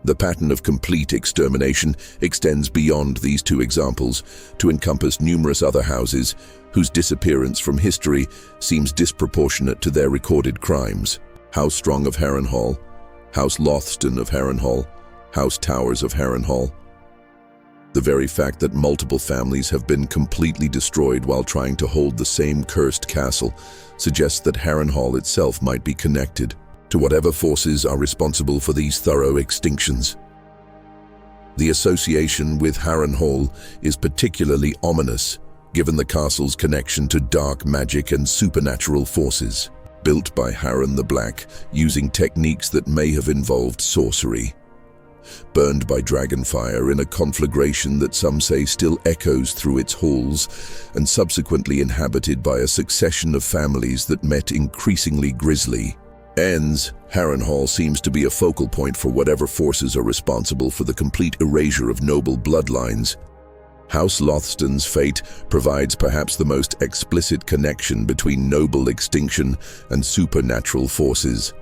The pattern of complete extermination extends beyond these two examples to encompass numerous other houses whose disappearance from history seems disproportionate to their recorded crimes. House Strong of Harrenhal, House Lothston of Harrenhal, House Towers of Harrenhal. The very fact that multiple families have been completely destroyed while trying to hold the same cursed castle suggests that Harrenhal itself might be connected to whatever forces are responsible for these thorough extinctions. The association with Harrenhal is particularly ominous, given the castle's connection to dark magic and supernatural forces. Built by Harren the Black using techniques that may have involved sorcery. Burned by dragonfire in a conflagration that some say still echoes through its halls, and subsequently inhabited by a succession of families that met increasingly grisly ends, Harrenhal seems to be a focal point for whatever forces are responsible for the complete erasure of noble bloodlines. House Lothston's fate provides perhaps the most explicit connection between noble extinction and supernatural forces.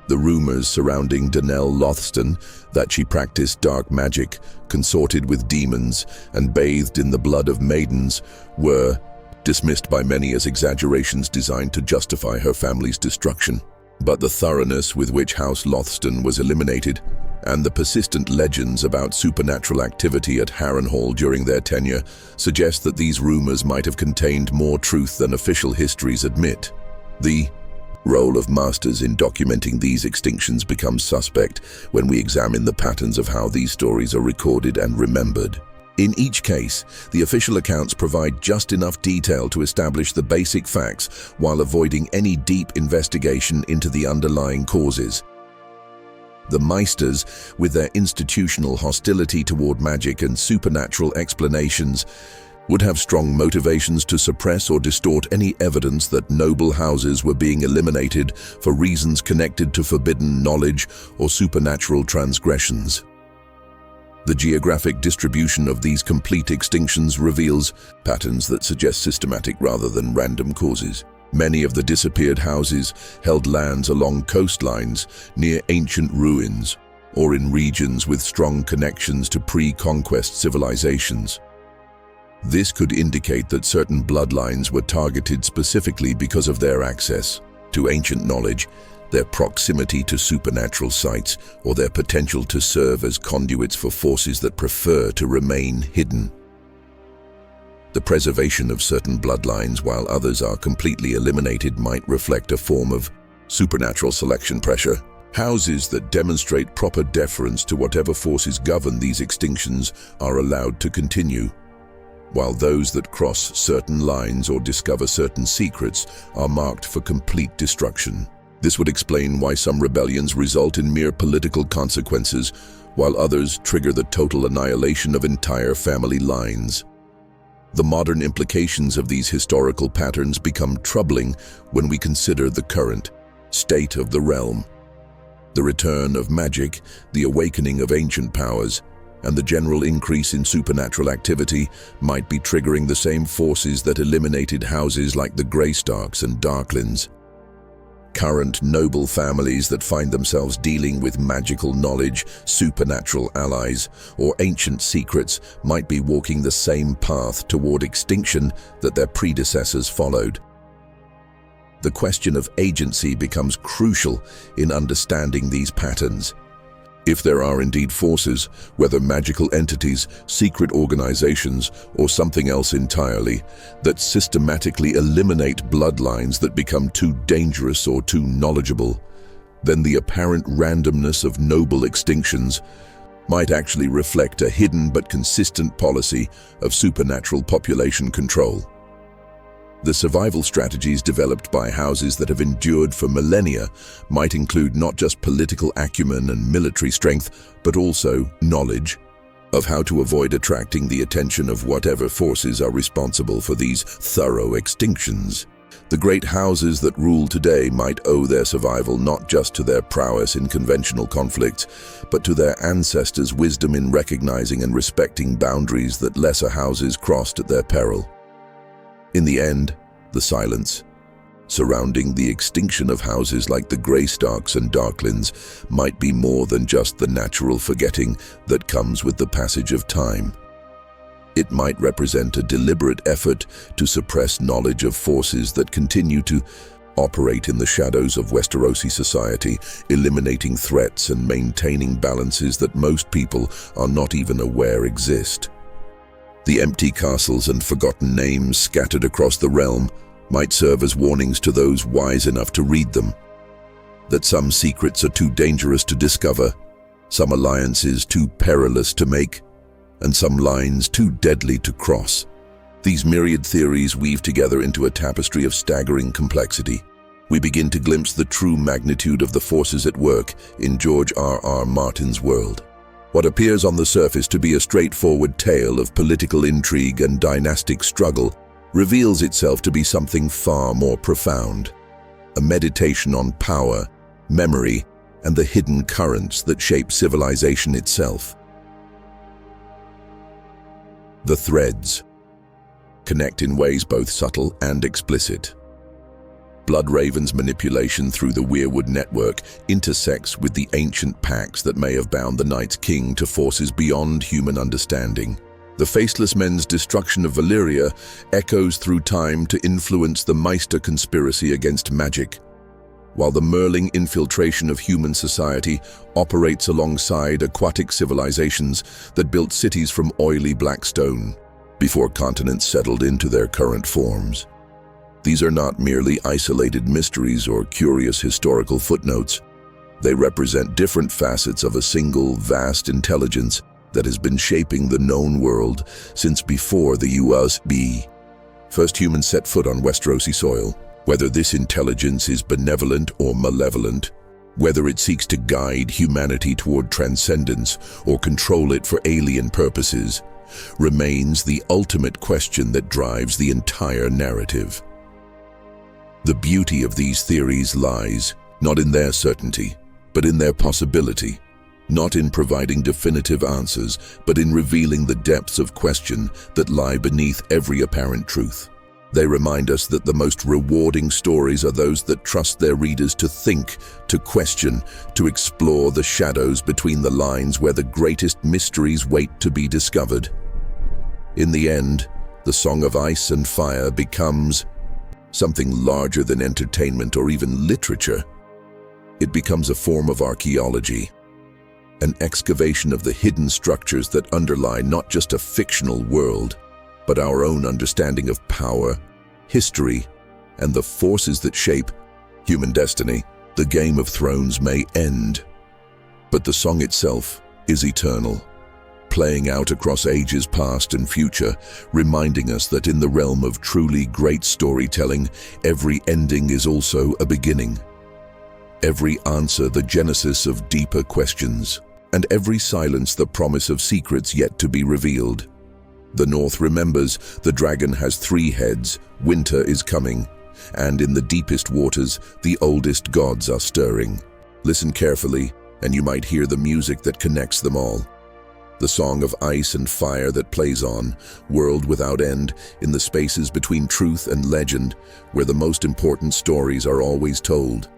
The rumors surrounding Danelle Lothston, that she practiced dark magic, consorted with demons, and bathed in the blood of maidens, were dismissed by many as exaggerations designed to justify her family's destruction. But the thoroughness with which House Lothston was eliminated, and the persistent legends about supernatural activity at Harrenhal during their tenure suggest that these rumors might have contained more truth than official histories admit. The role of masters in documenting these extinctions becomes suspect when we examine the patterns of how these stories are recorded and remembered. In each case, the official accounts provide just enough detail to establish the basic facts while avoiding any deep investigation into the underlying causes. The Meisters, with their institutional hostility toward magic and supernatural explanations, would have strong motivations to suppress or distort any evidence that noble houses were being eliminated for reasons connected to forbidden knowledge or supernatural transgressions. The geographic distribution of these complete extinctions reveals patterns that suggest systematic rather than random causes. Many of the disappeared houses held lands along coastlines, near ancient ruins, or in regions with strong connections to pre-conquest civilizations. This could indicate that certain bloodlines were targeted specifically because of their access to ancient knowledge, their proximity to supernatural sites, or their potential to serve as conduits for forces that prefer to remain hidden. The preservation of certain bloodlines while others are completely eliminated might reflect a form of supernatural selection pressure. Houses that demonstrate proper deference to whatever forces govern these extinctions are allowed to continue, while those that cross certain lines or discover certain secrets are marked for complete destruction. This would explain why some rebellions result in mere political consequences, while others trigger the total annihilation of entire family lines. The modern implications of these historical patterns become troubling when we consider the current state of the realm. The return of magic, the awakening of ancient powers, and the general increase in supernatural activity might be triggering the same forces that eliminated houses like the Greystarks and Darklings. Current noble families that find themselves dealing with magical knowledge, supernatural allies, or ancient secrets might be walking the same path toward extinction that their predecessors followed. The question of agency becomes crucial in understanding these patterns. If there are indeed forces, whether magical entities, secret organizations, or something else entirely, that systematically eliminate bloodlines that become too dangerous or too knowledgeable, then the apparent randomness of noble extinctions might actually reflect a hidden but consistent policy of supernatural population control. The survival strategies developed by houses that have endured for millennia might include not just political acumen and military strength, but also knowledge of how to avoid attracting the attention of whatever forces are responsible for these thorough extinctions. The great houses that rule today might owe their survival not just to their prowess in conventional conflicts, but to their ancestors' wisdom in recognizing and respecting boundaries that lesser houses crossed at their peril. In the end, the silence surrounding the extinction of houses like the Greystarks and Darklings might be more than just the natural forgetting that comes with the passage of time. It might represent a deliberate effort to suppress knowledge of forces that continue to operate in the shadows of Westerosi society, eliminating threats and maintaining balances that most people are not even aware exist. The empty castles and forgotten names scattered across the realm might serve as warnings to those wise enough to read them. That some secrets are too dangerous to discover, some alliances too perilous to make, and some lines too deadly to cross. These myriad theories weave together into a tapestry of staggering complexity. We begin to glimpse the true magnitude of the forces at work in George R.R. Martin's world. What appears on the surface to be a straightforward tale of political intrigue and dynastic struggle reveals itself to be something far more profound. A meditation on power, memory, and the hidden currents that shape civilization itself. The threads connect in ways both subtle and explicit. Bloodraven's manipulation through the Weirwood network intersects with the ancient pacts that may have bound the Night's King to forces beyond human understanding. The Faceless Men's destruction of Valyria echoes through time to influence the Meister conspiracy against magic, while the Merling infiltration of human society operates alongside aquatic civilizations that built cities from oily black stone before continents settled into their current forms. These are not merely isolated mysteries or curious historical footnotes. They represent different facets of a single, vast intelligence that has been shaping the known world since before the USB. First humans set foot on Westerosi soil. Whether this intelligence is benevolent or malevolent, whether it seeks to guide humanity toward transcendence or control it for alien purposes, remains the ultimate question that drives the entire narrative. The beauty of these theories lies not in their certainty, but in their possibility, not in providing definitive answers, but in revealing the depths of question that lie beneath every apparent truth. They remind us that the most rewarding stories are those that trust their readers to think, to question, to explore the shadows between the lines where the greatest mysteries wait to be discovered. In the end, the Song of Ice and Fire becomes something larger than entertainment or even literature. It becomes a form of archaeology, an excavation of the hidden structures that underlie not just a fictional world, but our own understanding of power, history, and the forces that shape human destiny. The Game of Thrones may end, but the song itself is eternal, playing out across ages past and future, reminding us that in the realm of truly great storytelling, every ending is also a beginning. Every answer the genesis of deeper questions, and every silence the promise of secrets yet to be revealed. The North remembers the dragon has 3 heads, winter is coming, and in the deepest waters, the oldest gods are stirring. Listen carefully, and you might hear the music that connects them all. The song of ice and fire that plays on, world without end, in the spaces between truth and legend, where the most important stories are always told.